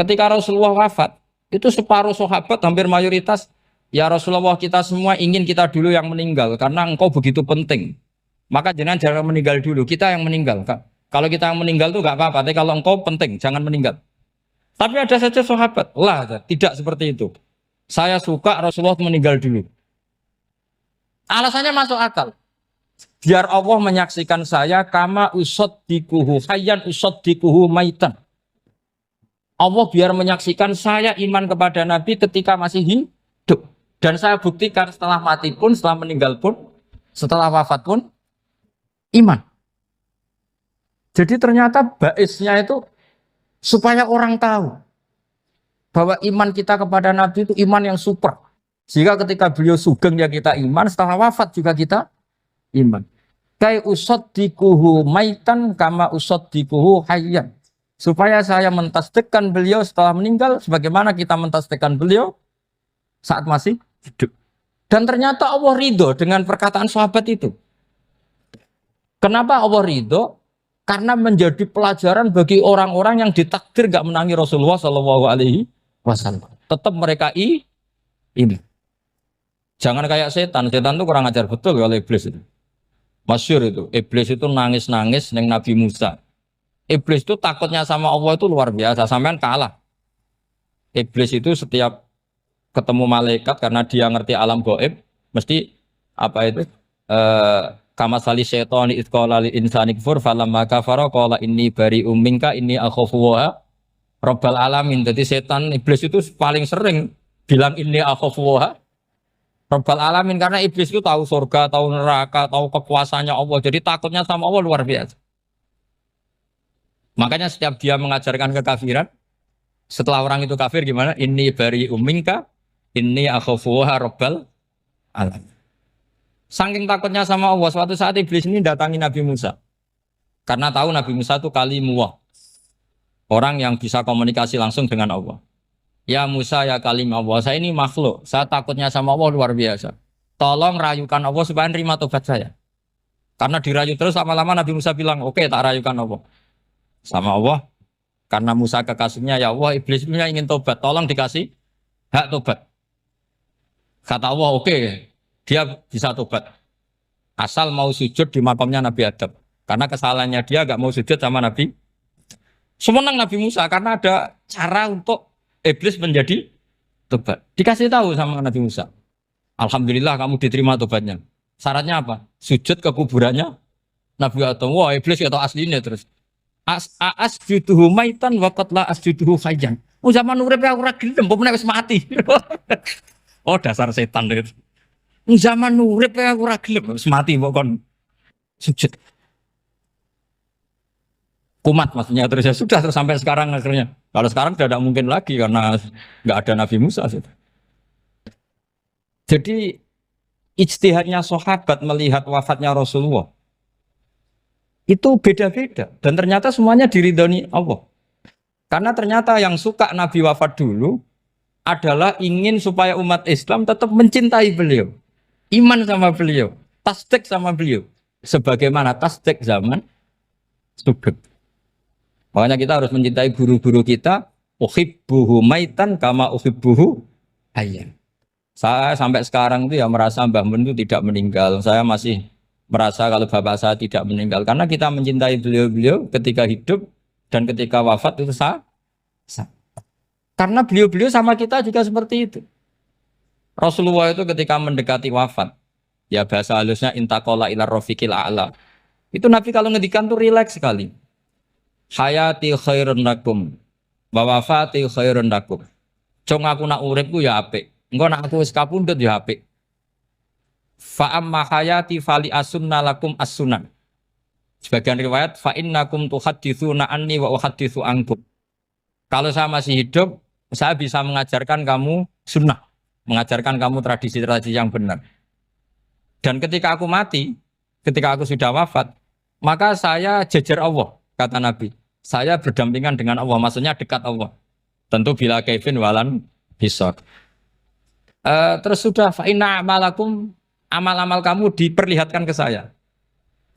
Ketika Rasulullah wafat, itu separuh sahabat hampir mayoritas, ya Rasulullah kita semua ingin kita dulu yang meninggal karena engkau begitu penting. Maka jangan meninggal dulu, kita yang meninggal. Kalau kita yang meninggal tuh gak apa-apa, tapi kalau engkau penting, jangan meninggal. Tapi ada saja sahabat, lah tidak seperti itu. Saya suka Rasulullah meninggal dulu. Alasannya masuk akal. Biar Allah menyaksikan saya kama usaddikuhu hayyan usaddikuhu maitan. Allah biar menyaksikan saya iman kepada Nabi ketika masih hidup. Dan saya buktikan setelah mati pun, setelah meninggal pun, setelah wafat pun, iman. Jadi ternyata baisnya itu supaya orang tahu bahwa iman kita kepada Nabi itu iman yang super. Jika ketika beliau sugeng ya kita iman, setelah wafat juga kita iman. Kai usaddikuhu maitan kama usaddikuhu hayyan. Supaya saya mentasdikkan beliau setelah meninggal sebagaimana kita mentasdikkan beliau saat masih hidup. Dan ternyata Allah ridho dengan perkataan sahabat itu. Kenapa Allah ridho? Karena menjadi pelajaran bagi orang-orang yang ditakdir gak menangi Rasulullah SAW. Tetap mereka ini. Jangan kayak setan. Setan itu kurang ajar betul kalau iblis itu. Masyhur itu. Iblis itu nangis-nangis neng Nabi Musa. Iblis itu takutnya sama Allah itu luar biasa. Sampean kalah. Iblis itu setiap ketemu malaikat karena dia ngerti alam gaib, mesti apa itu? Kama sali syaitani id qala lil insani kfur falamma kafara qala inni bari'um minka inni akhafu wa rabbal alamin. Jadi setan iblis itu paling sering bilang inni akhafu wa rabbal alamin karena iblis itu tahu surga, tahu neraka, tahu kekuasaannya Allah. Jadi takutnya sama Allah luar biasa. Makanya setiap dia mengajarkan kekafiran, setelah orang itu kafir gimana? Inni bari'um minka inni akhafu wa rabbal alamin. Saking takutnya sama Allah, suatu saat iblis ini datangi Nabi Musa. Karena tahu Nabi Musa itu kalimullah. Orang yang bisa komunikasi langsung dengan Allah. Ya Musa ya kalim Allah, saya ini makhluk. Saya takutnya sama Allah luar biasa. Tolong rayukan Allah supaya nerima tobat saya. Karena dirayu terus lama-lama Nabi Musa bilang, oke, tak rayukan Allah. Sama Allah. Karena Musa kekasihnya, ya Allah iblis punya ingin tobat. Tolong dikasih hak tobat. Kata Allah, oke. Dia bisa tobat asal mau sujud di makamnya Nabi Adam karena kesalahannya dia gak mau sujud sama Nabi. Semenang Nabi Musa karena ada cara untuk iblis menjadi tobat. Dikasih tahu sama Nabi Musa, alhamdulillah kamu diterima tobatnya. Syaratnya apa? Sujud ke kuburannya Nabi Adam. Wah iblis atau aslinya terus asjuduhu maitan wa qatla asjuduhu hayyan. Zaman urip aku ora gelem mbok nek wis mati. Oh dasar setan itu. Zaman urip ya aku ora gelem wis mati mbok kon sujud. Kumat maksudnya terus ya sudah terus sampai sekarang akhirnya. Kalau sekarang sudah tidak mungkin lagi karena nggak ada Nabi Musa. Jadi ijtihadnya sahabat melihat wafatnya Rasulullah itu beda-beda dan ternyata semuanya diridhoni Allah. Karena ternyata yang suka Nabi wafat dulu adalah ingin supaya umat Islam tetap mencintai beliau. Iman sama beliau, tasdik sama beliau, sebagaimana tasdik zaman sugeng. Makanya kita harus mencintai guru-guru kita. Uhibbuhu maitan kama uhibbuhu hayyan. Saya sampai sekarang itu ya merasa Mbah Mun itu tidak meninggal. Saya masih merasa kalau bapak saya tidak meninggal karena kita mencintai beliau-beliau ketika hidup dan ketika wafat itu sah. Karena beliau-beliau sama kita juga seperti itu. Rasulullah itu ketika mendekati wafat, ya bahasa halusnya intaqala ila rafiqil a'la. Itu Nabi kalau ngedikan tuh rileks sekali. Hayati khairun lakum wa wafati khairun lakum. Cong aku nak urip ku ya apik. Engko nak aku wis kapundhut ya apik. Fa amma hayati fali asunna lakum as-sunan. Sebagian riwayat fa innakum tuhadditsuna anni wa uhadditsu ankum. Kalau saya masih hidup, saya bisa mengajarkan kamu sunnah. Mengajarkan kamu tradisi-tradisi yang benar. Dan ketika aku mati, ketika aku sudah wafat, maka saya jejer Allah, kata Nabi. Saya berdampingan dengan Allah, maksudnya dekat Allah. Tentu bila kaifin walan hisab. Terus sudah fa'inna amalakum, amal-amal kamu diperlihatkan ke saya.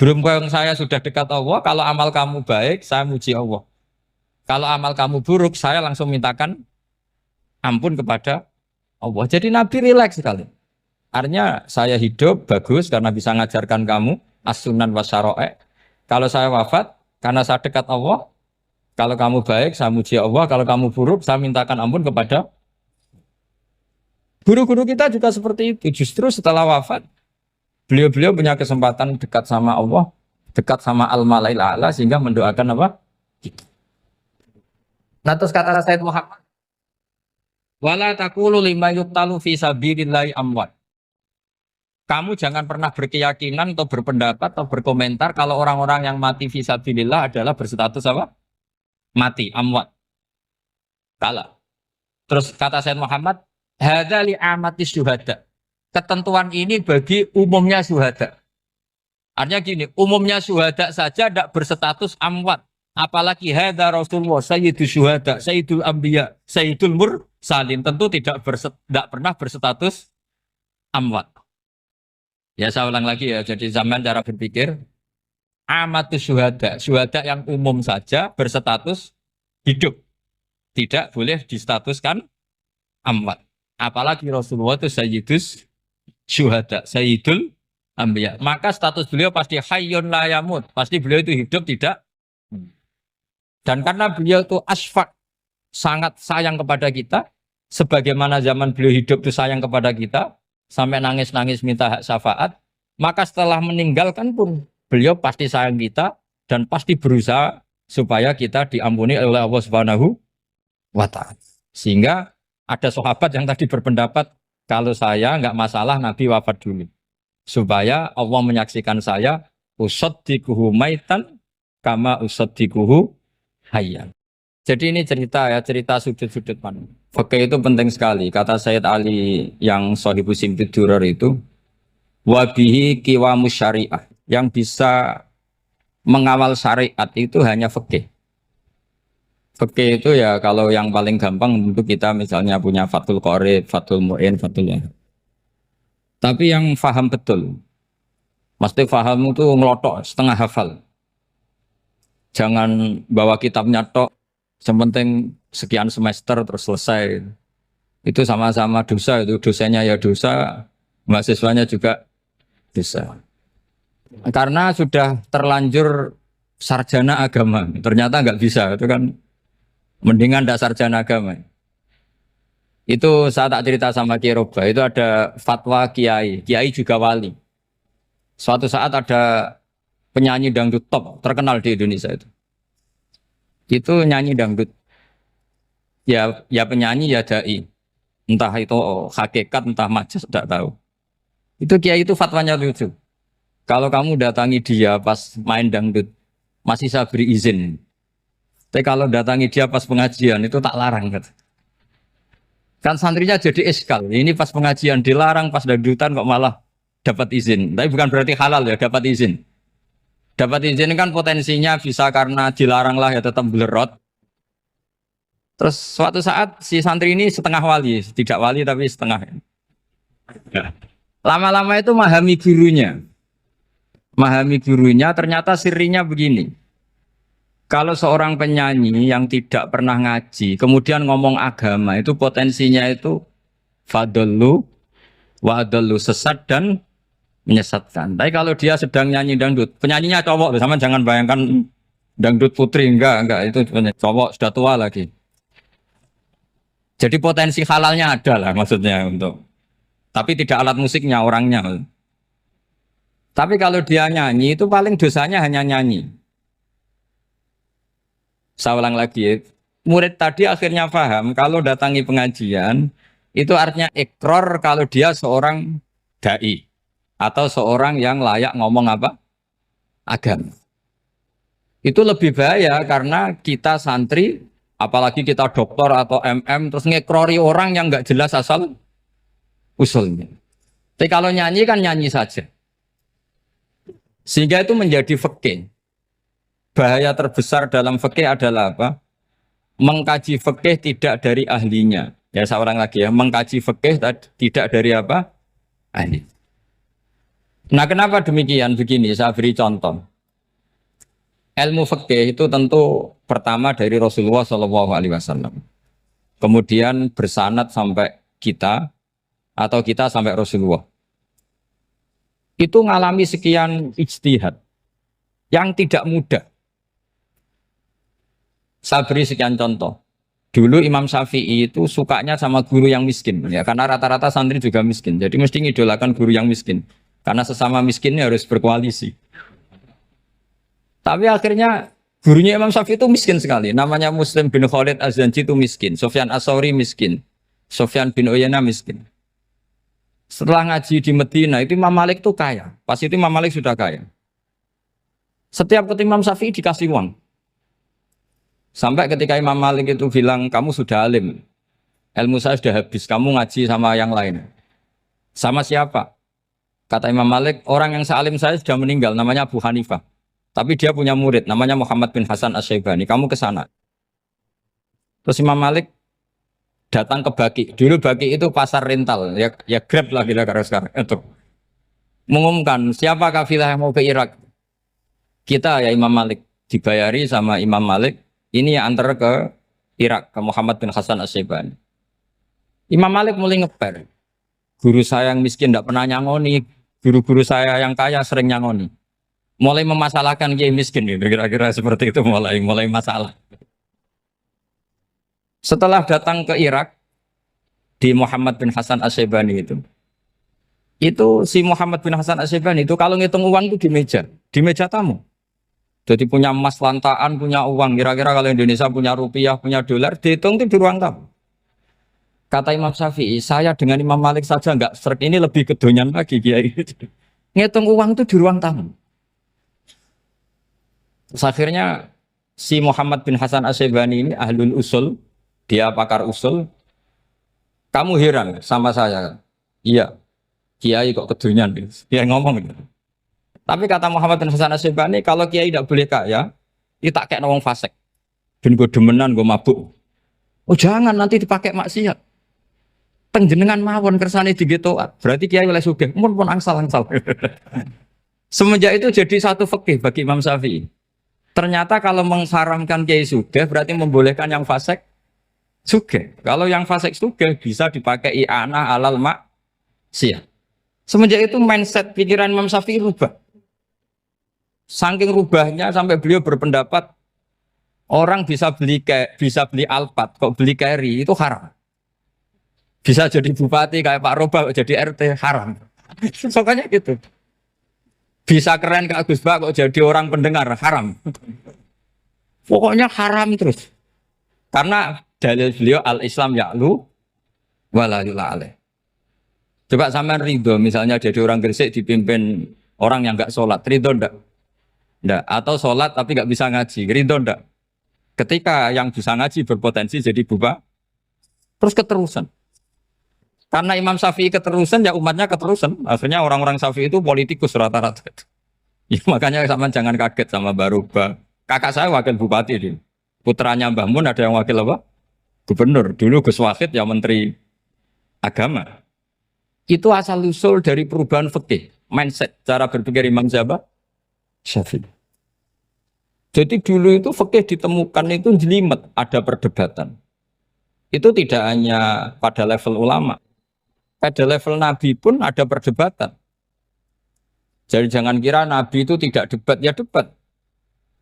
Berhubung saya sudah dekat Allah, kalau amal kamu baik, saya muji Allah. Kalau amal kamu buruk, saya langsung mintakan ampun kepada Allah. Jadi Nabi rileks sekali. Artinya saya hidup bagus karena bisa ngajarkan kamu as-sunan wa syara'i'. Kalau saya wafat karena saya dekat Allah. Kalau kamu baik, saya muji Allah. Kalau kamu buruk, saya mintakan ampun kepada guru-guru kita juga seperti itu. Justru setelah wafat, beliau-beliau punya kesempatan dekat sama Allah, dekat sama Al-Malail A'la sehingga mendoakan apa? Nah terus kata Sayyid Muhammad, wala taqulu lima yuqtalu fi sabilillahi amwat. Kamu jangan pernah berkeyakinan atau berpendapat atau berkomentar kalau orang-orang yang mati fi sabilillah adalah berstatus apa? Mati, amwat. Kalah. Terus kata Sayyid Muhammad, hadza li amatis syuhada. Ketentuan ini bagi umumnya syuhada. Artinya gini, umumnya syuhada saja tidak berstatus amwat. Apalagi hadza Rasulullah, sayyidul syuhada, sayyidul anbiya, sayyidul mursalin. Tentu tidak pernah berstatus amwat. Ya saya ulang lagi ya, jadi zaman cara berpikir, amatus syuhada, syuhada yang umum saja berstatus hidup. Tidak boleh distatuskan amwat. Apalagi Rasulullah itu sayyidus syuhada, sayyidul anbiya. Maka status beliau pasti hayyun la yamut. Pasti beliau itu hidup tidak. Dan karena beliau itu asfaq, sangat sayang kepada kita, sebagaimana zaman beliau hidup itu sayang kepada kita, sampai nangis-nangis minta hak syafaat, maka setelah meninggalkan pun beliau pasti sayang kita dan pasti berusaha supaya kita diampuni oleh Allah Subhanahu wa ta'ala. Sehingga ada sahabat yang tadi berpendapat kalau saya nggak masalah Nabi wafat dulu. Supaya Allah menyaksikan saya usaddiquhu maitan kama usaddiquhu hayyan. Jadi ini cerita ya, cerita sudut-sudut pandang. Fikih itu penting sekali. Kata Sayyid Ali yang Shahibu Simtud Durar itu, wabihi qiwamus syariah. Yang bisa mengawal syariat itu hanya fikih. Fikih itu ya kalau yang paling gampang untuk kita misalnya punya Fathul Qorib, Fathul Mu'in, Fathul Wahab. Tapi yang faham betul, mesti faham itu ngelotok setengah hafal. Jangan bawa kitabnya tok, yang penting sekian semester terus selesai. Itu sama-sama dosa, itu dosanya ya dosa, mahasiswanya juga dosa. Karena sudah terlanjur sarjana agama, ternyata nggak bisa, itu kan mendingan ndak sarjana agama. Itu saya tak cerita sama Kiai Roba, itu ada fatwa kiai, kiai juga wali. Suatu saat ada penyanyi dangdut top terkenal di Indonesia itu. Itu nyanyi dangdut. Ya penyanyi ya dai. Entah itu hakikat entah majas tidak tahu. Itu kiai itu fatwanya lucu. Kalau kamu datangi dia pas main dangdut masih saya beri izin. Tapi kalau datangi dia pas pengajian itu tak larang kan. Kan santrinya jadi eskal. Ini pas pengajian dilarang, pas dangdutan kok malah dapat izin. Tapi bukan berarti halal ya, dapat izin. Dapat izin kan potensinya bisa karena dilarang lah ya tetap belerot. Terus suatu saat si santri ini setengah wali, tidak wali tapi setengah. Ya. Lama-lama itu memahami gurunya. Memahami gurunya ternyata sirinya begini. Kalau seorang penyanyi yang tidak pernah ngaji, kemudian ngomong agama, itu potensinya itu fadallu wa adallu, sesat dan menyesatkan. Tapi kalau dia sedang nyanyi dangdut, penyanyinya cowok, sama jangan bayangkan dangdut putri, enggak, itu cowok sudah tua lagi. Jadi potensi halalnya ada lah maksudnya untuk, tapi tidak alat musiknya, orangnya. Tapi kalau dia nyanyi, itu paling dosanya hanya nyanyi. Saya ulang lagi, murid tadi akhirnya paham kalau datangi pengajian itu artinya ikrar kalau dia seorang dai atau seorang yang layak ngomong apa? Agama. Itu lebih bahaya karena kita santri, apalagi kita doktor atau MM terus ngekrori orang yang nggak jelas asal usulnya. Tapi kalau nyanyi kan nyanyi saja. Sehingga itu menjadi fikih. Bahaya terbesar dalam fikih adalah apa? Mengkaji fikih tidak dari ahlinya. Ya saya ulang lagi ya, mengkaji fikih tidak dari apa? Ahli. Nah kenapa demikian? Begini, saya beri contoh. Ilmu fikih itu tentu pertama dari Rasulullah Shallallahu Alaihi Wasallam. Kemudian bersanad sampai kita atau kita sampai Rasulullah. Itu ngalami sekian ijtihad yang tidak mudah. Saya beri sekian contoh. Dulu Imam Syafi'i itu sukanya sama guru yang miskin, ya karena rata-rata santri juga miskin. Jadi mesti ngidolakan guru yang miskin, karena sesama miskinnya harus berkoalisi. Tapi akhirnya gurunya Imam Syafi'i itu miskin sekali. Namanya Muslim bin Khalid Az-Zanji itu miskin, Sufyan As-Tsauri miskin, Sufyan bin Uyainah miskin. Setelah ngaji di Medina itu Imam Malik itu kaya. Pas itu Imam Malik sudah kaya. Setiap ketemu Imam Syafi'i dikasih uang. Sampai ketika Imam Malik itu bilang, kamu sudah alim, ilmu saya sudah habis, kamu ngaji sama yang lain. Sama siapa? Kata Imam Malik, orang yang sealim saya sudah meninggal, namanya Abu Hanifah. Tapi dia punya murid, namanya Muhammad bin Hasan Asy-Syaibani, kamu ke sana. Terus Imam Malik datang ke Baki. Dulu Baki itu pasar rental, ya Grab lah kira-kira sekarang. Itu mengumumkan, siapa kafilah yang mau ke Irak? Kita ya Imam Malik, dibayari sama Imam Malik. Ini yang antar ke Irak, ke Muhammad bin Hasan Asy-Syaibani. Imam Malik mulai ngeper. Guru saya yang miskin tidak pernah nyangoni, guru-guru saya yang kaya sering nyangoni. Mulai memasalahkan kiai miskin gitu, kira-kira seperti itu mulai masalah. Setelah datang ke Irak di Muhammad bin Hasan Asy-Syaibani itu si Muhammad bin Hasan Asy-Syaibani itu kalau ngitung uang itu di meja tamu. Jadi punya emas lantaan, punya uang. Kira-kira kalau Indonesia punya rupiah, punya dolar, dihitung itu di ruang tamu. Kata Imam Syafi'i, saya dengan Imam Malik saja nggak seret, ini lebih kedonyan lagi kiai. Ngitung uang itu di ruang tamu. Terus akhirnya si Muhammad bin Hasan Asy-Syaibani ini ahlul usul, dia pakar usul. Kamu heran sama saya? Iya, kiai kok kedonyan. Dia ngomong gitu. Tapi kata Muhammad bin Hasan Asy-Syaibani, kalau kiai tidak boleh kaya, itu tak kayak wong fasik. Ben gue demenan, gue mabuk. Oh jangan, nanti dipakai maksiat. Penjenengan mawon kersane digetoat. Berarti kiai oleh sugih. Mun pun angsal-angsal. Semenjak itu jadi satu fikih bagi Imam Syafi'i. Ternyata kalau mengharamkan kiai sugih, berarti membolehkan yang fasik sugih. Kalau yang fasik sugih bisa dipakai i'anah alal maksiat. Semenjak itu mindset pikiran Imam Syafi'i rubah. Saking rubahnya sampai beliau berpendapat orang bisa beli Alphard, kok beli carry itu haram. Bisa jadi bupati kayak Pak Roba jadi RT haram. Soalnya gitu. Bisa keren Kak Gus Bak kok jadi orang pendengar haram. Pokoknya haram terus. Karena dalil beliau al-Islam ya'lu wala yula alaih. Coba sampean ridho misalnya jadi orang Gresik dipimpin orang yang enggak sholat, ridho enggak? Enggak. Atau sholat tapi enggak bisa ngaji, ridho enggak? Ketika yang bisa ngaji berpotensi jadi buba, terus keterusan. Karena Imam Syafi'i keterusan, ya umatnya keterusan. Akhirnya orang-orang Syafi'i itu politikus rata-rata. Ya, makanya sama jangan kaget sama Baruba. Kakak saya wakil bupati ini. Putranya Mbah Mun ada yang wakil apa? Gubernur. Dulu Gus Wahid ya menteri agama. Itu asal usul dari perubahan fikih, mindset, cara berpikir Imam Syafi'i. Jadi dulu itu fikih ditemukan itu jelimet, ada perdebatan. Itu tidak hanya pada level ulama, pada level Nabi pun ada perdebatan. Jadi jangan kira Nabi itu tidak debat, ya debat.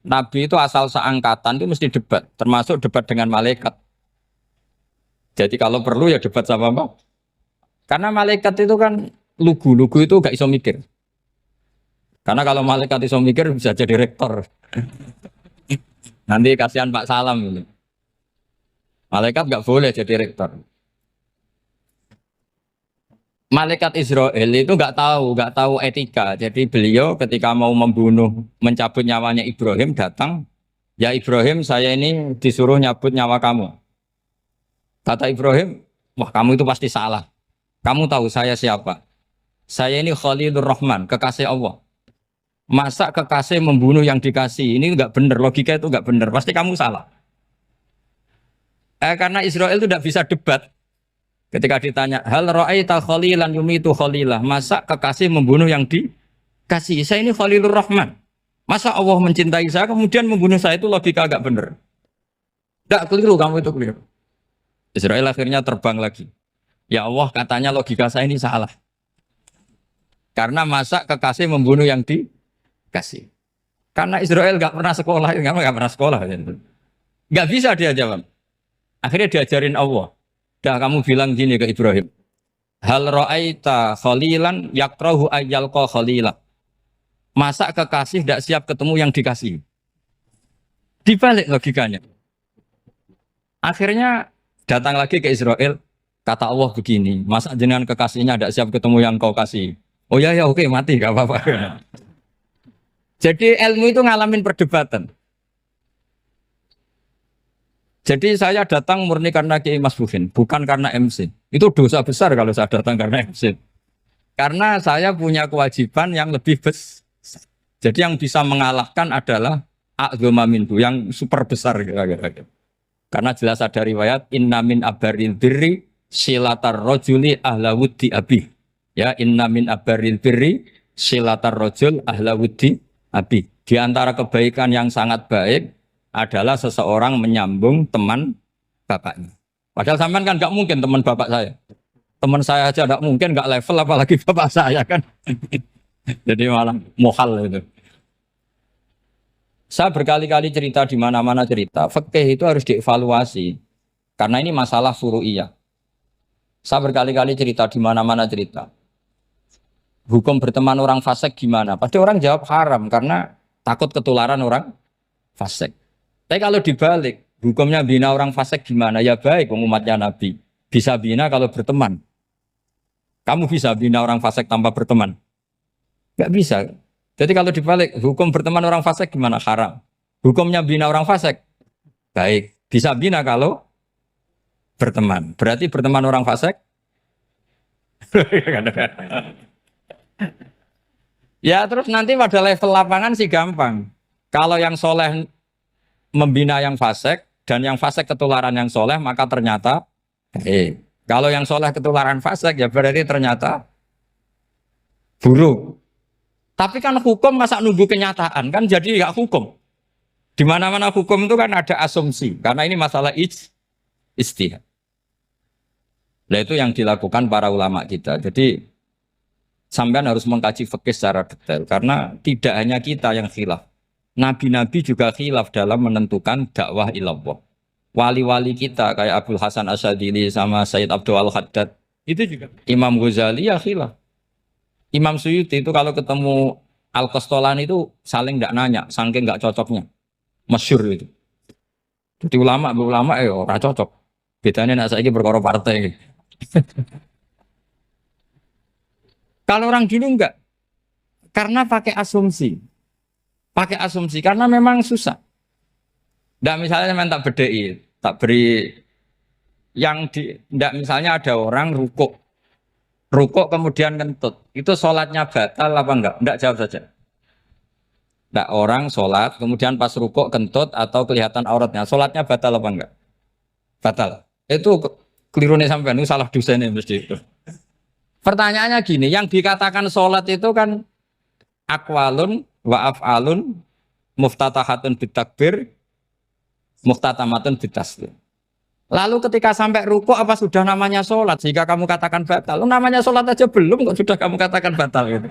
Nabi itu asal seangkatan itu mesti debat, termasuk debat dengan malaikat. Jadi kalau perlu ya debat sama apa? Karena malaikat itu kan lugu itu gak iso mikir. Karena kalau malaikat iso mikir bisa jadi rektor. Nanti kasihan Pak Salam ini. Malaikat gak boleh jadi rektor. Malaikat Israel itu nggak tahu etika. Jadi beliau ketika mau membunuh, mencabut nyawanya Ibrahim datang, ya Ibrahim saya ini disuruh nyabut nyawa kamu. Kata Ibrahim, wah kamu itu pasti salah. Kamu tahu saya siapa? Saya ini Khalilur Rahman, kekasih Allah. Masa kekasih membunuh yang dikasih? Ini nggak benar, logika itu nggak benar. Pasti kamu salah. Karena Israel itu tidak bisa debat. Ketika ditanya, hal ra'aita khalilan yumitu khalilah, masa kekasih membunuh yang dikasih? Saya ini Khalilur Rahman. Masa Allah mencintai saya kemudian membunuh saya, itu logika agak bener. Tidak keliru, kamu itu keliru. Israel akhirnya terbang lagi. Ya Allah, katanya logika saya ini salah. Karena masa kekasih membunuh yang dikasih. Karena Israel nggak pernah sekolah, nggak pernah sekolah. Nggak bisa dia jawab. Akhirnya diajarin Allah. Dah kamu bilang gini ke Ibrahim. Hal ra'aita khalilan yakrahu ayyalqa khalila. Masa kekasih tidak siap ketemu yang dikasih. Dibalik logikanya. Akhirnya datang lagi ke Israel. Kata Allah begini. Masa jenengan kekasihnya tidak siap ketemu yang kau kasih. Oh ya ya oke mati gak apa-apa. Jadi ilmu itu ngalamin perdebatan. Jadi saya datang murni karena Kiai Mas Buhin, bukan karena MC. Itu dosa besar kalau saya datang karena MC. Karena saya punya kewajiban yang lebih besar. Jadi yang bisa mengalahkan adalah a'dzama minhu, yang super besar kira-kira. Karena jelas ada riwayat inna min abaril birri silatar rajuli ahla wuddi abi. Ya, inna min abaril birri silatar rajul ahla wuddi abi. Di antara kebaikan yang sangat baik adalah seseorang menyambung teman bapaknya. Padahal sampean kan nggak mungkin teman bapak saya. Teman saya aja nggak mungkin, nggak level apalagi bapak saya kan. Jadi malah mohal itu. Saya berkali-kali cerita di mana-mana cerita. Fikih itu harus dievaluasi karena ini masalah furu'iyah. Saya berkali-kali cerita di mana-mana cerita. Hukum berteman orang fasik gimana? Pasti orang jawab haram karena takut ketularan orang fasik. Tapi kalau dibalik, hukumnya bina orang fasik gimana? Ya baik, umatnya Nabi. Bisa bina kalau berteman. Kamu bisa bina orang fasik tanpa berteman? Gak bisa. Jadi kalau dibalik, hukum berteman orang fasik gimana? Haram. Hukumnya bina orang fasik? Baik. Bisa bina kalau berteman. Berarti berteman orang fasik? Ya terus nanti pada level lapangan sih gampang. Kalau yang soleh membina yang fasik dan yang fasik ketularan yang soleh, maka ternyata kalau yang soleh ketularan fasik ya berarti ternyata buruk. Tapi kan hukum masa nunggu kenyataan kan jadi nggak hukum. Di mana-mana hukum itu kan ada asumsi karena ini masalah ijtihad. Nah itu yang dilakukan para ulama kita. Jadi sampean harus mengkaji fikih secara detail karena tidak hanya kita yang khilaf. Nabi-nabi juga khilaf dalam menentukan dakwah ilallah. Wali-wali kita kayak Abdul Hasan Asyadili sama Sayyid Abdul Al-Haddad itu juga. Imam Ghazali ya khilaf. Imam Suyuti itu kalau ketemu Al-Qastolani itu saling tidak nanya, saking nggak cocoknya. Masyhur itu. Jadi ulama ora cocok. Bedanya nak saiki perkara partai. Kalau orang dulu enggak. Karena pakai asumsi. Pakai asumsi karena memang susah. Enggak misalnya memang tak bedai, tak beri yang di enggak misalnya ada orang rukuk kemudian kentut. Itu sholatnya batal apa enggak? Enggak, jawab saja. Enggak, orang sholat kemudian pas rukuk kentut atau kelihatan auratnya, sholatnya batal apa enggak? Batal. Itu keliru nih sampean, itu salah dosennya mesti itu. Pertanyaannya gini, yang dikatakan sholat itu kan aqwalun wa af'alun muftatahatun bitakbir muftatamatun bitaslim. Lalu ketika sampai rukuk apa sudah namanya sholat jika kamu katakan batal? Namanya sholat aja belum kok sudah kamu katakan batal gitu.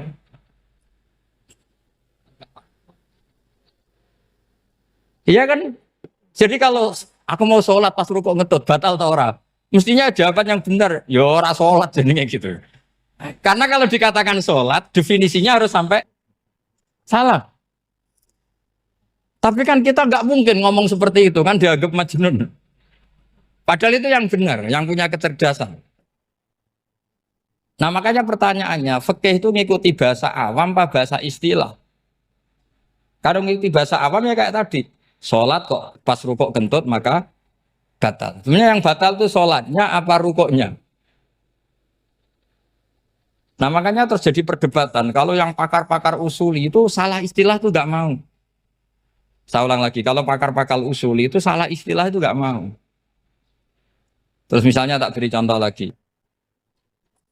Iya kan? Jadi kalau aku mau sholat pas rukuk ngetut batal atau ora? Mestinya jawaban yang benar, ya ora sholat jadinya gitu. Karena kalau dikatakan sholat definisinya harus sampai salah. Tapi kan kita nggak mungkin ngomong seperti itu kan dianggap majnun. Padahal itu yang benar, yang punya kecerdasan. Nah makanya pertanyaannya, fikih itu ngikuti bahasa awam apa bahasa istilah? Kalau ngikuti bahasa awam ya kayak tadi, sholat kok pas rukuk kentut maka batal. Sebenarnya yang batal itu sholatnya apa rukuknya? Nah makanya terjadi perdebatan. Kalau yang pakar-pakar usuli itu salah istilah itu nggak mau. Saya ulang lagi, kalau pakar-pakar usuli itu salah istilah itu nggak mau. Terus misalnya tak beri contoh lagi.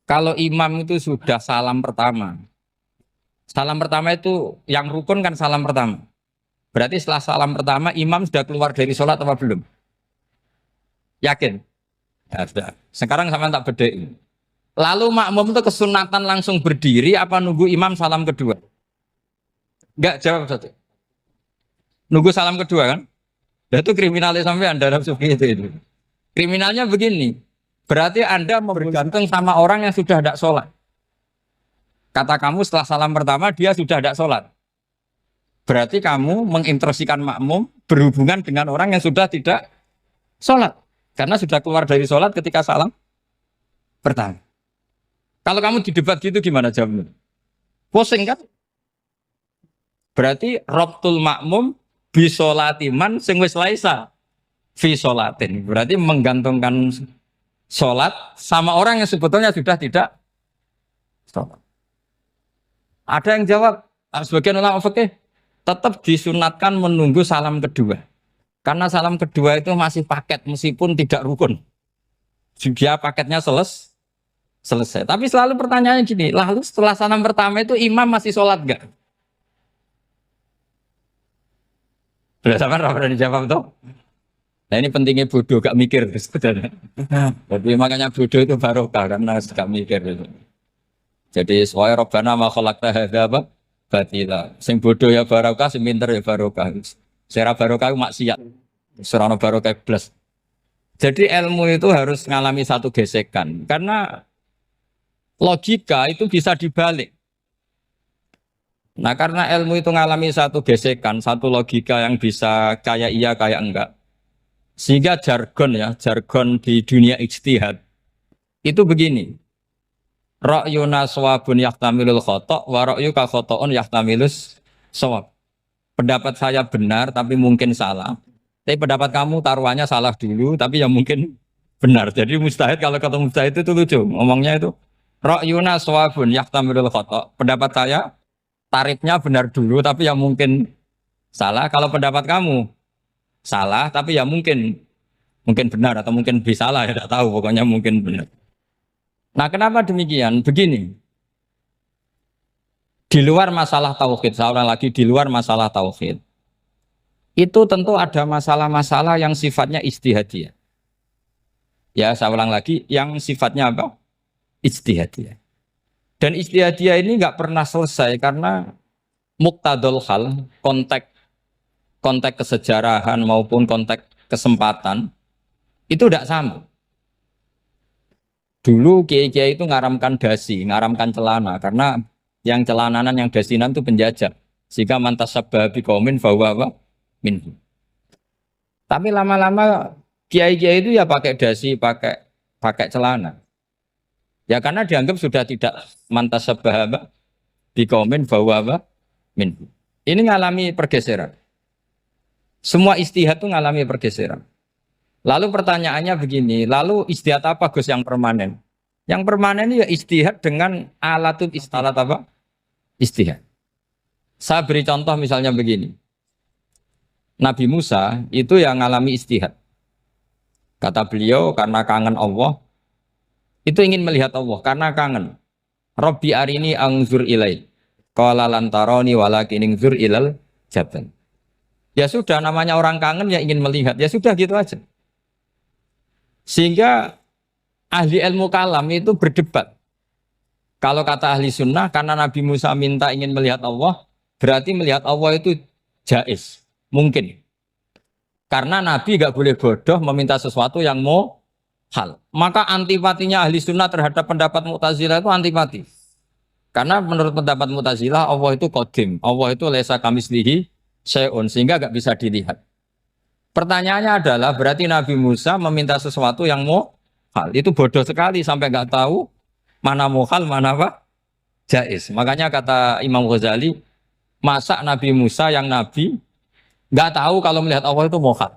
Kalau imam itu sudah salam pertama, Salam pertama itu yang rukun kan salam pertama. Berarti setelah salam pertama imam sudah keluar dari sholat apa belum? Yakin? Ya sudah. Sekarang sama tak bedain. Lalu makmum itu kesunatan langsung berdiri apa nunggu imam salam kedua? Enggak, jawab satu. Nunggu salam kedua kan? Dan itu kriminalnya sampai Anda seperti itu. Kriminalnya begini. Berarti Anda mau bergantung sama orang yang sudah tidak sholat. Kata kamu setelah salam pertama dia sudah tidak sholat. Berarti kamu menginstruksikan makmum berhubungan dengan orang yang sudah tidak sholat. Karena sudah keluar dari sholat ketika salam pertama. Kalau kamu di debat gitu gimana jawabnya? Pusing kan? Berarti robtul makmum bisolatiman sing wis laisa fi sholatin. Berarti menggantungkan sholat sama orang yang sebetulnya sudah tidak sholat. Ada yang jawab, sebagian ulama fikih tetap disunatkan menunggu salam kedua. Karena salam kedua itu masih paket meskipun tidak rukun. Dia paketnya selesai. Tapi selalu pertanyaannya gini, lalu setelah salam pertama itu imam masih sholat gak? Sudah sama berani jawab tuh? Nah ini pentingnya bodoh gak mikir sebenarnya. Jadi makanya bodoh itu barokah karena gak mikir. Jadi soalnya Rabbana ma khalaqta hadza apa? Batila. Sing bodoh ya barokah, sing pinter ya barokah. Sera barokah maksiat. Serana barokah plus. Jadi ilmu itu harus mengalami satu gesekan karena logika itu bisa dibalik. Nah karena ilmu itu mengalami satu gesekan, satu logika yang bisa kayak iya kayak enggak. Sehingga jargon di dunia ijtihad itu begini. Ra'yuna shawabun yahtamilul khata' wa ra'yuka khata'un yahtamilus shawab. Pendapat saya benar tapi mungkin salah. Tapi pendapat kamu taruhannya salah dulu tapi ya mungkin benar. Jadi mustahid kalau kata mustahid itu lucu. Ngomongnya itu ra'yuna shawabun yahtamilul khata'. Pendapat saya tarifnya benar dulu tapi ya mungkin salah. Kalau pendapat kamu salah tapi ya mungkin benar atau mungkin bisa salah ya tidak tahu pokoknya mungkin benar. Nah kenapa demikian? Begini, di luar masalah tauhid, saya ulang lagi di luar masalah tauhid, itu tentu ada masalah-masalah yang sifatnya ijtihadiyah. Ya saya ulang lagi, yang sifatnya apa? Ijtihadiyah. Dan ijtihadiyah ini nggak pernah selesai karena muqtadul hal, konteks kesejarahan maupun konteks kesempatan itu tidak sama. Dulu kiai-kiai itu ngaramkan dasi, ngaramkan celana karena yang celananan yang dasinan itu penjajah. Sehingga mantas sabah biqaumin bahwa apa? Minhu. Tapi lama-lama kiai-kiai itu ya pakai dasi, pakai celana. Ya karena dianggap sudah tidak mantas sabah apa? Biqaumin bahwa apa? Minhu. Ini ngalami pergeseran. Semua istihad itu ngalami pergeseran. Lalu pertanyaannya begini, lalu istihad apa Gus yang permanen? Yang permanen ya istihad dengan alatut istihad apa? Istihad. Saya beri contoh misalnya begini. Nabi Musa itu yang ngalami istihad. Kata beliau karena kangen Allah, itu ingin melihat Allah karena kangen. Rabbi arini angzur ilai. Qala lan tarani walakin ingzur ilal jabal. Ya sudah namanya orang kangen ya ingin melihat. Ya sudah gitu aja. Sehingga ahli ilmu kalam itu berdebat. Kalau kata ahli sunnah, karena Nabi Musa minta ingin melihat Allah, berarti melihat Allah itu jaiz, mungkin. Karena Nabi gak boleh bodoh meminta sesuatu yang mau hal. Maka antipatinya ahli sunnah terhadap pendapat Mu'tazilah itu antipati. Karena menurut pendapat Mu'tazilah, Allah itu qadim, Allah itu laisa kamislihi syai'un, sehingga gak bisa dilihat. Pertanyaannya adalah berarti Nabi Musa meminta sesuatu yang muhal. Itu bodoh sekali sampai nggak tahu mana muhal, mana apa? Jaiz. Makanya kata Imam Ghazali, masa Nabi Musa yang Nabi nggak tahu kalau melihat Allah itu muhal.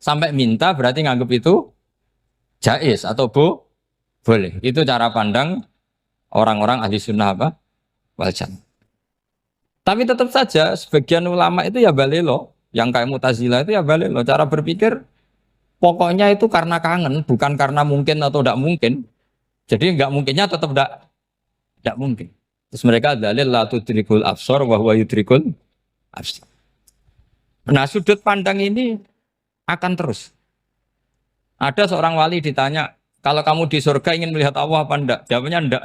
Sampai minta berarti nganggap itu jaiz atau boleh. Itu cara pandang orang-orang ahli sunnah apa? Wal jannah. Tapi tetap saja sebagian ulama itu ya balelo. Yang kayak Mu'tazilah itu ya balik loh cara berpikir pokoknya itu karena kangen bukan karena mungkin atau tidak mungkin. Jadi nggak mungkinnya tetap tidak mungkin. Terus mereka dalil la tudrikul absar wa huwa yudrikul absar. Nah, sudut pandang ini akan terus. Ada seorang wali ditanya, kalau kamu di surga ingin melihat Allah apa enggak? Jawabnya enggak.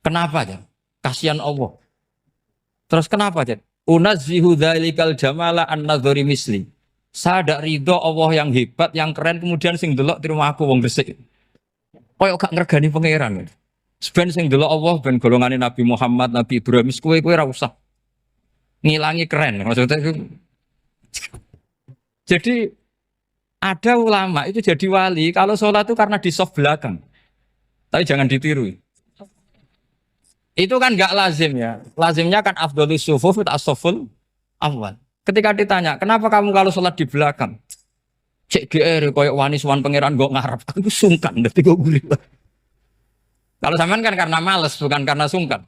Kenapa ya? Kasihan Allah. Terus kenapa ya? Unazzihu dzalikal jamala an nadzari misli. Saya tidak ridho Allah yang hebat, yang keren, kemudian sing delok di rumah aku wong resik. Koyok gak ngergani pangeran. Seben sing delok Allah ben golongane Nabi Muhammad, Nabi Ibrahim, kowe ora usah ngilangi keren. Maksudnya itu. Jadi ada ulama itu jadi wali kalau sholat itu karena di soft belakang. Tapi jangan ditiru. Itu kan nggak lazim ya. Lazimnya kan afdhalus sufuf as-saful awal. Ketika ditanya, kenapa kamu kalau sholat di belakang? Cek GR koyok wani suwan pangeran gak ngarep. Aku sungkan dadi kok guli. Kalau sampean kan karena males bukan karena sungkan.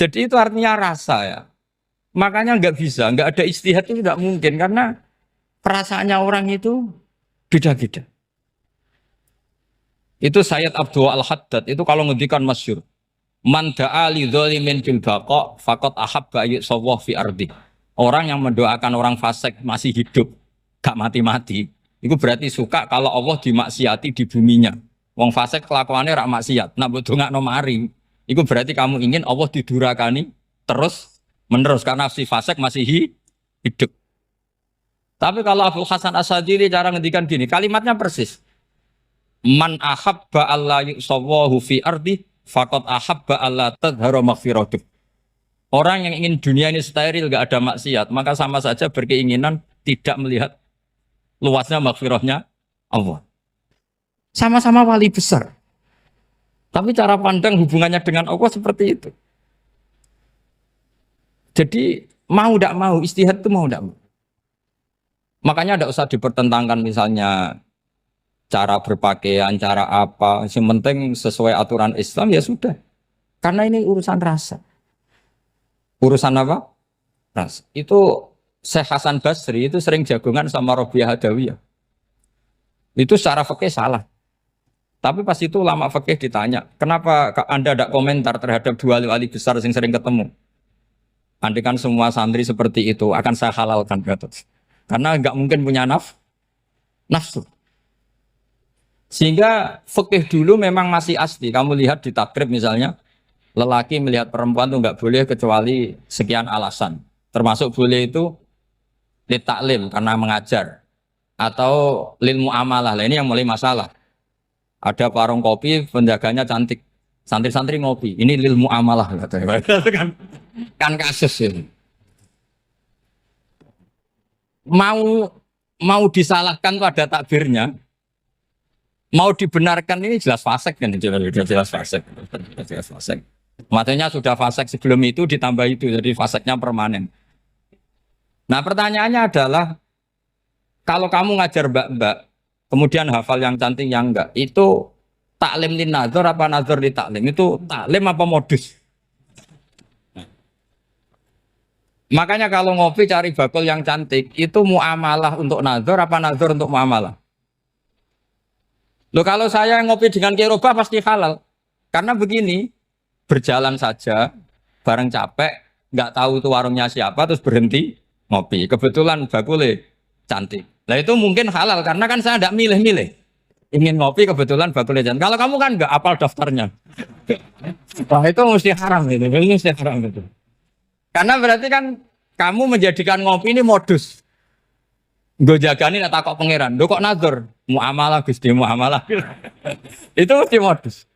Jadi itu artinya rasa ya. Makanya nggak bisa, nggak ada ijtihad itu tidak mungkin karena perasaannya orang itu beda-beda. Itu Sayyid Abdul Al-Haddad itu kalau ngendikan masyhur. Man da'a li dzalimin bil baqa faqad ahabba yusawwa fi ardi. Orang yang mendoakan orang fasik masih hidup, gak mati-mati, itu berarti suka kalau Allah dimaksiati di buminya. Wong fasik kelakuannya rak maksiat, nak mbok dongakno mari. Itu berarti kamu ingin Allah didurakani terus menerus karena si fasik masih hidup. Tapi kalau Abu Hasan As-Sadili cara ngendikan gini, kalimatnya persis. Man ahabba alla yusawwahu fi ardi faqad ahabba alla tadhara maghfiratuh. Orang yang ingin dunia ini steril gak ada maksiat, maka sama saja berkeinginan tidak melihat luasnya maghfirahnya Allah. Sama-sama wali besar. Tapi cara pandang hubungannya dengan Allah seperti itu. Jadi mau tidak mau, ijtihad itu mau tidak mau. Makanya tidak usah dipertentangkan misalnya cara berpakaian, cara apa. Yang penting sesuai aturan Islam ya sudah. Karena ini urusan rasa. Urusan apa? Rasa. Itu Syekh Hasan Basri itu sering jagongan sama Robiah Hadawiyah. Itu secara fikih salah. Tapi pas itu ulama fikih ditanya, kenapa Anda tidak komentar terhadap dua wali besar yang sering ketemu? Andai kan semua santri seperti itu akan saya halalkan, Gatot. Karena nggak mungkin punya nafsu. Sehingga fikih dulu memang masih asli. Kamu lihat di takrib misalnya, lelaki melihat perempuan itu nggak boleh kecuali sekian alasan. Termasuk boleh itu li taklim karena mengajar atau lil muamalah. Lah ini yang mulai masalah. Ada warung kopi, penjaganya cantik. Santri-santri ngopi. Ini lil muamalah katanya. Kan kasus ini. Mau disalahkan tuh ada takbirnya. Mau dibenarkan ini jelas fasik kan, jelas fasik. Jelas fasik. Maksudnya sudah fasik sebelum itu ditambah itu, jadi fasiknya permanen. Nah pertanyaannya adalah, kalau kamu ngajar mbak-mbak, kemudian hafal yang cantik yang enggak, itu taklim lin nazar apa nazar li taklim? Itu taklim apa modus? Makanya kalau ngopi cari bakul yang cantik, itu muamalah untuk nazar apa nazar untuk muamalah? Loh kalau saya ngopi dengan kirobah pasti halal. Karena begini, berjalan saja, bareng capek, nggak tahu itu warungnya siapa, terus berhenti ngopi. Kebetulan bakulnya cantik. Nah itu mungkin halal, karena kan saya tidak milih-milih. Ingin ngopi, kebetulan bakulnya cantik. Kalau kamu kan nggak apal daftarnya. Wah itu mesti haram itu, mesti haram itu. Karena berarti kan kamu menjadikan ngopi ini modus. Gue jagani nak takok pangeran. Lo kok nazar? Muamalah Gusti muamalah. Itu mesti modus.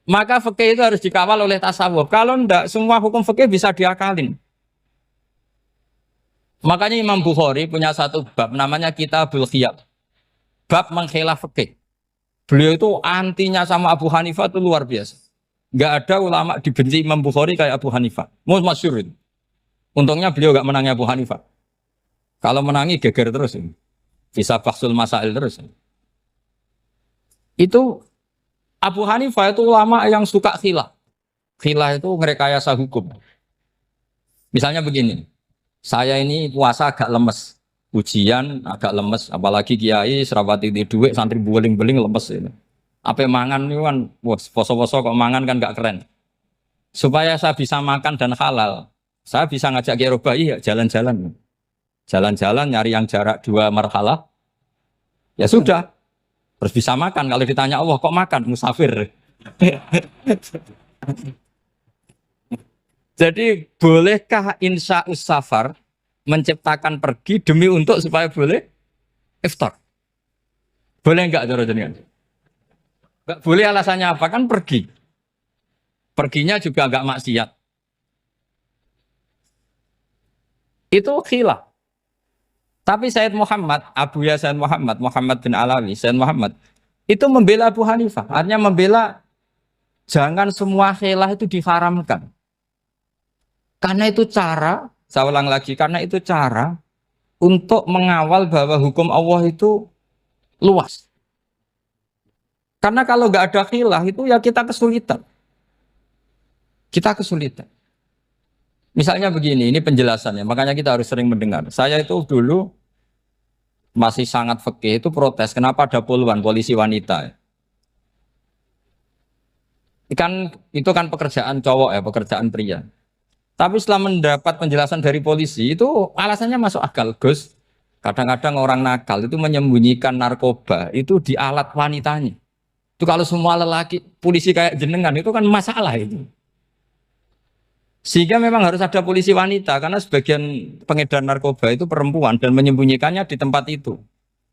Maka fikih itu harus dikawal oleh tasawuf. Kalau ndak semua hukum fikih bisa diakalin. Makanya Imam Bukhari punya satu bab namanya Kitabul Khiyab. Bab mengkhilaf fikih. Beliau itu antinya sama Abu Hanifah itu luar biasa. Nggak ada ulama dibenci Imam Bukhari kayak Abu Hanifah. Masyhur itu. Untungnya beliau nggak menangi Abu Hanifah. Kalau menangi geger terus. Bisa faksul masail terus. Itu Abu Hanifah itu ulama yang suka khilaf. Khilaf itu merekayasa hukum. Misalnya begini. Saya ini puasa agak lemes. Ujian agak lemes. Apalagi kiai serapati di duit santri beling-beling lemes ini. Apa mangan itu kan, wah, poso-poso kok mangan kan gak keren. Supaya saya bisa makan dan halal, saya bisa ngajak Kiai Robai ya jalan-jalan. Jalan-jalan nyari yang jarak 2 marhalah, ya sudah. Terus bisa makan. Kalau ditanya Allah kok makan? Musafir. Jadi bolehkah insya safar menciptakan pergi demi untuk supaya boleh iftar? Boleh enggak cara jenengan? Enggak boleh, alasannya apa? Kan pergi. Perginya juga enggak maksiat. Itu khilaf. Tapi Said Muhammad, Abu Ya Said Muhammad, Muhammad bin Alawi, Said Muhammad, itu membela Abu Hanifah. Artinya membela jangan semua khilaf itu diharamkan. Karena itu cara, saya ulang lagi, karena itu cara untuk mengawal bahwa hukum Allah itu luas. Karena kalau nggak ada khilaf itu ya kita kesulitan. Kita kesulitan. Misalnya begini, ini penjelasannya, makanya kita harus sering mendengar. Saya itu dulu masih sangat fikih itu protes, kenapa ada puluhan polisi wanita? Itu kan pekerjaan cowok ya, pekerjaan pria. Tapi setelah mendapat penjelasan dari polisi itu alasannya masuk akal, Gus. Kadang-kadang orang nakal itu menyembunyikan narkoba itu di alat wanitanya. Itu kalau semua lelaki polisi kayak jenengan itu kan masalah itu. Sehingga memang harus ada polisi wanita karena sebagian pengedar narkoba itu perempuan dan menyembunyikannya di tempat itu.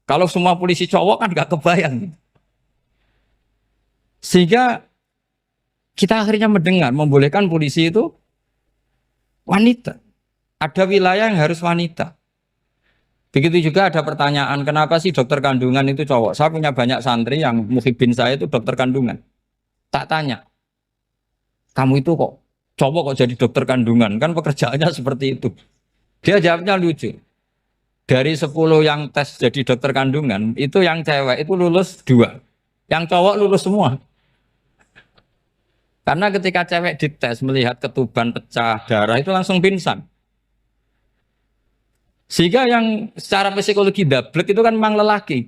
Kalau semua polisi cowok kan nggak kebayang. Sehingga kita akhirnya mendengar membolehkan polisi itu wanita. Ada wilayah yang harus wanita. Begitu juga ada pertanyaan, kenapa sih dokter kandungan itu cowok? Saya punya banyak santri yang muhibin saya itu dokter kandungan. Tak tanya, kamu itu kok cowok kok jadi dokter kandungan? Kan pekerjaannya seperti itu. Dia jawabnya lucu. Dari 10 yang tes jadi dokter kandungan, itu yang cewek itu lulus 2. Yang cowok lulus semua. Karena ketika cewek dites melihat ketuban pecah darah itu langsung pingsan. Sehingga yang secara psikologi dablek itu kan memang lelaki.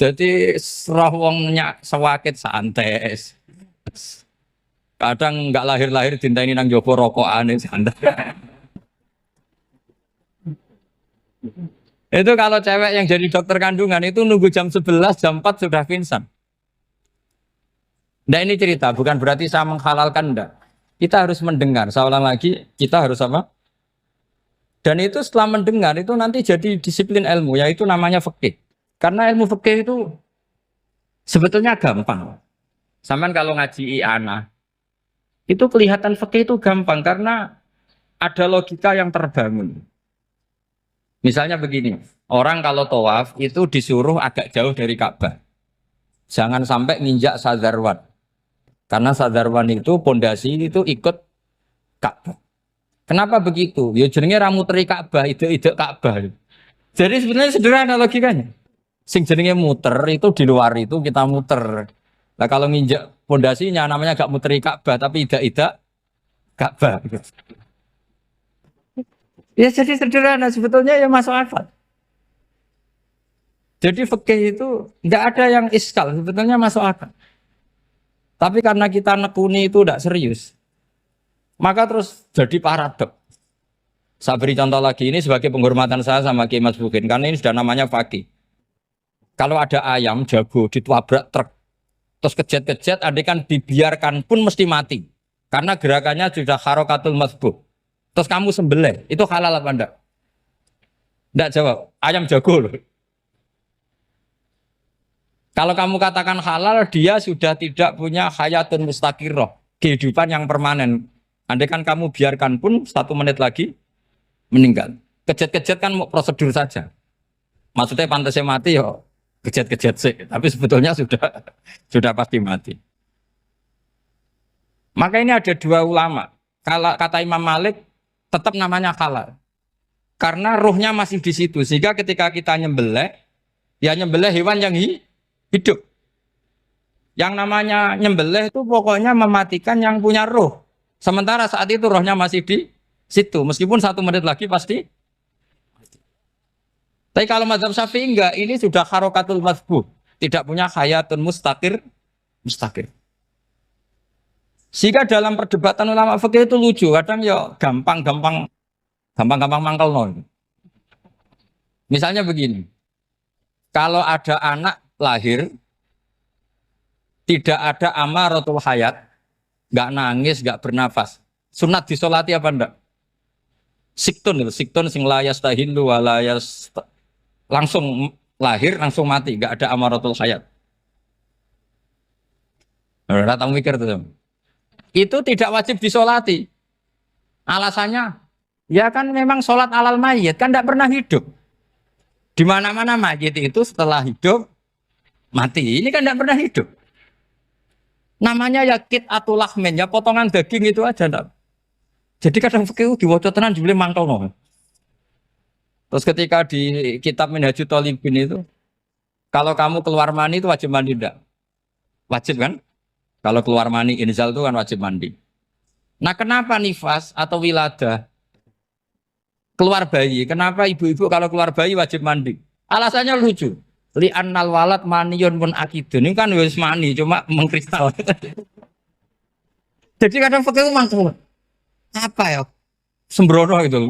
Jadi serah wongnya sewakit santai. Kadang nggak lahir-lahir cinta ini nang jopo rokokan santai. Itu kalau cewek yang jadi dokter kandungan itu nunggu jam 11, jam 4 sudah pingsan. Nah ini cerita, bukan berarti saya menghalalkan, enggak. Kita harus mendengar, saya ulang lagi, kita harus apa? Dan itu setelah mendengar itu nanti jadi disiplin ilmu, yaitu namanya fikih. Karena ilmu fikih itu sebetulnya gampang. Sampai kalau ngaji i'anah, itu kelihatan fikih itu gampang karena ada logika yang terbangun. Misalnya begini, orang kalau tawaf itu disuruh agak jauh dari Ka'bah. Jangan sampai nginjak sadarwan. Karena sadarwan itu pondasi itu ikut Ka'bah. Kenapa begitu? Ya jenenge ra muteri Ka'bah, ide-ide Ka'bah. Jadi sebenarnya sederhana logikanya. Sing jenenge muter itu di luar itu kita muter. Nah kalau nginjak pondasinya namanya gak muteri Ka'bah tapi ide-ide Ka'bah. Ya jadi sederhana sebetulnya ya masuk akal. Jadi fikih itu nggak ada yang iskal, sebetulnya masuk akal. Tapi karena kita nekuni itu tidak serius, maka terus jadi paradok. Saya beri contoh lagi ini sebagai penghormatan saya sama Kiai Mas Bukin, karena ini sudah namanya fakih. Kalau ada ayam jago ditabrak truk, terus kejet-kejet, andai kan dibiarkan pun mesti mati, karena gerakannya sudah harokatul masbuh. Terus kamu sembelih, itu halal apa enggak? Enggak jawab, ayam jago loh. Kalau kamu katakan halal, dia sudah tidak punya hayatun mustaqirroh, kehidupan yang permanen. Andai kan kamu biarkan pun 1 menit lagi meninggal. Kejet-kejet kan prosedur saja. Maksudnya pantasnya mati ya kejet-kejet sih, tapi sebetulnya sudah pasti mati. Maka ini ada 2 ulama. Kalau kata Imam Malik tetap namanya halal. Karena ruhnya masih di situ. Sehingga ketika kita nyembelih, ya nyembelih hewan yang hidup. Yang namanya nyembelih itu pokoknya mematikan yang punya roh. Sementara saat itu rohnya masih di situ. Meskipun 1 menit lagi pasti. Tapi kalau mazhab Syafi'i enggak, ini sudah harokatul masbuh. tidak punya hayatun mustaqir. Sehingga dalam perdebatan ulama fikih itu lucu, kadang ya gampang-gampang mangkel no. Misalnya begini, kalau ada anak lahir tidak ada amaratul hayat, nggak nangis, nggak bernafas, sunat disolati apa enggak? Siktun sing layas tahilu walayas langsung lahir langsung mati, nggak ada amaratul hayat. Udah tahu mikir tuh. Itu tidak wajib disolati. Alasannya, ya kan memang sholat alal mayit kan tidak pernah hidup. Di mana-mana mayit itu setelah hidup mati. Ini kan tidak pernah hidup. Namanya ya qit'atul lahmin, ya potongan daging itu aja enggak. Jadi kadang fikih diwaca tenan jebule mangkel no. Terus ketika di kitab Minhajul Thalibin itu, kalau kamu keluar mani itu wajib mandi enggak? Wajib kan? Kalau keluar mani inzal itu kan wajib mandi. Nah, kenapa nifas atau wiladah keluar bayi? Kenapa ibu-ibu kalau keluar bayi wajib mandi? Alasannya lucu. Li annal walad maniyun pun akidun. Ini kan wis mani cuma mengkristal. Jadi kadang fikih mangkel. Apa ya? Sembrono gitu.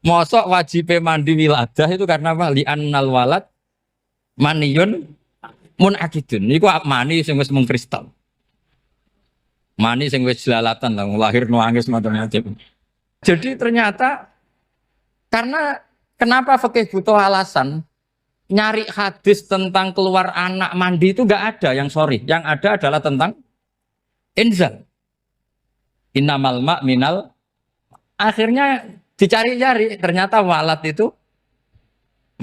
Masuk wajib mandi wiladah itu karena apa? Li annal walad maniyun mun akidun. Niku mani sing wis mengkristal. Mani sing wis jelalatan lah lahir nangis macam-macam. Jadi ternyata karena kenapa fikih butuh alasan? Nyari hadis tentang keluar anak mandi itu enggak ada yang sorry. Yang ada adalah tentang inzal. Innamal ma' minal. Akhirnya dicari-cari ternyata walad itu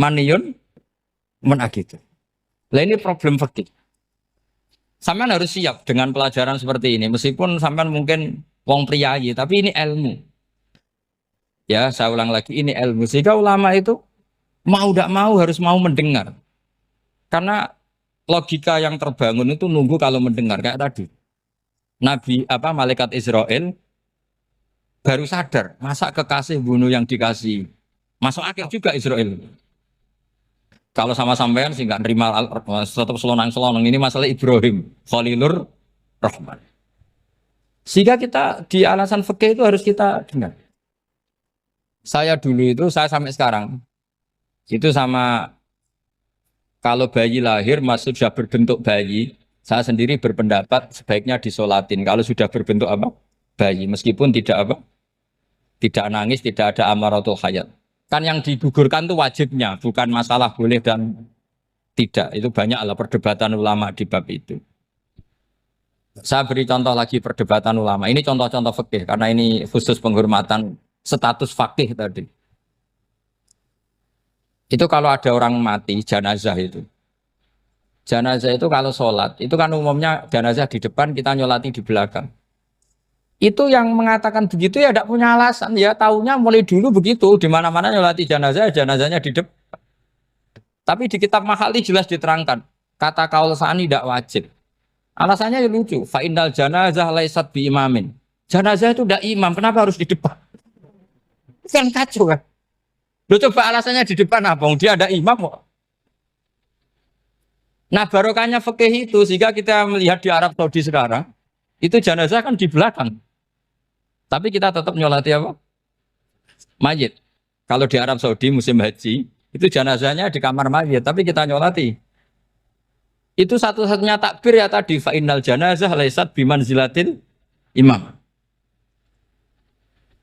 maniyun menakit. Lah ini problem fikih. Sampean harus siap dengan pelajaran seperti ini meskipun sampean mungkin wong priayi tapi ini ilmu. Ya, saya ulang lagi ini ilmu. Sehingga ulama itu mau tidak mau harus mau mendengar. Karena logika yang terbangun itu nunggu kalau mendengar kayak tadi. Nabi malaikat Israel baru sadar, masa kekasih bunuh yang dikasih. Masuk akal juga Israel. Kalau sama sampean sih nggak nerima tetap selonang-selonang ini masalah Ibrahim, Khalilur Rahman. Sehingga kita di alasan fikih itu harus kita dengar. Saya dulu itu saya sampai sekarang itu sama kalau bayi lahir masih sudah berbentuk bayi, saya sendiri berpendapat sebaiknya disolatin. Kalau sudah berbentuk bayi, meskipun tidak nangis, tidak ada amaratul hayat. Kan yang digugurkan itu wajibnya, bukan masalah boleh dan tidak. Itu banyaklah perdebatan ulama di bab itu. Saya beri contoh lagi perdebatan ulama. Ini contoh-contoh fikih karena ini khusus penghormatan status fakih tadi. Itu kalau ada orang mati, jenazah itu. Jenazah itu kalau sholat, itu kan umumnya jenazah di depan, kita nyolati di belakang. Itu yang mengatakan begitu ya tidak punya alasan. Ya taunya mulai dulu begitu, di mana-mana nyolati jenazah, jenazahnya di depan. Tapi di kitab Mahali jelas diterangkan, kata kaul sani tidak wajib. Alasannya ya lucu, fa innal janazah laisat bi imamin. Jenazah itu tidak imam, kenapa harus di depan? Kan kacau kan? Lo coba alasannya di depan apa? Dia ada imam kok. Nah barokahnya fikih itu sehingga kita melihat di Arab Saudi sekarang itu jenazah kan di belakang. Tapi kita tetap nyolati apa? Mayit. Kalau di Arab Saudi musim haji itu jenazahnya di kamar mayit, tapi kita nyolati. Itu satu-satunya takbir ya tadi fa innal janazah laisat bimanzilatil imam.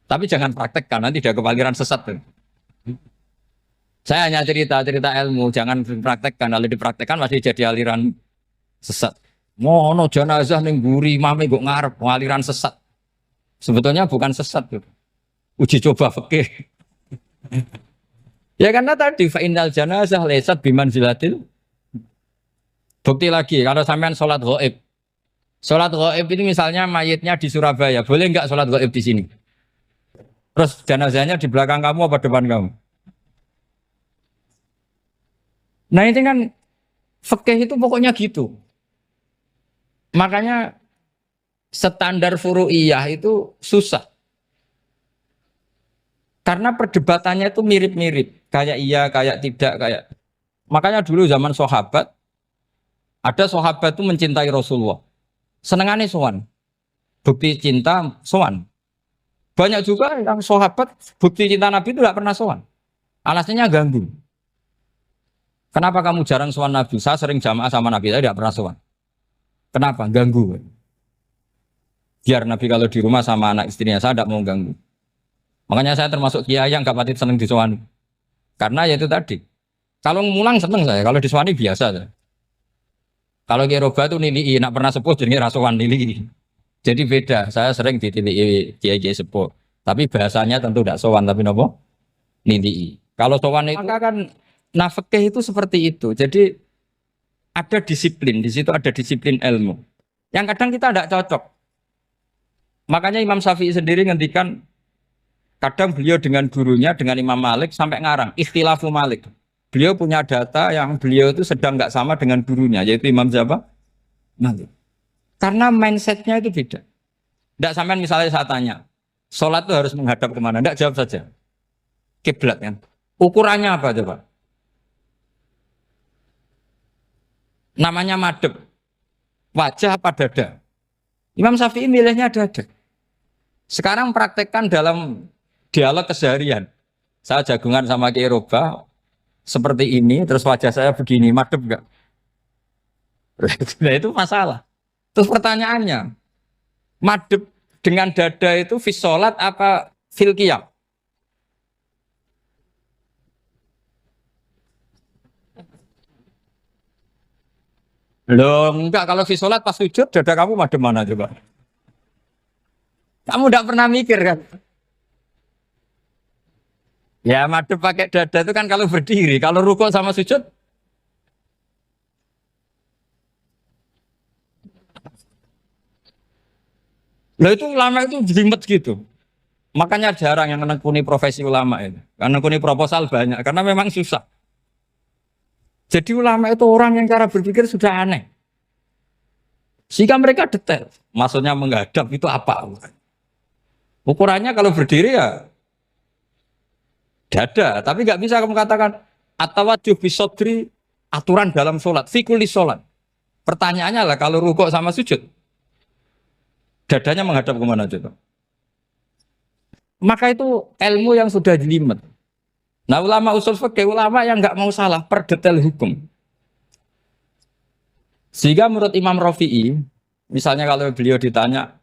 Tapi jangan praktekkan nanti dia kepaliran sesat tuh. Saya hanya cerita ilmu, jangan dipraktekkan. Kalau dipraktekkan masih jadi aliran sesat. Mono jenazah ning mburi mame kok ngarep aliran sesat. Sebetulnya bukan sesat tuh. Uji coba fikih. Ya karena tadi fa innal janazah laisat bimanzilatil. Bukti lagi kalau sampean sholat ghaib. Sholat ghaib ini misalnya mayitnya di Surabaya, boleh enggak sholat ghaib di sini? Terus jenazahnya di belakang kamu apa depan kamu? Nah ini kan fikih itu pokoknya gitu. Makanya standar furu'iyah itu susah. Karena perdebatannya itu mirip-mirip. Kayak iya, kayak tidak, kayak. Makanya dulu zaman sahabat, Ada sahabat itu mencintai Rasulullah. Senengannya sowan. Bukti cinta sowan. Banyak juga yang sahabat bukti cinta Nabi itu tidak pernah sowan. Alasannya ganggu. Kenapa kamu jarang sowan Nabi? Saya sering jamaah sama Nabi, saya tidak pernah sowan. Kenapa? Ganggu. Biar Nabi kalau di rumah sama anak istrinya, saya tidak mau ganggu. Makanya saya termasuk kiai yang gak pati seneng disowani. Karena ya itu tadi. Kalau ngulang seneng saya, kalau disowani biasa saya. Kalau kiai roba itu nilai, nak pernah sepuh jadi rasuan nilai. Jadi beda, saya sering ditilii kiai-kiai sepuh. Tapi bahasanya tentu tidak sowan, tapi nopo nilai. Kalau sowan itu maka kan nafkah itu seperti itu. Jadi ada disiplin, di situ ada disiplin ilmu. Yang kadang kita tidak cocok. Makanya Imam Syafi'i sendiri ngendikan kadang beliau dengan gurunya, dengan Imam Malik sampai ngarang ikhtilafu Malik. Beliau punya data yang beliau itu sedang nggak sama dengan gurunya, yaitu Imam siapa? Malik. Karena mindsetnya itu beda. Tidak sampai misalnya saya tanya, sholat itu harus menghadap kemana? Tidak, jawab saja. Kiblat kan. Ukurannya apa coba? Namanya madhep. Wajah apa dada? Imam Syafi'i milihnya dada. Sekarang praktekkan dalam dialog keseharian. Saya jagungan sama Kiai Roba seperti ini, terus wajah saya begini, madhep enggak? Nah itu masalah. Terus pertanyaannya, madhep dengan dada itu fis sholat apa fil qiyam? Loh, enggak, kalau fis sholat pas sujud dada kamu madhep mana coba? Kamu enggak pernah mikir kan? Ya madhep pakai dada itu kan kalau berdiri, kalau rukuk sama sujud. Loh itu ulama itu jelimet gitu. Makanya jarang yang menekuni profesi ulama ini. Karena menekuni proposal banyak, karena memang susah. Jadi ulama itu orang yang cara berpikir sudah aneh. Sehingga mereka detail. Maksudnya menghadap itu apa? Ukurannya kalau berdiri ya dada. Tapi nggak bisa kamu katakan atawajjuh bisodri aturan dalam sholat. Fikuli sholat. Pertanyaannya lah kalau rukuk sama sujud. Dadanya menghadap kemana coba? Maka itu ilmu yang sudah jelimet. Nah ulama usul fikih, ulama yang nggak mau salah per detail hukum. Sehingga menurut Imam Rafi'i, misalnya kalau beliau ditanya,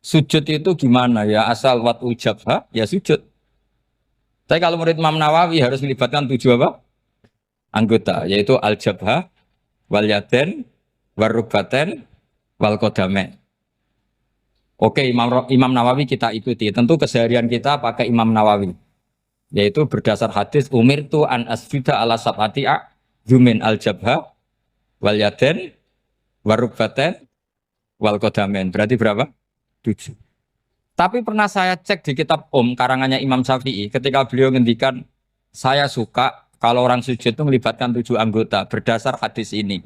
sujud itu gimana ya, asal wat ujabha, ya sujud. Tapi kalau menurut Imam Nawawi harus melibatkan 7 apa? Anggota, yaitu al-jabha, wal yaden, warubaten, wal kodame. Oke, Imam Nawawi kita ikuti. Tentu keseharian kita pakai Imam Nawawi. Yaitu berdasar hadis umirtu an asjuda ala sab'ati yumin al-jabha, wal yaden, warubaten, wal kodamen. Berarti berapa? 7. Tapi pernah saya cek di kitab karangannya Imam Syafi'i ketika beliau ngendikan saya suka kalau orang sujud itu melibatkan 7 anggota berdasar hadis ini.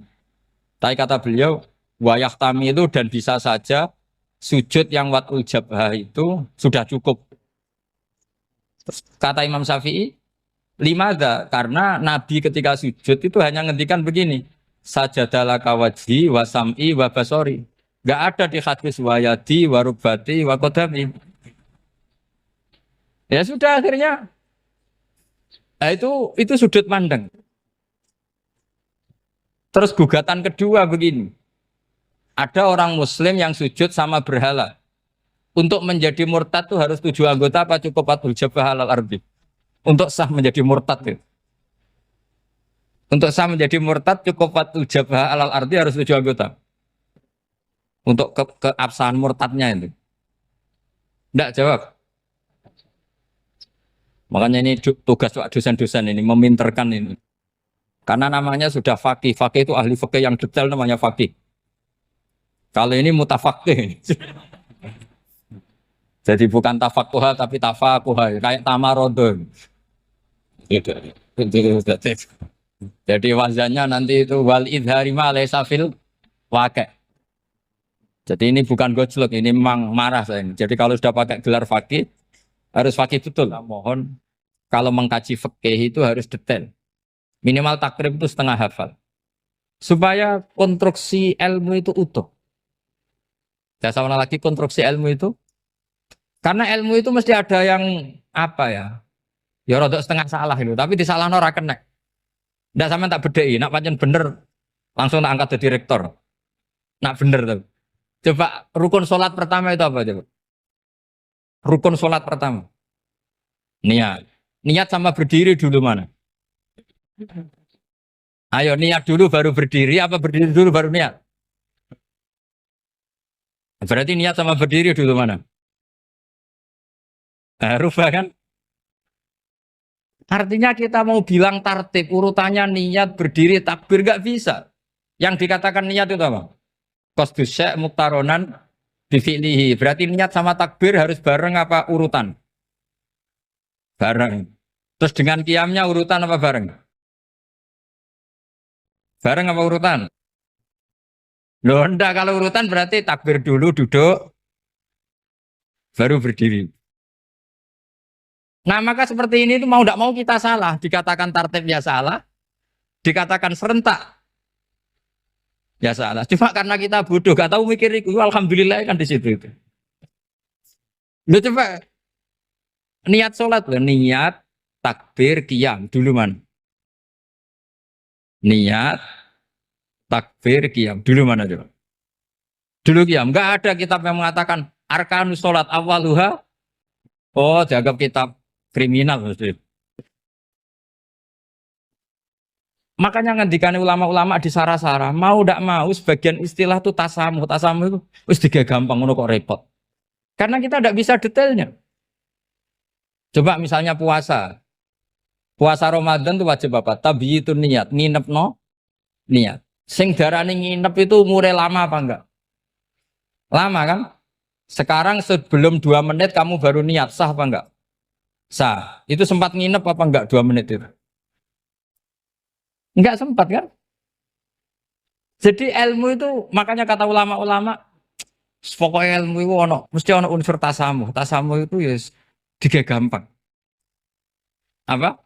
Tapi kata beliau wayah tami itu dan bisa saja sujud yang watul jabhah itu sudah cukup. Terus kata Imam Syafi'i, limada karena Nabi ketika sujud itu hanya ngendikan begini, sajadalaka wajhi wa sam'i wa basori. Gak ada di hadis wayadi, warubati, wakodami. Ya sudah akhirnya. Nah, itu sudut pandang. Terus gugatan kedua begini. Ada orang Muslim yang sujud sama berhala. Untuk menjadi murtad itu harus 7 anggota apa cukup atul jabah halal arbi? Untuk sah menjadi murtad itu. Untuk sah menjadi murtad cukup atul jabah halal arbi harus 7 anggota. Untuk keabsahan murtadnya itu. Tidak jawab. Makanya ini tugas dosen-dosen ini meminterkan ini. Karena namanya sudah faqih. Faqih itu ahli faqih yang detail namanya faqih. Kalau ini mutafaqih. Jadi bukan tafakuha tapi tafakuha. Kayak tamarodon. Jadi wazannya nanti itu wal idhari ma laysa fil waqi'. Jadi ini bukan gojlok, ini memang marah saya ini. Jadi kalau sudah pakai gelar fakih, harus fakih betul. Nah, mohon kalau mengkaji fikih itu harus detail. Minimal takrib itu setengah hafal. supaya konstruksi ilmu itu utuh. Saya sama lagi konstruksi ilmu itu, karena ilmu itu mesti ada yang apa ya? Ya rodok setengah salah itu, tapi disalahno ora kena. Ndak sampean tak bedheki, nak pancen bener langsung tak angkat jadi rektor. Nak bener tuh. Coba rukun sholat pertama itu apa coba? Rukun sholat pertama. Niat. Niat sama berdiri dulu mana? Ayo niat dulu baru berdiri, apa berdiri dulu baru niat? Berarti niat sama berdiri dulu mana? Rubah kan? Artinya kita mau bilang tartib urutannya niat berdiri takbir gak bisa. Yang dikatakan niat itu apa? Qasdus syai' muktaronan bifi'lihi. Berarti niat sama takbir harus bareng apa urutan? Bareng. Terus dengan qiyamnya urutan apa bareng? Bareng apa urutan? Loh enggak, kalau urutan berarti takbir dulu duduk baru berdiri. Nah maka seperti ini itu mau tidak mau kita salah. Dikatakan tartibnya salah, dikatakan serentak ya salah. Cuma karena kita bodoh, gak tahu mikir itu. Alhamdulillah kan di situ itu. Lu coba niat sholat loh, niat takbir qiyam dulu man. Niat takbir qiyam dulu mana coba? Dulu qiyam. Enggak ada kitab yang mengatakan arkanus sholat awaluha. Oh, dianggap kitab kriminal maksudnya. Makanya ngendikane ulama-ulama di Sarah-Sarah, mau tidak mau sebagian istilah itu tasamuh. Tasamuh itu wis tiga gampang ngono kok repot. Karena kita tidak bisa detailnya. Coba misalnya puasa. Puasa Ramadan itu wajib apa? Tabyitun niat, nginep no niat. Sing darani nginep itu umure lama apa enggak? Lama kan? Sekarang sebelum 2 menit kamu baru niat, sah apa enggak? Sah. Itu sempat nginep apa enggak 2 menit itu? Enggak sempat kan? Jadi ilmu itu makanya kata ulama-ulama pokoknya ilmu itu mesti ono unsur tasamuh. Tasamuh itu ya tiga gampang. Apa?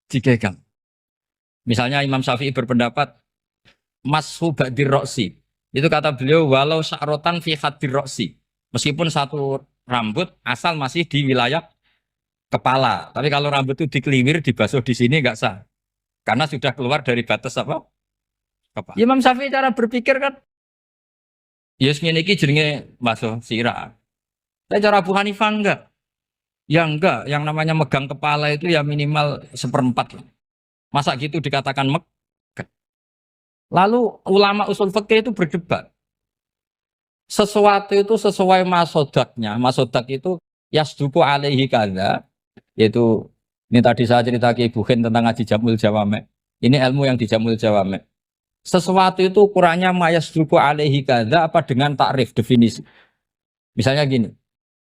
Tiga gampang. Misalnya Imam Syafi'i berpendapat mashu ba'dir roksi. Itu kata beliau walau sya'rotan fi hadir roksi. Meskipun satu rambut asal masih di wilayah kepala. Tapi kalau rambut itu dikeliwir, dibasuh di sini enggak sah. Karena sudah keluar dari batas apa? Kepala. Imam Syafi'i cara berpikir kan ya ngene iki jenenge basuh sirah. Tapi cara Abu Hanifah enggak. Ya enggak, yang namanya megang kepala itu ya minimal 1/4 lah. Masa gitu dikatakan meg? Lalu ulama usul fikih itu berdebat. Sesuatu itu sesuai masodaknya. Masodak itu yasduku alaihi kada. Yaitu ini tadi saya cerita ke Ibu Khen tentang ngaji Jamul Jawame. Ini ilmu yang di Jamul Jawame. Sesuatu itu ukurannya mayasduku alaihi kada apa dengan takrif definisi. Misalnya gini.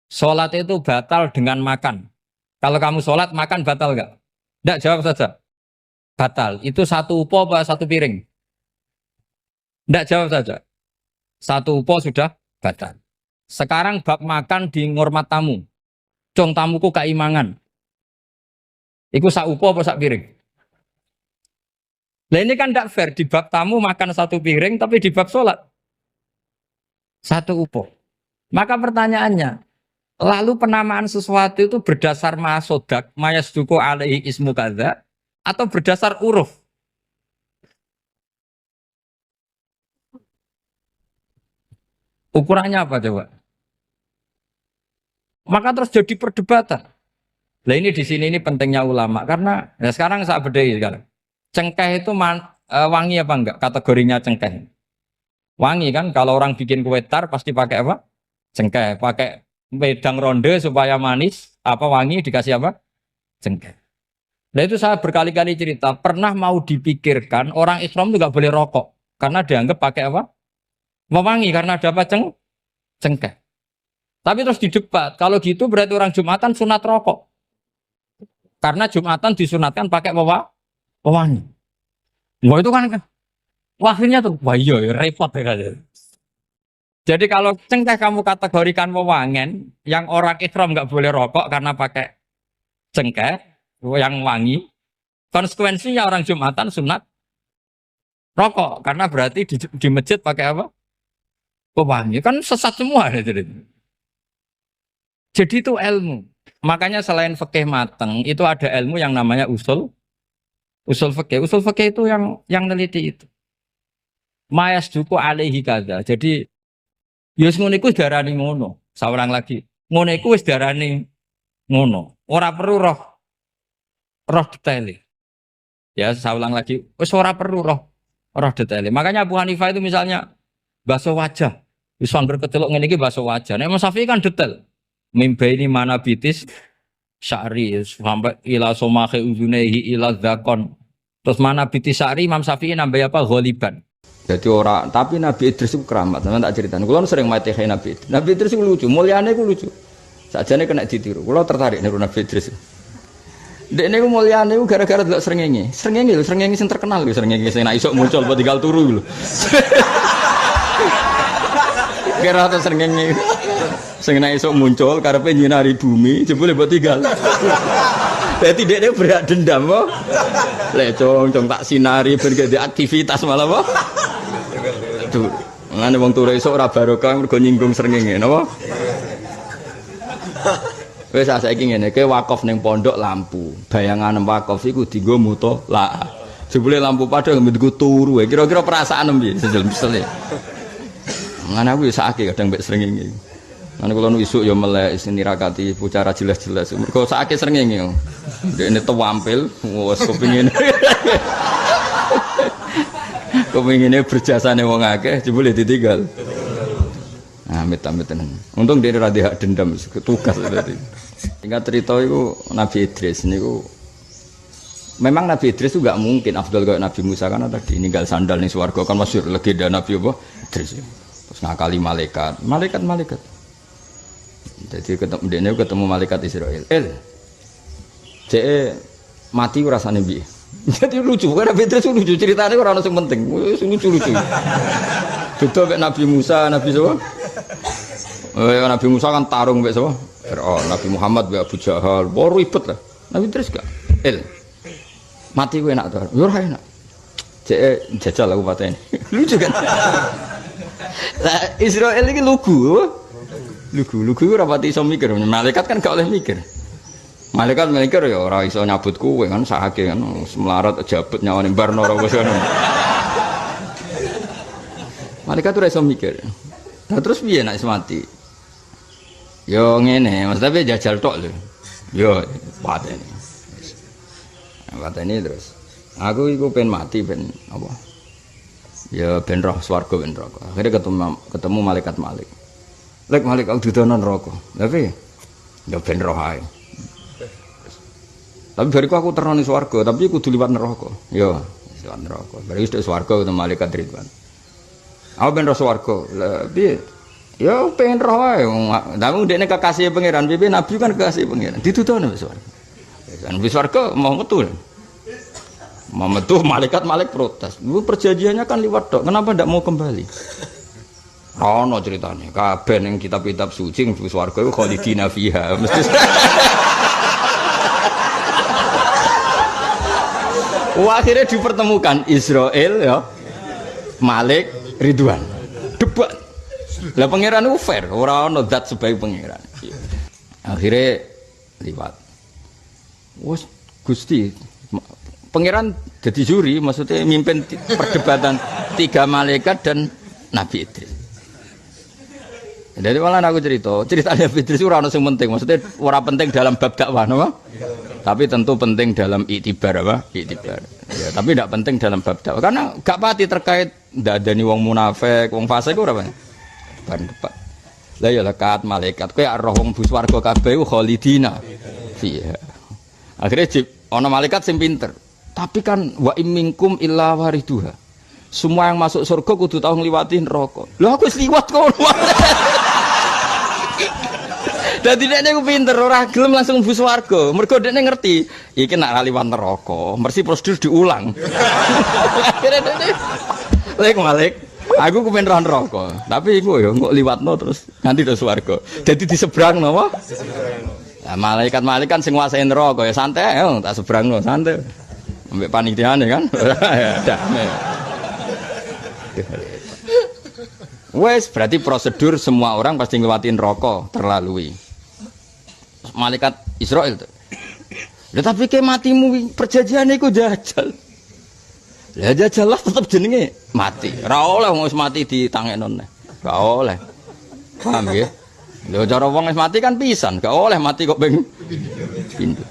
Sholat itu batal dengan makan. Kalau kamu sholat makan batal nggak? Tidak, jawab saja. Batal. Itu satu upo apa satu piring? Tidak, jawab saja. Satu upo sudah batal. Sekarang bab makan di ngormat tamu. Cong tamuku keimangan. Iku sak upo apa sak piring? Nah ini kan tidak fair. Di bab tamu makan satu piring, tapi di bab sholat satu upo. Maka pertanyaannya, lalu penamaan sesuatu itu berdasar masodak, mayasduku alaihi ismu kadza, atau berdasar uruf? Ukurannya apa coba? Maka terus jadi perdebatan. Nah ini di sini ini pentingnya ulama karena ya sekarang saya bedai sekarang. Cengkeh itu wangi apa enggak? Kategorinya cengkeh. Wangi kan? Kalau orang bikin kue tar pasti pakai apa? Cengkeh. Pakai wedang ronde supaya manis. Apa wangi dikasih apa? Cengkeh. Nah itu saya berkali-kali cerita. Pernah mau dipikirkan orang Islam itu nggak boleh rokok karena dianggap pakai apa? Mewangi karena ada apa? Cengkeh. Tapi terus didebat. Kalau gitu berarti orang Jumatan sunat rokok. Karena Jumatan disunatkan pakai pewangi. Wah itu kan akhirnya tuh, wah iya ya, repot ya kan. Jadi kalau cengkeh kamu kategorikan pewangen, yang orang Islam nggak boleh rokok karena pakai cengkeh yang wangi. Konsekuensinya orang Jumatan sunat rokok karena berarti di masjid pakai apa? Pewangi kan sesat semua ya, jadi itu ilmu. Makanya selain fikih mateng itu ada ilmu yang namanya usul fikih. Usul fikih itu yang neliti itu. Mayas duku alaihi kada. Jadi yus ngono iku darani ngono. Saurang lagi. Ngono iku wis darani ngono. Ora perlu roh detail. Ya, saya ulang lagi. Wis ora perlu roh detail. Makanya Abu Hanifah itu misalnya basuh wajah. Wis angger kecelok ngene iki basuh wajah. Nek Imam Syafi'i kan detail. Mimba ini mana bitis syari sampai ila somahe uzunehi ila zakon. Terus mana bitis syari Imam Syafi'i nambah apa ghaliban. Jadi orang, tapi Nabi Idris itu keramat, teman tak ceritain. Kulo sering mati kayak Nabi Idris. Nabi Idris itu lucu, muliane itu lucu. Sajane kena ditiru. Kulo tertarik niru Nabi Idris. Dek niku muliane itu gara-gara delok srengenge. Srengenge sing terkenal lho, srengenge sing nek isuk muncul buat tinggal turu lho. Kira ta srengenge. Sing nek isuk muncul karepe nyinari bumi, jebule buat tinggal. Dadi dekne berak dendam kok. Lek cong tak sinari ben gede aktivitas malah kok. Tuh, ngene wong turu esuk ora barokah mergo nyinggung srengenge, napa? Wis saiki ngene, ke wakaf ning pondok lampu. Bayangan wakaf iku dienggo mutolaah. Jebule lampu padha nggo turu. Kira-kira perasaan piye sejel-mesel. Ngene aku ya sakake kadang mbek srengenge. Ngene kula nu isuk ya melek nirakati pucara jelas-jelas. Mergo sakake srengenge. Dekne tampil wis kepengin. Kepinginnya berjasane wong akeh jebule ditinggal. Amit-amit tenan. Untung dia ora hak dendam tugas tadi. Singkat cerita iku Nabi Idris niku memang Nabi Idris itu enggak mungkin afdal kayak Nabi Musa kan tadi ninggal sandal ning swarga kan masyhur legenda Nabi apa Idris. Terus ngakali malaikat. Jadi ketemu malaikat Israel. Cek mati rasane piye? Jadi lucu, karena Petrus lucu ceritanya orang yang penting, lucu. Beda kayak Nabi Musa, Nabi siapa? Nabi Musa kan tarung kayak siapa? Nabi Muhammad kayak Abu Jahal, baru ribet lah. Nabi Petrus gak? Mati gue enak tuh, yurah enak. Jajal aku patah ini, lucu kan? Nah, Israel ini lugu rapati iso mikir, malaikat kan gak oleh mikir. Malaikat mikir ya ora iso nyabut kowe kan sakake kan melarat jabut nyawane barno ora wis ngono. Malaikat ora iso mikir. Nah terus piye nek mati? Yo ngene, maksudnya jajal tok lho. Yo pateni. Pateni terus. Aku iku pengen mati ben apa? Ya ben roh swarga ben neraka. Akhirnya ketemu malaikat Malik. Lek Malik aku didono neraka. Tapi ya ben roh ae. Tapi bariku aku terno ning swarga, tapi kudu liwat neraka. Yo, liwat neraka. Bari wis swarga ketemu malaikat Ridwan. Aku ben roh swarga. Lah piye? Yo pengen roh ae. Tapi ndekne kekasih pangeran, piye nabi kan kekasih pangeran. Ditutono wis swarga. Kan wis swarga mau metu. Mau metu malaikat protes. Lu perjanjiannya kan liwat tok. Kenapa ndak mau kembali? Ono ceritanya. Kabeh ning kitab-kitab suci ning swarga iku khalidina fiha. Mesti akhirnya dipertemukan Israel ya Malik Ridwan debat lah pangeran itu fair orang zat sebagai pangeran akhirnya liwat wes Gusti pangeran jadi juri maksudnya mimpin perdebatan 3 malaikat dan Nabi Idris. Jadi malah aku ceritanya Nabi Idris orang yang penting maksudnya orang penting dalam bab dakwah no? Tapi tentu penting dalam iktibar apa? Iktibar. Ya, tapi tidak penting dalam bab dakwah karena gak pati terkait ndak ada nih wong munafik, wong fasik ora apa. Ban depan. Lah ya lekat malaikat kowe roh wong bus warga kabeh khalidina. Iya. Akhirnya ana malaikat sing pinter. Tapi kan wa imminkum illa wariduha. Semua yang masuk surga kudu tau ngliwati neraka. Lho aku wis liwat kok. Dadi dekne ku pinter ora gelem langsung mlebu swarga. Mergo dekne ngerti iki nek liwat neraka, mesti prosedur diulang. Akhire dekne Malik, aku ku pengen roh neraka. Tapi iku ya kok liwatno terus nganti ke swarga. Dadi disebrang napa? Lah malaikat kan sing nguasai neraka ya santai tak sebrangno santai. Ambek panitiane kan. Ya damai. Wes berarti prosedur semua orang pasti ngelewatin rokok terlalui. Malaikat Israel tuh. Tapi ke matimu perjanjian itu jajal. Lah jajal lah tetap jenenge mati. Ora oleh wong wis mati ditangekno. Gak oleh. Paham ya? Lho cara wong wis mati kan pisan, gak oleh mati kok ping pindho.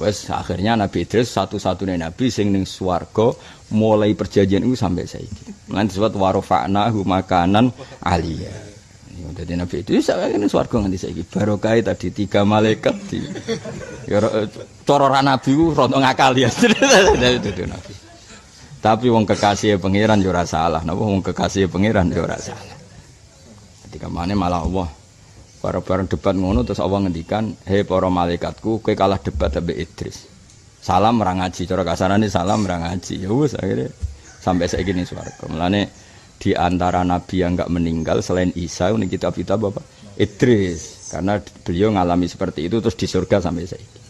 Wes akhirnya Nabi Idris satu-satunya nabi sing ning swarga mulai perjanjian itu sampai saiki. Lan disebut warofa'nahu makanan aliyah. Dadi Nabi itu ning swarga nganti saiki. Barokah tadi 3 malaikat di ya cara ra nabi ku rada ngakal ya. Itu nabi. Tapi wong kekasih pangeran yo ora salah. Napa wong kekasih pangeran yo ora salah. Ketika mana malah Allah bareng-bareng debat ngono terus Allah ngendikan, "Hei para malaikatku, kowe kalah debat ambek Idris. Salam ra ngaji, cara kasarane salam ra ngaji." Ya wis akhirnya sampai saiki ning swarga. Mulane di antara nabi yang enggak meninggal selain Isa ning kitab-kitab apa? Idris. Karena beliau ngalami seperti itu terus di surga sampai saiki.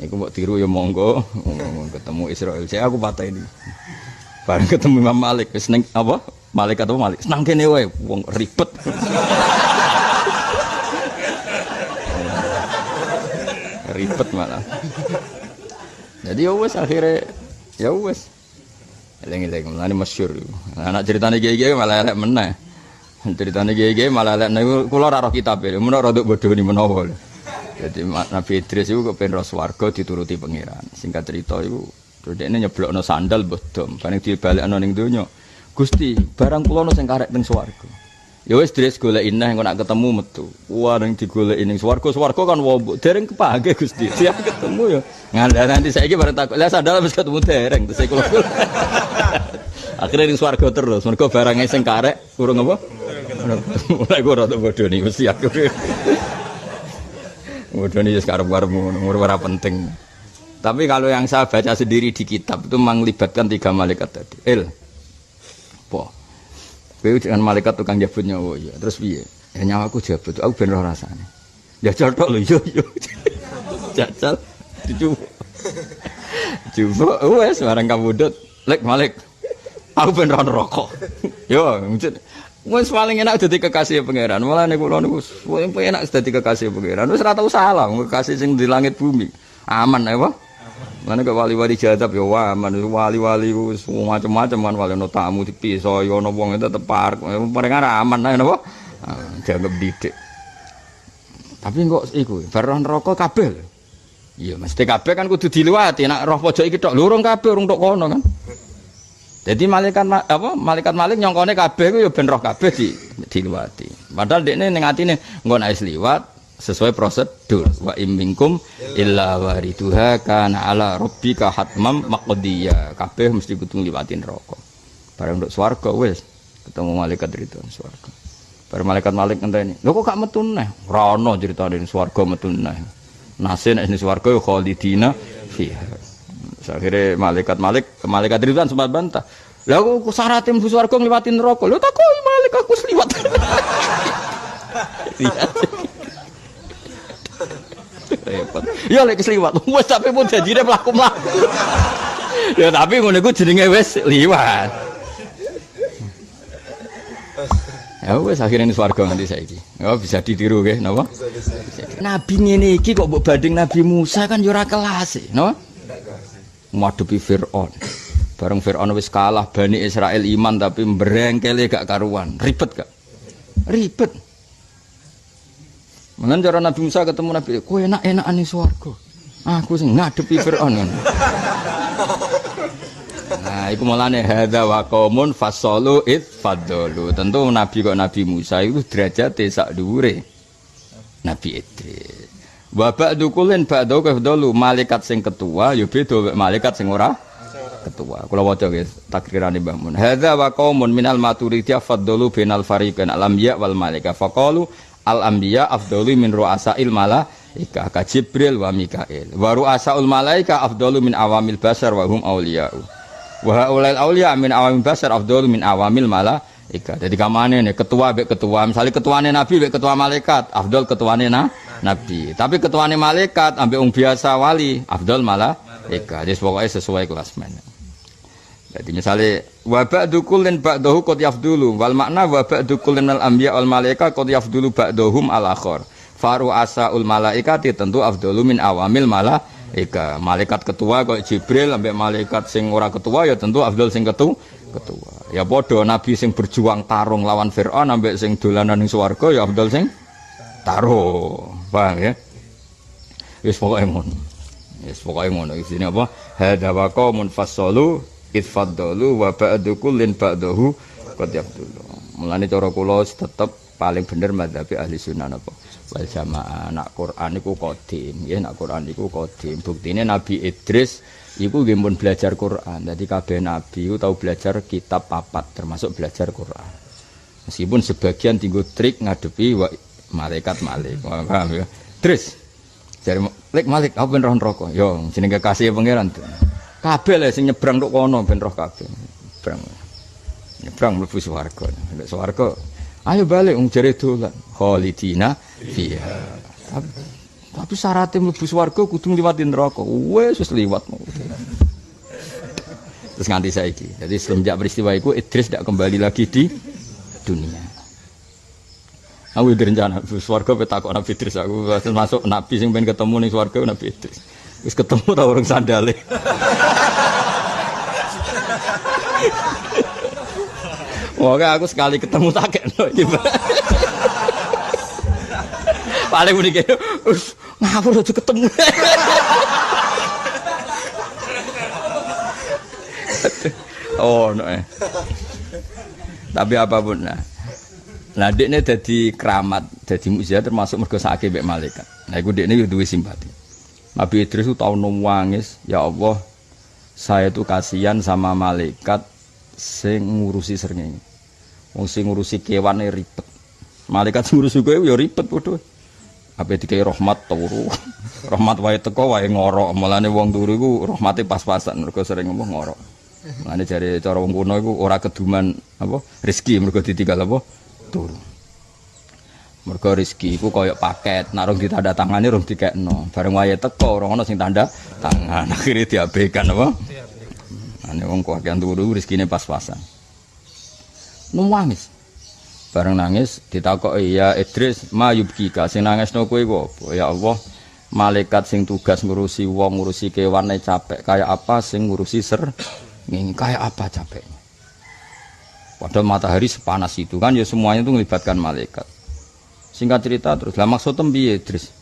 Iku mbok tiru ya monggo, ketemu Israil. Saya aku patah ini. Bareng ketemu Imam Malik wis ning apa? Malaikat apa Malik? Senang kene wae, wong ribet. Ribet malah. Jadi ya wis akhirnya ya wis. Eling-eling mulane masyhur. Anak ceritane kiye-kiye malah elek meneh. Ceritane kiye-kiye malah elek niku kula ora roh kitab e. Menawa rada bodhoni menawa. Jadi Nabi Idris itu kepen ro swarga dituruti pangeran. Singkat cerita iku dhekne nyeblokno sandal mbah dom, bareng dibalekno ning donya. Gusti, barang kula ono sing karek teng swarga. Ya wis Idris goleki neh engko nak ketemu metu. Wah ning digoleki ning swarga kan wombok dereng kepake Gusti. Siap ketemu ya. Ngandha nanti saiki bareng takok. Lah sandal wis ketemu dereng terus kula. Akhire ning swarga terus. Mergo barange sing karek urung apa? Mulai ora rada bodoni mesti aku. Bodoni wis karep-karepmu ngono ora penting. Tapi kalau yang saya baca sendiri di kitab itu melibatkan 3 malaikat tadi. Apa? Kowe dengan malaikat tukang jabut nyawa ya. Terus piye? Ya nyawaku jabut, aku ben roh rasane. Jajal tok lho yo. Jajal dicoba. Coba wes barang kabudut, lek Malik. Aku ben roh rokok. Yo, wes paling enak dadi kekasih pangeran. Mulane kula niku paling enak dadi kekasih pangeran. Wis ora tau salah kekasih sing di langit bumi. Aman apa? Mana ke wali-wali jadab ya aman, wali-wali wis macam-macam kan wali ono tamu dipisah ya ono wong tetep parek. Paling aman ae napa? Dianggap didik. Tapi kok iku bar neraka kabeh. Iya, mesti kabeh kan kudu diliwati. Nek roh pojok iki tok lurung kabeh urung tok kono kan. Jadi malaikat apa? Malaikat Malik nyongkone kabeh ku ya ben roh kabeh diliwati. Padahal dekne ning atine engko nek liwat sesuai prosedur. Wa imminkum illa wariduha kana ala rabbika hatmam maqdiya. Kabeh mesti kudu ngliwati neraka. Bareng nduk swarga wis ketemu malaikat ridwan swarga. Bar malaikat Malik ngenteni. Lho kok gak metu neh? Ora ana critane swarga metu neh. Nase nek ning swarga khalidina fiha. Akhire malaikat ridwan sempat bantah. Lah kok syaratnya mlebu swarga ngliwati neraka? Lho takoi Malik aku liwat. Repot. Ya lek kesliwat. Wes tapi pun janjine mlaku-mlaku. Ya tapi ngono iku jenenge wis liwat. Ya wis akhirnya ning swarga nganti saiki. Ya bisa ditiru nggih, napa? Nabi ngene iki kok mbok banding Nabi Musa kan ya ora kelas e, napa? Ngadepi Firaun. Bareng Firaun wis kalah Bani Israel iman tapi mbrengkele gak karuan. Ribet gak? Ribet. Menan cara Nabi Musa ketemu Nabi, kowe enak-enakan ning swarga. Aku sing ngadepi Firaun ngono. Nah, iku mulane hadza wa qaumun fasalu id fadalu. Tentu Nabi kok Nabi Musa itu derajate sak dhuwure Nabi Idris. Wa ba'du kullin ba'du kafdalu, malaikat sing ketua ya beda mek malaikat sing ora ketua. Kula waca guys, takrirane Mbah Mun. Hadza wa qaumun minal maturidiyah fadalu bainal fariqain al-anbiya wal malaika faqalu al-anbiya afdalu min ru'asail malaika ka Jibril wa Mikail. Wa ru'asaul malaika afdalu min awamil basar wa hum auliya'u. Wa haulail auliya min awamil basar afdalu min awamil malaika. Jadi kamane nih ketua mbek ketua, misalnya ketuane nabi mbek ketua malaikat, afdal ketuane nabi. Tapi ketuane malaikat ambek wong biasa wali, afdal malaika. Jadi pokoknya sesuai kelas men. Jadi misalnya wa ba'du kullin ba'dahu qad yafdulu wal makna wa ba'du kullin al anbiya wal malaika qad yafdulu ba'dahum al akhar. Faru asaul malaikati tentu afdalu min awamil malaika. Malaikat ketua kok Jibril ambek malaikat sing ora ketua ya tentu afdal sing ketua. Ya padha nabi sing berjuang tarung lawan Firaun ambek sing dolanan ning swarga ya afdal sing tarung. Paham ya? Wis pokoke ngono. Wis pokoke ngono. Isine apa? Hadza wa qaumun fassalu itfaddalu wa ba'du kullin ba'dahu qad yabdulu. Mulane cara kula tetep paling bener madzhab ahli sunnah napa wal jamaah. Nak Quran iku qadim, nggih nak Quran iku qadim. Buktine Nabi Idris iku nggih pun belajar Quran. Dadi kabeh nabi iku tau belajar kitab papat termasuk belajar Quran. Meskipun sebagian tinggo trik ngadepi malaikat Malik. Paham ya? Idris jare Malik apa ben roh neraka? Yo jenenge kekasih pangeran. Kabeh lho sing nyebrang tok kono ben roh kabeh. Nyebrang mlebu swarga. Nek swarga ayo balik wong jare dolan. Khalidina fiha. Tapi syaratnya mlebu swarga kudu ngliwati neraka. Wis liwat. Terus nganti saiki. Jadi semenjak peristiwa itu Idris tidak kembali lagi di dunia. Aku direncana swarga petakok Nabi Idris aku masuk nabi sing pengen ketemu ning swarga Nabi Idris. Wis ketemu ta orang sandale. Oke aku sekali ketemu tak kena iki. Paling muni kene ngawur aja ketemu. Oh no. Tapi apapun nah dekne dadi keramat, dadi mukjizat termasuk mergo sakake mbek malaikat. Nah iku dekne yo duwe simpati. Nabi Idris itu tahu nangis, ya Allah, saya itu kasihan sama malaikat sing ngurusi srengenge. Wong sing ngurusi kewane ribet. Malaikat sing ngurusi kowe ya ribet padha. Ape dikai rahmat turu. Rahmat wae teko wae ngorok. Mulane wong turu iku rahmate pas-pasan mergo sering ngomong ngorok. Mulane jare cara wong kuno iku ora keduman apa rezeki mergo ditinggal apa turu. Mergo rezeki iku kaya paket, nek rong ditanda tangane rong dikekno. Bareng wae teko ora ono sing tanda tangan. Akhire diabaikan apa? Ane wong kakean turu rezekine pas-pasan. Nangis. Bareng nangis ditakoki ya Idris, ma yubkika sing nangisno kowe iku apa? Ya Allah, malaikat sing tugas ngurusi wong, ngurusi kewane capek kaya apa sing ngurusi ngene kaya apa capeknya. Padahal matahari sepanas itu kan ya semuanya itu melibatkan malaikat. Singkat cerita terus, lah maksudnya piye Idris?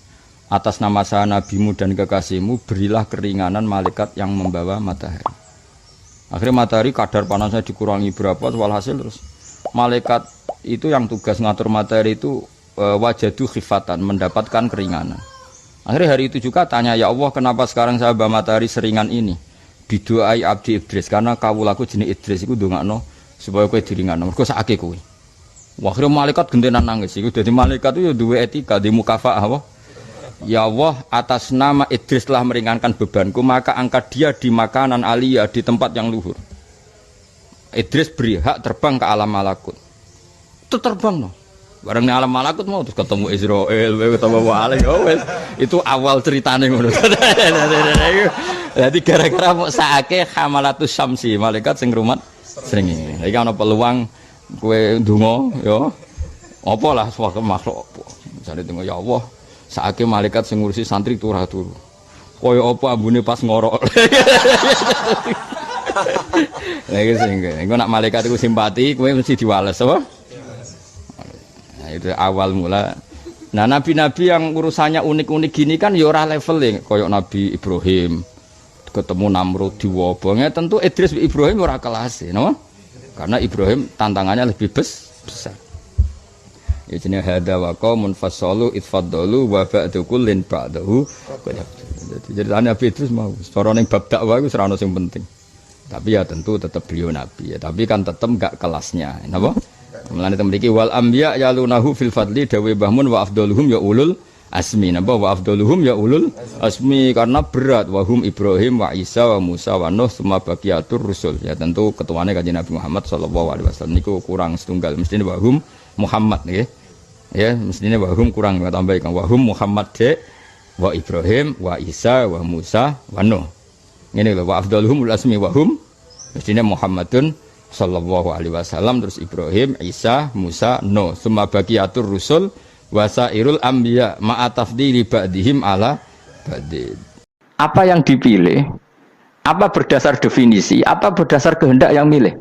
Atas nama saya nabimu dan kekasihmu berilah keringanan malaikat yang membawa matahari. Akhirnya matahari kadar panasnya dikurangi berapa, walhasil terus malaikat itu yang tugas ngatur matahari itu wajadu khifatan, mendapatkan keringanan. Akhirnya hari itu juga tanya, ya Allah kenapa sekarang saya bawa matahari seringan ini? Biduai abdi Idris, karena kawulaku jenis Idris itu ndongakno supaya kowe diringanno. Mergo sakake kowe. Akhirnya malaikat gentenan nangis. Iku dadi malaikat itu ya duwe etika di mukafaah apa? Ya Allah, atas nama Idris telah meringankan bebanku, maka angkat dia di makanan aliyah, di tempat yang luhur. Idris beri hak terbang ke alam malakut. Itu terbang no. Bareng di alam malakut mau terus ketemu Israel, ketemu Wali. Oh, itu awal ceritane ngono. Jadi gara-gara mau saake hamalatus syamsi, malaikat sing rumat srengenge. Iki ana peluang kowe ndonga ya apa lah suatu makhluk apa jane tengok ya Allah saake malaikat sing ngurusi santri turah turu kaya apa ambune pas ngorok lagi sing engko nak malaikat iku simpati kowe mesti diwales apa nah itu awal mula. Nah nabi-nabi yang urusannya unik-unik gini kan ya ora level kaya Nabi Ibrahim ketemu Namrud diwobonge tentu Idris Ibrahim ora kelas no? Karena Ibrahim tantangannya lebih besar. Ya jenenge hadza wa qaumun fasalu itfaddalu wa ba'du kullin ba'dahu. Jadi Nabi Idris mau cara ning bab dakwah iku ora ono sing penting. Tapi ya tentu tetap beliau nabi ya, tapi kan tetap enggak kelasnya. Napa? Mulane temriki wal anbiya yalunahu fil fadli dawe bahmun wa afdaluhum ya ulul asmi. Napa wa afdaluhum ya ulul asmi karena berat wahum Ibrahim wa Isa wa Musa wa Nuh semua baqiyatur rusul. Ya tentu ketuane Kanjeng Nabi Muhammad sallallahu alaihi wasallam niku kurang setunggal mestine wahum Muhammad nggih. Ya mestine wahum kurang tambahkan wahum Muhammad de wa Ibrahim wa Isa wa Musa wa Nuh. Ngene lho wa afdaluhum ulul asmi wahum Mestinya Muhammadun sallallahu alaihi wasallam, terus Ibrahim, Isa, Musa, Nuh, summa baqiyatur rusul wasairul anbiya ma'a tafdili ba'dihim ala ba'din. Apa yang dipilih? Apa berdasar definisi? Apa berdasar kehendak yang milih?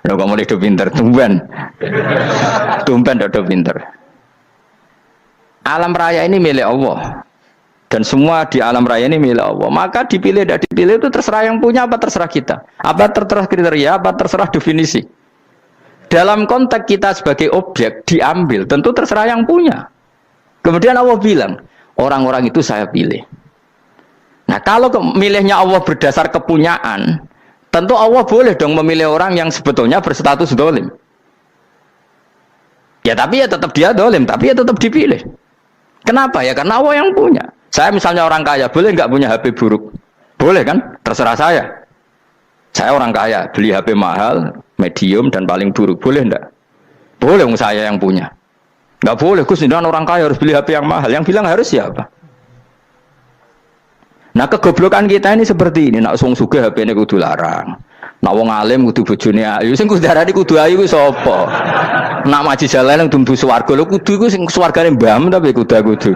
Loh, kamu mulai do pinter, tumben do pinter. Alam raya ini milik Allah, dan semua di alam raya ini milik Allah. Maka dipilih tidak dipilih itu terserah yang punya, apa terserah kita, apa terserah kriteria, apa terserah definisi. Dalam konteks kita sebagai objek diambil, tentu terserah yang punya. Kemudian Allah bilang, orang-orang itu saya pilih. Nah, kalau milihnya Allah berdasar kepunyaan, tentu Allah boleh dong memilih orang yang sebetulnya berstatus dolim. Ya tapi ya tetap dia dolim, tapi ya tetap dipilih. Kenapa ya? Karena Allah yang punya. Saya misalnya orang kaya, boleh nggak punya HP buruk? Boleh kan? Terserah saya. Saya orang kaya, beli HP mahal, medium dan paling buruk. Boleh enggak? Boleh, saya yang punya. Nggak boleh, Gus, orang kaya harus beli HP yang mahal. Yang bilang harus siapa? Nah, kegoblokan kita ini seperti ini. Nak wong sugih HP-ne kudu larang. Nak wong alim kudu bojone ayu. Sing kudu darani kudu ayu kuwi sapa? Nak maji jalan nang dumbu swarga lho kudu iku sing swargane mbahmu tapi kudu.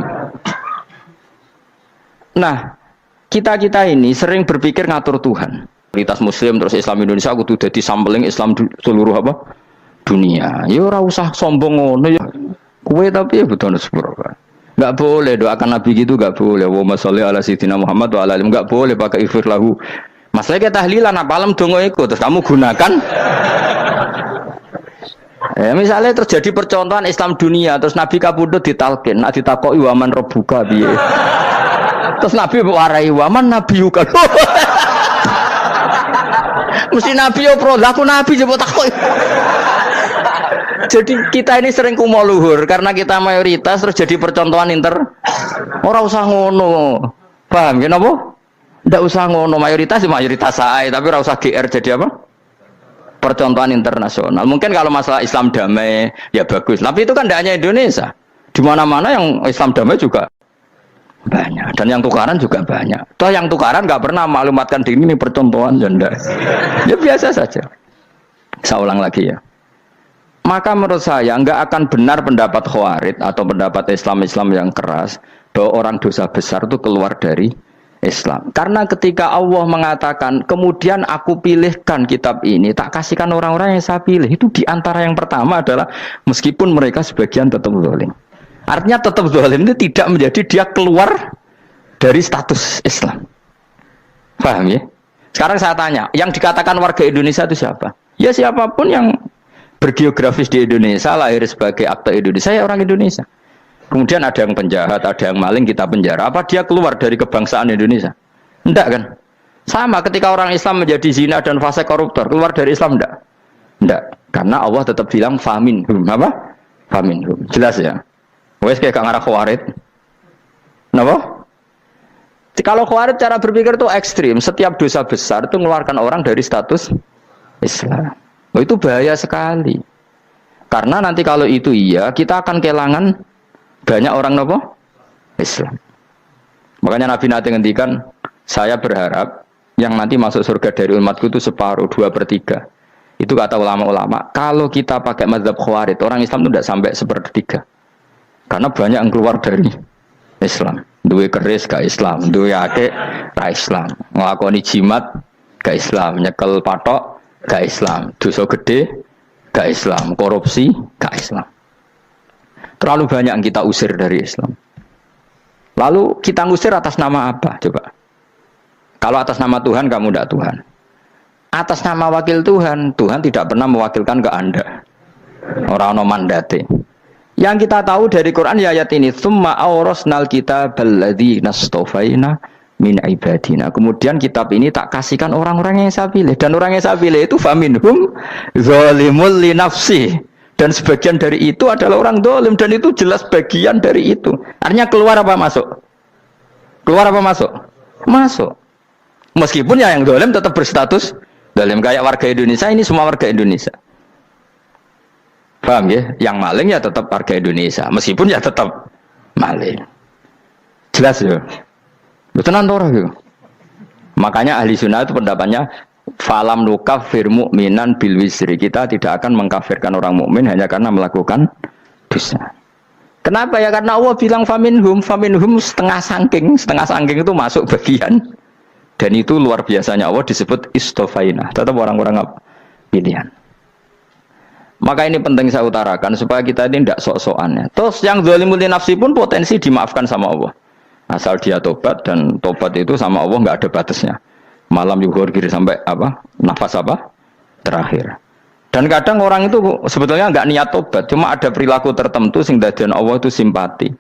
Nah, kita ini sering berpikir ngatur Tuhan. Prioritas Muslim terus Islam Indonesia kudu dadi sampling Islam seluruh apa? Dunia. Ya ora usah sombong ngono ya. Kowe tapi ya betul sepuro kan. Enggak boleh doakan Nabi gitu, enggak boleh. Wa sholli ala sayyidina Muhammad wa ala alihi, enggak boleh pakai ighfir lahu. Masalahnya tahlilan apa alam donga iku terus kamu gunakan. Misalnya terjadi percontohan Islam dunia terus Nabi kapundhut ditalkin, nak ditakoki waman rebuka piye. Terus Nabi warai waman nabiyuka. Mesti Nabi yo pro, lah aku Nabi coba takoki. Jadi kita ini sering kumo luhur karena kita mayoritas terus jadi percontohan Ora usah ngono. Paham ya napa? Ndak usah ngono, mayoritas saya, tapi ora usah GR jadi apa? Percontohan internasional. Mungkin kalau masalah Islam damai ya bagus. Tapi itu kan tidak hanya Indonesia. Di mana-mana yang Islam damai juga banyak, dan yang tukaran juga banyak. Toh yang tukaran nggak pernah maklumatkan diri ini percontohan janda. Ya biasa saja. Saya ulang lagi ya. Maka menurut saya nggak akan benar pendapat Khawarij atau pendapat Islam yang keras bahwa orang dosa besar itu keluar dari Islam. Karena ketika Allah mengatakan kemudian aku pilihkan kitab ini tak kasihkan orang-orang yang saya pilih, itu diantara yang pertama adalah meskipun mereka sebagian tetap zalim. Artinya tetap zalim itu tidak menjadi dia keluar dari status Islam. Paham ya? Sekarang saya tanya, yang dikatakan warga Indonesia itu siapa? Ya siapapun yang bergeografis di Indonesia, lahir sebagai akte Indonesia, ya orang Indonesia. Kemudian ada yang penjahat, ada yang maling, kita penjara. Apa dia keluar dari kebangsaan Indonesia? Enggak kan? Sama ketika orang Islam menjadi zina dan fase koruptor, keluar dari Islam enggak? Enggak. Karena Allah tetap bilang faminhum. Apa? Faminhum. Jelas ya? Wes kayak gak ngarah Khawarij. Kenapa? Kalau Khawarij cara berpikir itu ekstrim. Setiap dosa besar itu mengeluarkan orang dari status Islam. Oh, itu bahaya sekali. Karena nanti kalau itu iya, kita akan kehilangan banyak orang nopo Islam. Makanya Nabi nanti ngendikan, saya berharap yang nanti masuk surga dari umatku itu separuh, 2/3. Itu kata ulama-ulama. Kalau kita pakai mazhab Khawarij, orang Islam itu tidak sampai 1/3. Karena banyak yang keluar dari Islam. Duwe keris ke Islam, duwe akeh ra Islam, nglakoni jimat ke Islam, nyekel patok ke Islam, dosa gede ke Islam, korupsi ke Islam. Terlalu banyak yang kita usir dari Islam. Lalu kita ngusir atas nama apa? Coba. Kalau atas nama Tuhan, kamu tidak Tuhan. Atas nama wakil Tuhan, Tuhan tidak pernah mewakilkan ke Anda. Orang-orang mandate. Yang kita tahu dari Quran ya ayat ini, tsumma awrasnal kitabal ladzina astafaina min ibadina. Kemudian kitab ini tak kasihkan orang-orang yang saya pilih, dan orang yang saya pilih itu faminhum zalimul li nafsi. Dan sebagian dari itu adalah orang zalim, dan itu jelas bagian dari itu. Artinya keluar apa masuk? Keluar apa masuk? Masuk. Meskipun ya yang zalim tetap berstatus zalim, kayak warga Indonesia, ini semua warga Indonesia. Paham ya? Yang maling ya tetap warga Indonesia, meskipun ya tetap maling. Jelas ya? Betul nanti orang. Makanya ahli sunnah itu pendapatnya Falam nukafir mu'minan bil wisri. Kita tidak akan mengkafirkan orang mukmin hanya karena melakukan dosa. Kenapa ya? Karena Allah bilang faminhum setengah sangking itu masuk bagian. Dan itu luar biasanya Allah disebut istofaina. Tetap orang-orang pilihan. Maka ini penting saya utarakan supaya kita ini tidak sok-sokan. Terus yang zalimul nafsi pun potensi dimaafkan sama Allah. Asal dia tobat, dan tobat itu sama Allah nggak ada batasnya. Malam yuhur kiri sampai nafas terakhir. Dan kadang orang itu sebetulnya nggak niat tobat, cuma ada perilaku tertentu sehingga dan Allah itu simpati.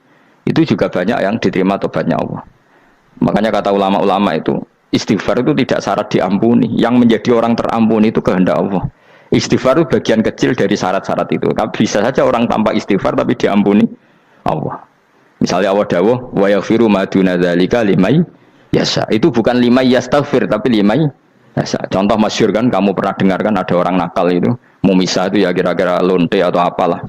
Itu juga banyak yang diterima tobatnya Allah. Makanya kata ulama-ulama itu, istighfar itu tidak syarat diampuni. Yang menjadi orang terampuni itu kehendak Allah. Istighfar itu bagian kecil dari syarat-syarat itu. Bisa saja orang tanpa istighfar tapi diampuni Allah. Misalnya Allah dawuh, wa yaghfiru ma duna dzalika liman yasha. Itu bukan liman yastaghfir tapi liman yasha. Contoh masyhur kan, kamu pernah dengar kan, ada orang nakal itu mau misah itu ya kira-kira lonte atau apalah.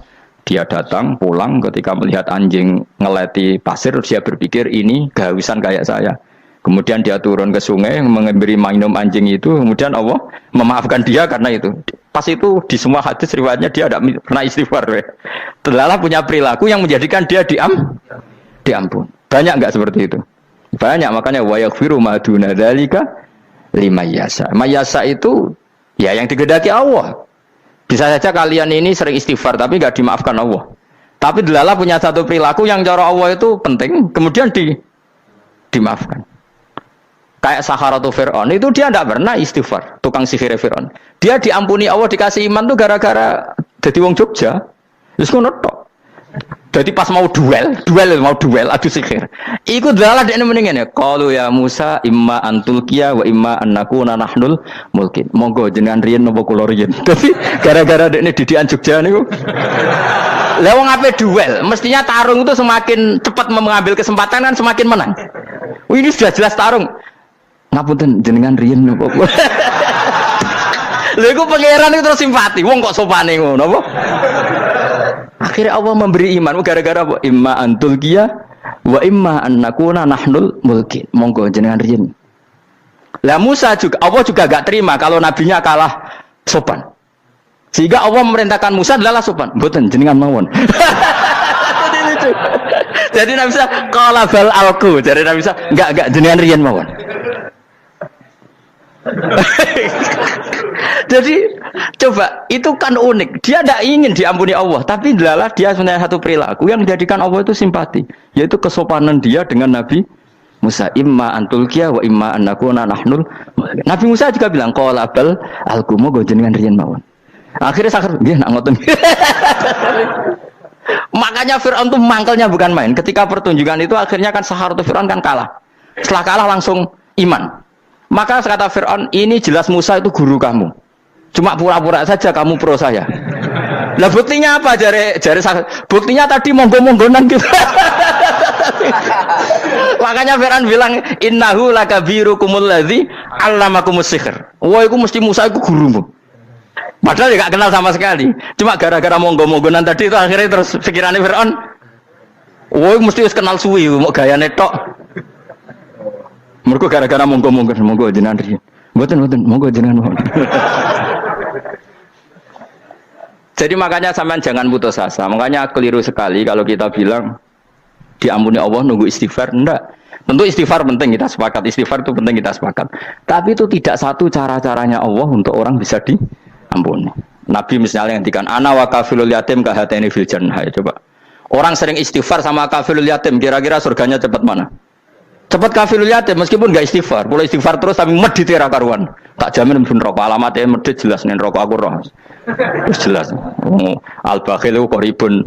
Dia datang pulang ketika melihat anjing ngeleti pasir, dia berpikir ini kehausan kayak saya. Kemudian dia turun ke sungai memberi minum anjing itu, kemudian Allah memaafkan dia karena itu. Pas itu di semua hadis riwayatnya dia tidak pernah istighfar. Terlalu punya perilaku yang menjadikan dia diampun. Banyak enggak seperti itu? Banyak, makanya wa yaghfiru ma duna dzalika liman yasha. Mayasa itu ya yang digedaki Allah. Bisa saja kalian ini sering istighfar tapi enggak dimaafkan Allah. Tapi delala punya satu perilaku yang cara Allah itu penting, kemudian dimaafkan. Kayak Saharatu Fir'aun itu dia tidak pernah istighfar, tukang sihir Fir'aun. Dia diampuni Allah, dikasih iman tuh gara-gara jadi wong Jogja. Terus ngono tok. Jadi pas mau duel adu sihir. Iku dalah dekne mendingan ya. Qalu ya Musa imma antulqiya wa imma annakuna nahnul mulkin. Monggo jenengan riyen napa kula riyen. Dadi gara-gara dekne didikan Jogja niku. Lah wong ape duel, mestinya tarung itu semakin cepat mengambil kesempatan kan semakin menang. Ini sudah jelas tarung. Ngapunten jenengan riyen napa kula. Lha iku pangeran itu terus simpati. Wong kok sopane ngono apa? Akhirnya Allah memberi iman gara-gara apa? Imma antul kia wa imma annakuna nahnul mulkin. Monggo jenengan riyen. Lah Musa juga, Allah juga gak terima kalau nabinya kalah sopan. Sehingga Allah memerintahkan Musa adalah sopan. Mboten jenengan mawon. Jadi Nabi Musa qala bal alqu. Jadi Nabi Musa enggak jenengan riyen mawon. Jadi coba itu kan unik. Dia tidak ingin diampuni Allah, tapi adalah dia sebenarnya satu perilaku yang menjadikan Allah itu simpati, yaitu kesopanan dia dengan Nabi Musa. Imma antulqiya wa imma annakuna nahnul. Nabi Musa juga bilang qala bal alqumu go jenengan riyen mawon. Akhirnya sakar nggih nak ngoten. Makanya Firaun tuh mangkelnya bukan main. Ketika pertunjukan itu akhirnya kan Saharatu Firaun kan kalah. Setelah kalah langsung iman. Maka kata Fir'aun, ini jelas Musa itu guru kamu. Cuma pura-pura saja kamu pro saya. Lah buktinya apa? Jare buktinya tadi monggo-monggonan gitu. Makanya Fir'aun bilang, innahu lakabirukumul ladzi 'allamakumus sihr. Wah, itu mesti Musa itu gurumu. Padahal dia gak kenal sama sekali. Cuma gara-gara monggo-monggonan tadi itu akhirnya terus pikirannya Fir'aun, wah, mesti harus kenal suwi, mau gayane tok. Mereka gara-gara monggo jenengan riyen. Mboten monggo jenengan mohon. Jadi makanya sampean jangan putus asa. Makanya keliru sekali kalau kita bilang diampuni Allah nunggu istighfar. Enggak. Tentu istighfar penting, kita sepakat. Istighfar itu penting, kita sepakat. Tapi itu tidak satu cara-caranya Allah untuk orang bisa diampuni. Nabi misalnya ngendikan ana wa kafilul yatim kahataini fil jannah. Coba. Orang sering istighfar sama kafilul yatim, kira-kira surganya cepat mana? Cepat kafirul yatim meskipun enggak istighfar. Kalau istighfar terus tapi medit ra karuan. Tak jamin pun rokok alamatnya medit jelas nen rokok aku roh. Terus jelas. Al-bakhil qaribun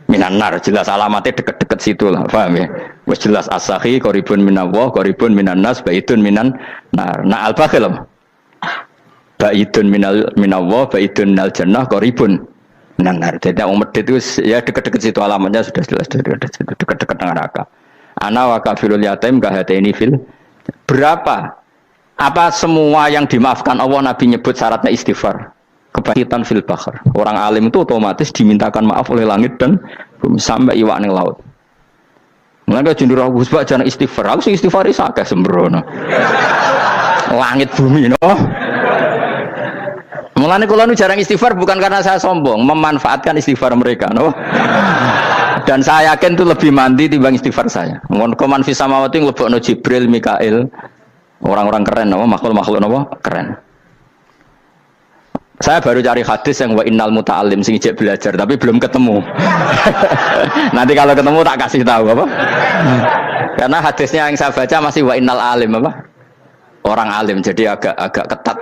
minan nar, jelas alamatnya deket-deket situ lah, paham ya? Wis jelas as-sakhi qaribun minallah, qaribun minan nas, baidun minan nar. Nah al-bakhil baidun minallah, baidun minal jannah, qaribun minan nar. Jadi yang medit itu ya deket-deket situ alamatnya sudah jelas deket-deket neraka. Ana wa kafirul yatim kahataini fil. Berapa? Apa semua yang dimaafkan Allah Nabi nyebut syaratnya istighfar? Kebakitan fil bahr. Orang alim itu otomatis dimintakan maaf oleh langit dan bumi sampai iwak ning laut. Mulane jendur aku sebab jangan istighfar. Aku sing istighfar isa akeh sembrono. Langit bumi no. Mulane kula nu jarang istighfar bukan karena saya sombong, memanfaatkan istighfar mereka, no? Dan saya yakin itu lebih mandi timbang istighfar saya. Ngon koman fi samawati nglebokno Jibril, Mikail, orang-orang keren, no? Makhluk-makhluk no? Keren. Saya baru cari hadis yang wa innal muta'allim sing ijek belajar tapi belum ketemu. Nanti kalau ketemu tak kasih tahu apa? Karena hadisnya yang saya baca masih wa innal alim apa? Orang alim jadi agak ketat.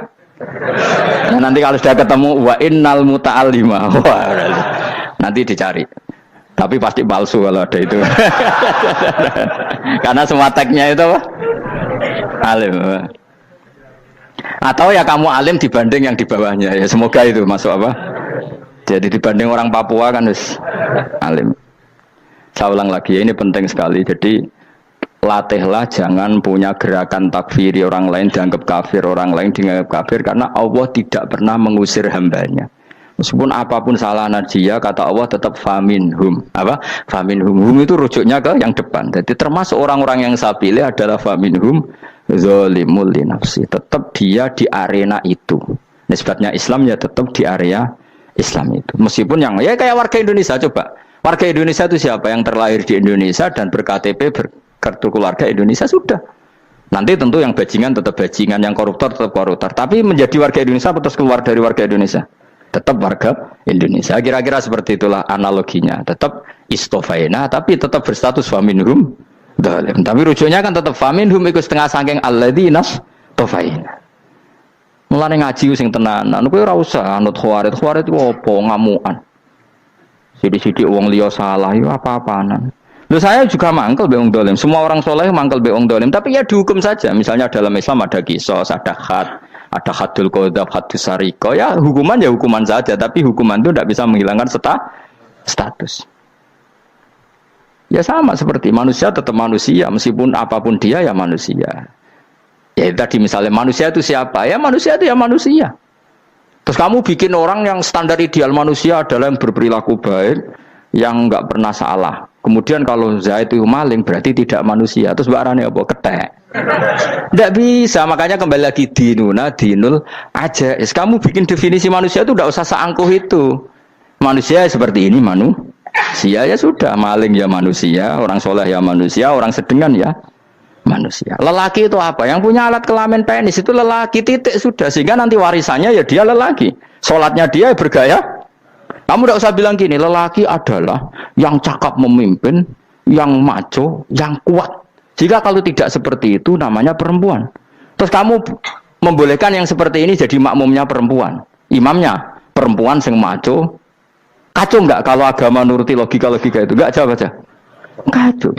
Nah, nanti kalau sudah ketemu wa innal muta'allima. Wah, nanti dicari. Tapi pasti palsu kalau ada itu. Karena semua tagnya itu apa? Alim. Atau ya kamu alim dibanding yang di bawahnya ya semoga itu masuk apa? Jadi dibanding orang Papua kan harus alim. Saya ulang lagi ya, ini penting sekali. Jadi latihlah jangan punya gerakan takfiri orang lain dianggap kafir, orang lain dianggap kafir karena Allah tidak pernah mengusir hambanya. Meskipun apapun salah najiyah kata Allah tetap faminhum. Apa? Faminhum. Hum itu rujuknya ke yang depan. Jadi termasuk orang-orang yang saya pilih adalah faminhum zalimul li nafsi. Tetap dia di arena itu. Nisbatnya Islam ya tetap di area Islam itu. Meskipun yang ya kayak warga Indonesia coba. Warga Indonesia itu siapa yang terlahir di Indonesia dan berKTP berkartu keluarga Indonesia sudah. Nanti tentu yang bajingan tetap bajingan, yang koruptor tetap koruptor. Tapi menjadi warga Indonesia terus keluar dari warga Indonesia. Tetap warga Indonesia. Kira-kira seperti itulah analoginya. Tetap istofaina tapi tetap berstatus faminhum zalim. Tapi rujuknya kan tetap faminhum iku setengah saking alladzinas tofaina. Mulane ngaji sing tenanan kowe ora usah anut khawarit. Khawarit ku opo ngamukan. Sidik-sidik wong liya salah yo apa-apaan. Loh saya juga mangkel be wong zalim. Semua orang soleh mangkel be wong zalim, tapi ya dihukum saja. Misalnya dalam Islam ada qisas, ada had, ada hadul qadzaf, hadus sariko. Ya hukuman ya hukuman saja, tapi hukuman itu tidak bisa menghilangkan status. Ya sama seperti manusia tetap manusia, meskipun apapun dia ya manusia. Ya tadi misalnya manusia itu siapa? Ya manusia itu ya manusia. Terus kamu bikin orang yang standar ideal manusia adalah yang berperilaku baik, yang nggak pernah salah. Kemudian kalau Zaid itu maling berarti tidak manusia. Terus barangnya apa? Ketek. Tidak bisa. Makanya kembali lagi dinul aja. Kamu bikin definisi manusia itu tidak usah seangkuh itu. Manusia seperti ini manusia ya sudah. Maling ya manusia, orang soleh ya manusia, orang sedengan ya manusia. Lelaki itu apa? Yang punya alat kelamin penis itu lelaki titik sudah. Sehingga nanti warisannya ya dia lelaki. Sholatnya dia bergaya. Kamu tidak usah bilang gini, lelaki adalah yang cakap memimpin, yang maco, yang kuat. Jika kalau tidak seperti itu namanya perempuan. Terus kamu membolehkan yang seperti ini jadi makmumnya perempuan. Imamnya perempuan sing maco. Kacau enggak kalau agama nuruti logika-logika itu? Enggak jawab aja. Kacau.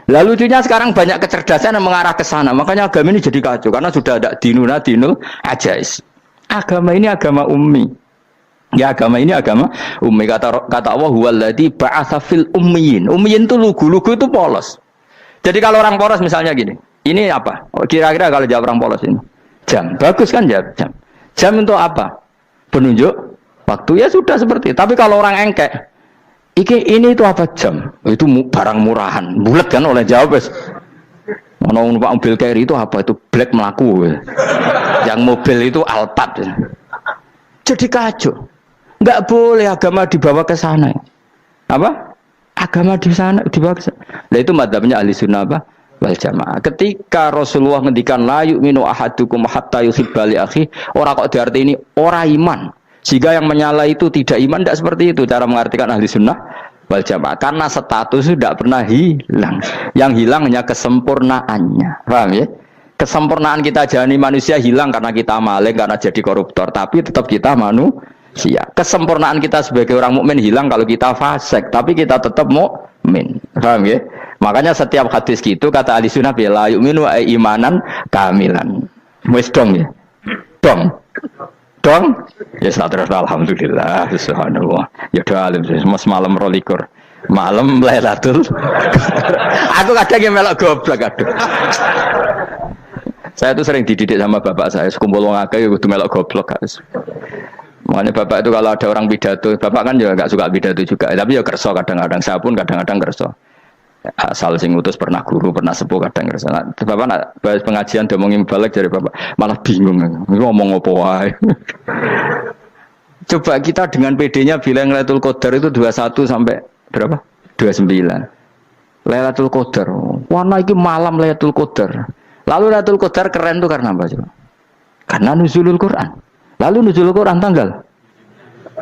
Lalu lucunya sekarang banyak kecerdasan yang mengarah ke sana. Makanya agama ini jadi kacau. Karena sudah ada dinul ajais. Agama ini agama ummi. Ya agama ini agama ummi. Kata Allah huwallazi ba'atsa fil ummiyin. Ummiyin itu lugu itu polos. Jadi kalau orang polos misalnya gini. Ini apa? Kira-kira kalau jawab orang polos ini. Jam. Bagus kan jawab jam. Jam untuk apa? Penunjuk waktu ya sudah seperti itu. Tapi kalau orang engkek ini itu apa jam? Itu barang murahan. Bulat kan oleh jawab. Mau numpak mobil carry itu apa? Itu black melaku. Yang mobil itu Alphard. Jadi kacau. Enggak boleh agama dibawa ke sana. Apa? Agama di sana dibawa ke sana. Nah itu madzhabnya ahli sunnah apa? Wal jamaah. Ketika Rasulullah ngendikan la yu'minu ahadukum hatta yuhibba li akhi, ora kok diarti ini ora iman. Jika yang menyala itu tidak iman, tidak seperti itu cara mengartikan ahli sunnah wal jamaah. Karena status tidak pernah hilang. Yang hilang hanya kesempurnaannya. Paham ya? Kesempurnaan kita jadi manusia hilang karena kita maling, karena jadi koruptor. Tapi tetap kita manusia. Kesempurnaan kita sebagai orang mukmin hilang kalau kita fasik. Tapi kita tetap mukmin. Paham ya? Makanya setiap hadis gitu kata ahli sunnah la yu'minu imanan kamilan. Wis dong ya. Dong ya terus alhamdulillah subhanallah ya doa alim mas malam rolikur malam Lailatul aku kadang yang melok goblok aduh saya tuh sering dididik sama bapak saya sekumpul wong akeh kudu melok goblok guys. Makanya bapak itu kalau ada orang pidato bapak kan juga enggak suka pidato juga tapi ya kerso kadang-kadang saya pun kadang-kadang kerso asal sing utus pernah guru pernah sepuh kadang kerso bapak nak bahas pengajian dia ngomongin balik dari bapak malah bingung ngomong apa wae Coba kita dengan PD-nya bilang Lailatul Qadar itu 21 sampai berapa? 29. Lailatul Qadar. Warna itu malam Lailatul Qadar. Lalu Lailatul Qadar keren tuh karena apa coba? Karena nuzulul Quran. Lalu nuzulul Quran tanggal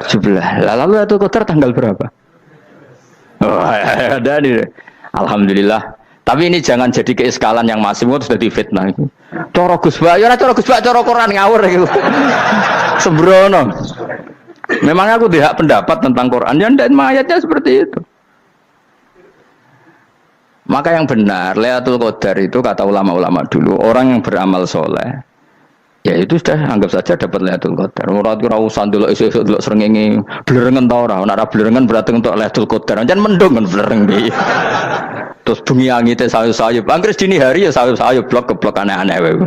17. Lalu Lailatul Qadar tanggal berapa? Oh, ada nih. Alhamdulillah. Tapi ini jangan jadi keiskalan yang masih sudah difitnah itu. Coro Gus Bak, ya coro Gus Bak, coro Quran ngawur gitu. Sembrono. Memang aku tidak pendapat tentang Quran, ya dan ayatnya seperti itu. Maka yang benar, Lailatul Qadar itu kata ulama-ulama dulu, orang yang beramal soleh, ya itu sudah anggap saja dapat Lailatul Qadar. Ora usah ndelok esuk-esuk ndelok srengenge blerengen ta ora. Nek ora blerengen berarti untuk Lailatul Qadar. Jan mendung kan blereng iki. Terus bengi angite sayup-sayup. Anggere dini hari ya sayup-sayup blok-blok aneh-aneh wae.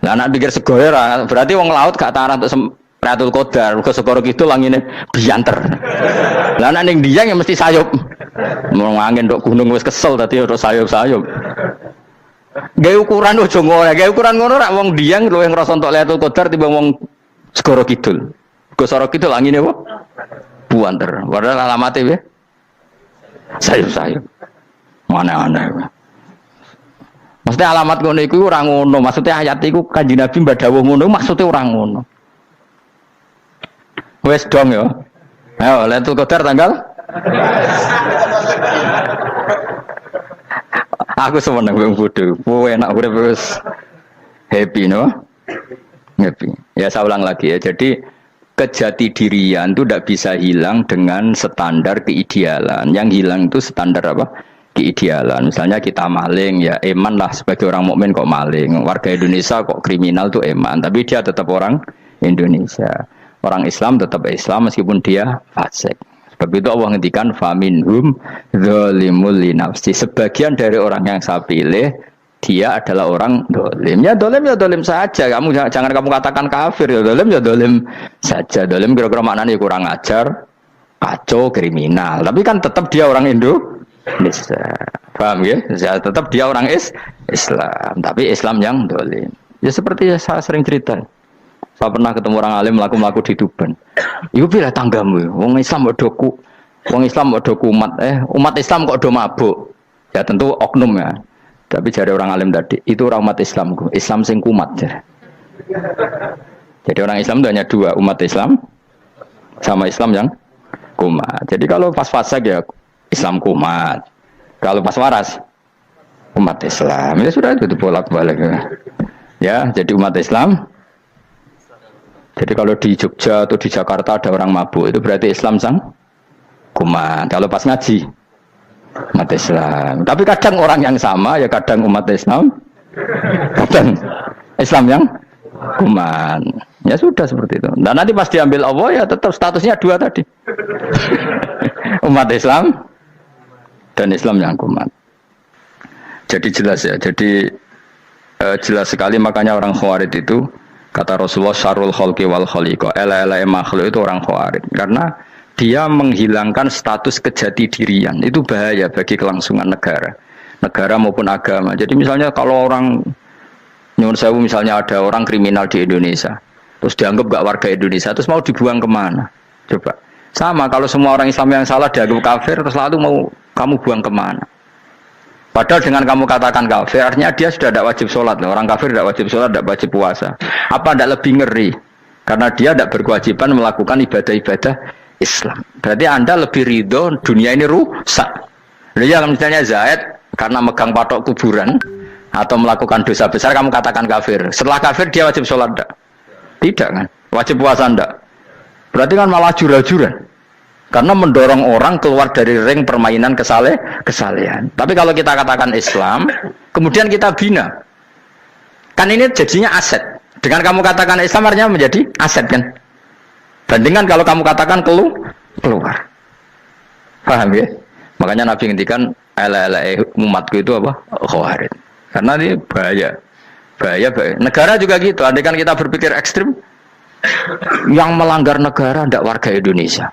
Lah nek pikir sego ora, berarti wong laut gak tarah untuk Lailatul Qadar. Mergo segoro kidul langine bianter. Lah nek ning Dieng ya mesti sayup. Wong angin ndok gunung wis kesel dadi ora sayup-sayup. Gawe ukuran ojo ngono, gawe ukuran ngono rak wong Dieng luwih ngrasa entuk Lailatul Qadar timbang wong segoro kidul. Segoro kidul angine apa? Buanter. Padahal alamate piye? Sayup-sayup. Mana-mana. Maksudnya alamat ngono iku ora ngono, maksudnya ayat iku Kanjeng Nabi mbadhawuh ngono, maksudnya ora ngono. Wes dong ya. Ayo Lailatul Qadar tanggal aku seneng wong bodho. Kowe enak urip wis happy no? Happy. Ya saya ulang lagi ya. Jadi kejati dirian itu tidak bisa hilang dengan standar keidealan. Yang hilang itu standar apa? Keidealan. Misalnya kita maling, ya eman lah sebagai orang mukmin kok maling. Warga Indonesia kok kriminal tuh eman, tapi dia tetap orang Indonesia. Orang Islam tetap Islam meskipun dia fasik. Sebab itu Allah ngendikan faminhum dzalimul linafsi. Sebagian dari orang yang saya pilih dia adalah orang dolim. Ya dolim saja. Kamu jangan kamu katakan kafir ya dolim saja. Dolim kira-kira maknanya kurang ajar, kacau, kriminal. Tapi kan tetap dia orang Indonesia. Paham ya? Tetap dia orang Islam. Tapi Islam yang dolim. Ya seperti saya sering cerita. Saya pernah ketemu orang alim melaku di Tuban. Iku pilih tanggamu. Wong Islam kok doku. Wong Islam kok doku umat Islam kok do mabuk. Ya tentu oknum ya. Tapi dari orang alim tadi, itu orang umat Islamku. Islam sing kumat. Jadi orang Islam itu hanya dua, umat Islam sama Islam yang kumat. Jadi kalau pas fasik ya Islam kumat. Kalau pas waras umat Islam. Ya sudah itu bolak-balik. Ya, jadi umat Islam. Jadi kalau di Jogja atau di Jakarta ada orang mabuk, itu berarti Islam sang kumat. Kalau pas ngaji umat Islam. Tapi kadang orang yang sama ya kadang umat Islam, kadang Islam yang kuman. Ya sudah seperti itu. Dan nanti pas diambil Allah ya tetap statusnya dua tadi. Umat Islam dan Islam yang kuman. Jadi jelas ya. Jadi jelas sekali makanya orang Khawarij itu kata Rasulullah syarrul khalqi wal khaliqa. Ela-ela makhluk itu orang Khawarij. Karena dia menghilangkan status kejati dirian. Itu bahaya bagi kelangsungan negara maupun agama. Jadi misalnya kalau orang nyuwun sewu, misalnya ada orang kriminal di Indonesia, terus dianggap gak warga Indonesia, terus mau dibuang kemana? Coba. Sama kalau semua orang Islam yang salah dianggap kafir, terus lalu mau kamu buang kemana? Padahal dengan kamu katakan kafir, artinya dia sudah tidak wajib sholat. Orang kafir tidak wajib sholat, tidak wajib puasa. Apa tidak lebih ngeri? Karena dia tidak berkewajiban melakukan ibadah-ibadah Islam. Berarti Anda lebih ridho dunia ini rusak. Ya misalnya Zaid karena megang patok kuburan atau melakukan dosa besar kamu katakan kafir. Setelah kafir dia wajib sholat enggak? Tidak kan? Wajib puasa enggak? Berarti kan malah jura-juran. Karena mendorong orang keluar dari ring permainan kesalehan. Tapi kalau kita katakan Islam, kemudian kita bina. Kan ini jadinya aset. Dengan kamu katakan Islam artinya menjadi aset kan? Bandingkan kalau kamu katakan keluar. Paham ya? Makanya Nabi ngendikan ala umatku itu apa? Khawarij. Karena ini bahaya. Bahaya. Negara juga gitu. Andai kan kita berpikir ekstrim, yang melanggar negara tidak warga Indonesia.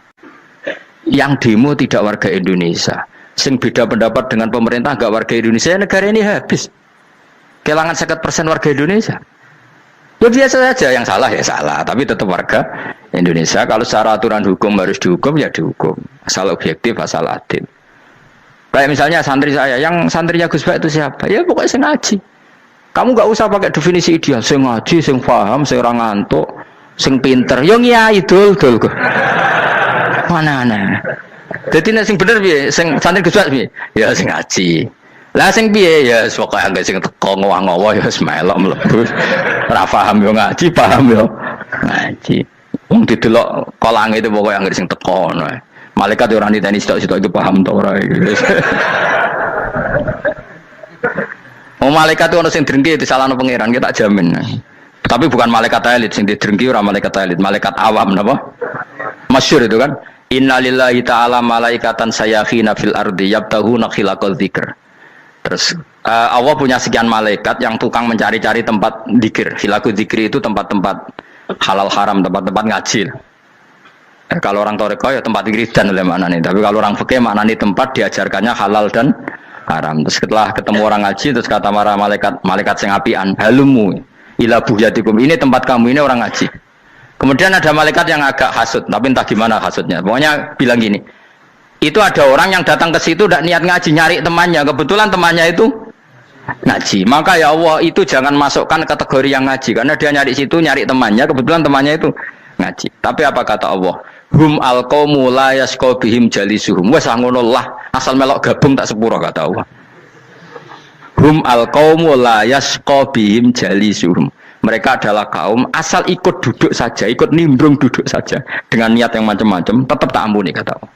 Yang demo tidak warga Indonesia. Sing beda pendapat dengan pemerintah enggak warga Indonesia, negara ini habis. Kehilangan 50% warga Indonesia. Ya biasa saja, yang salah ya salah, tapi tetap warga Indonesia. Kalau secara aturan hukum harus dihukum ya dihukum, asal objektif, asal adil. Kayak misalnya santri saya, yang santrinya Gus Bak itu siapa? Ya pokoknya sing ngaji. Kamu nggak usah pakai definisi ideal, sing ngaji, sing paham, sing ora ngantuk, sing pinter. Yo ngiyai dul kok. Mana. Jadi nek sing bener piye? Sing santri Gus Bak piye? Ya sing ngaji. Lah sing piye ya pokoke anggere sing teko ngowah-ngowah ya wis melok mlebu. Ora paham yo ngaji, paham yo ngaji. Wong didelok kolange itu pokoke anggere sing teko ngono. Malaikat ora niteni sitok-sitok itu paham ta ora. Oh malaikat itu ono sing drengki disalahno pangeran, kita tak jamin. Tapi bukan malaikat elit sing didrengki ora malaikat elit, malaikat awam napa? Masyhur itu kan. Innalillahi ta'ala malaikatan sayakhina fil ardi yabtahuna khilaqal dzikr. Terus Allah punya sekian malaikat yang tukang mencari-cari tempat dzikir. Khilaqul dzikri itu tempat-tempat halal haram, tempat-tempat ngaji. Kalau orang toreko ya tempat wiridan oleh maknanya. Tapi kalau orang fikih maknanya tempat diajarkannya halal dan haram. Terus setelah ketemu orang ngaji, terus kata para malaikat sing apian, halumu ila buhyatikum. Ini tempat kamu, ini orang ngaji. Kemudian ada malaikat yang agak hasud, tapi entah gimana hasudnya. Pokoknya bilang gini, itu ada orang yang datang ke situ tidak niat ngaji, nyari temannya. Kebetulan temannya itu ngaji. Maka ya Allah itu jangan masukkan kategori yang ngaji, karena dia nyari situ nyari temannya. Kebetulan temannya itu ngaji. Tapi apa kata Allah? Hum alqaumu la yasqa bihim jalisuhum. Wes ngono lah, asal melok gabung tak sepuro kata Allah. Hum alqaumu la yasqa bihim jalisuhum. Mereka adalah kaum asal ikut duduk saja, ikut nimbrung duduk saja dengan niat yang macam-macam, tetap tak ampuni kata Allah.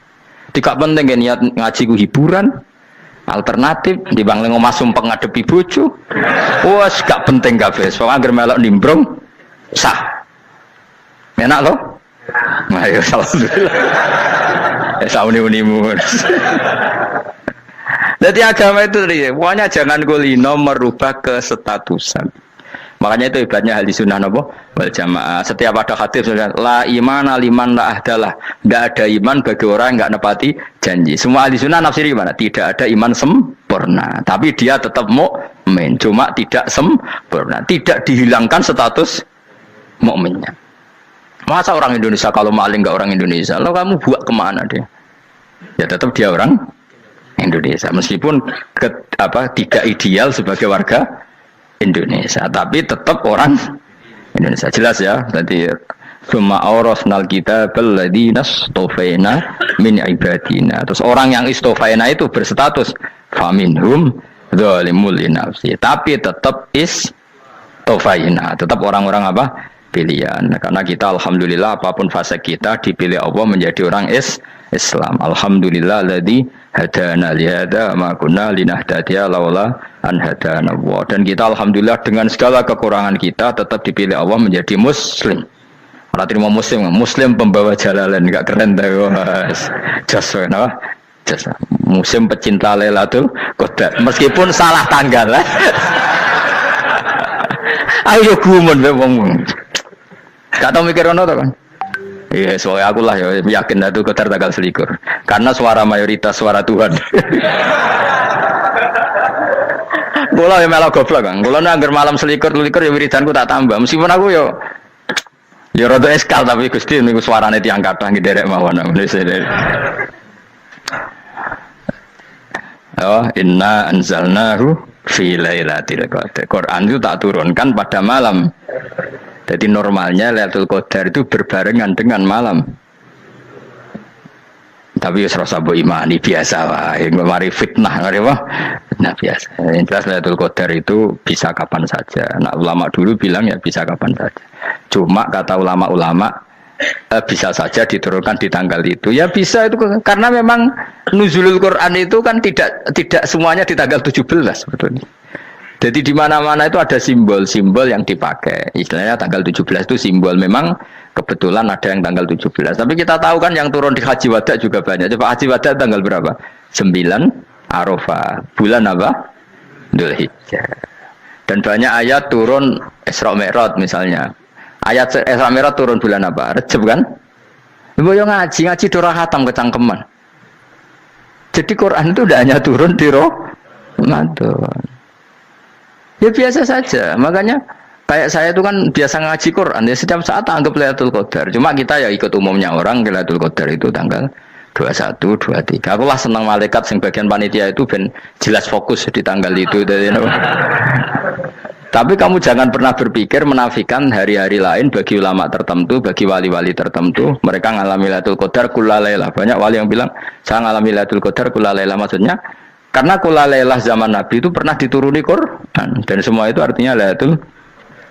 Tidak penting ya niat ngaji ku hiburan, alternatif di bangling omah sumpeng ngadepi bojo. Wes gak penting kabeh. Soale anggere melok nimbrung sah. Enak loh? Nah, ya alhamdulillah. Ya sauni-unimu. Jadi agama itu pokoknya jangan kulino merubah kesestatusan. Makanya itu hebatnya ahli sunnah nopo wal jamaah. Setiap ada hadis la iman liman la ahdalah. Tidak ada iman bagi orang yang enggak nepati janji. Semua ahli sunnah nafsiri gimana? Tidak ada iman sempurna, tapi dia tetap mukmin, cuma tidak sempurna. Tidak dihilangkan status mukminnya. Masa orang Indonesia kalau maling enggak orang Indonesia? Lo kamu buat kemana dia? Ya tetap dia orang Indonesia, meskipun tidak ideal sebagai warga Indonesia, tapi tetap orang Indonesia. Jelas ya. Tadi summa awrasnal kitabal ladzina istofaina min ibadina. Terus orang yang istofaina itu berstatus faminhum zalimul linafsi. Tapi tetap istofaina, tetap orang-orang apa? Pilihan. Karena kita alhamdulillah apapun fase kita dipilih Allah menjadi orang Islam. Alhamdulillah alladzi hadana lihada ma kunna linahtadiya laula an hadana Allah. Dan kita alhamdulillah dengan segala kekurangan kita tetap dipilih Allah menjadi muslim. Ora terima muslim pembawa jalalan, enggak keren ta Mas. Jasa napa? Jasa. Muslim pecinta Lailatul Qadar. Meskipun salah tanggal. Ayo gumun wong. Gak tau mikir ono to kan? Iya, soalnya aku lah ya yakin itu Qadar tanggal 21. Karena suara mayoritas suara Tuhan. Kula ya melok goblok kan. Kula nek anggar malam 21 ya wiridanku tak tambah. Meskipun aku ya rada eskal tapi Gusti niku suarane tiyang kathah nderek mawon. Oh, inna anzalnahu fi lailatul qadar. Quran itu tak turunkan pada malam. Jadi normalnya Lailatul Qadar itu berbarengan dengan malam. Tapi ya serasa bu imani biasa lah. Yang mari fitnah, ngerti apa? Nah biasa. Yang jelas Lailatul Qadar itu bisa kapan saja. Nah ulama dulu bilang ya bisa kapan saja. Cuma kata ulama-ulama bisa saja diturunkan di tanggal itu. Ya bisa itu karena memang nuzulul Quran itu kan tidak semuanya di tanggal 17 sebetulnya. Jadi di mana-mana itu ada simbol-simbol yang dipakai. Istilahnya tanggal 17 itu simbol. Memang kebetulan ada yang tanggal 17. Tapi kita tahu kan yang turun di Haji Wada juga banyak. Coba Haji Wada tanggal berapa? 9 Arafah. Bulan apa? Dzulhijjah. Dan banyak ayat turun Isra Mi'raj misalnya. Ayat Isra Mi'raj turun bulan apa? Rejab kan? Ibu yang ngaji dorah hatam kecangkeman. Jadi Quran itu tidak hanya turun di Ramadan. Ya biasa saja. Makanya Kayak saya itu kan biasa ngaji Quran ya setiap saat anggap Lailatul Qadar. Cuma kita ya ikut umumnya orang Lailatul Qadar itu tanggal 21, 23. Aku lah senang malaikat sing bagian panitia itu ben jelas fokus di tanggal itu. Tapi kamu jangan pernah berpikir menafikan hari-hari lain bagi ulama tertentu, bagi wali-wali tertentu. Mereka ngalami Lailatul Qadar kullailah. Banyak wali yang bilang, saya ngalami Lailatul Qadar kullailah. Maksudnya, karena kullailah zaman Nabi itu pernah dituruni Quran. Dan semua itu artinya Lailatul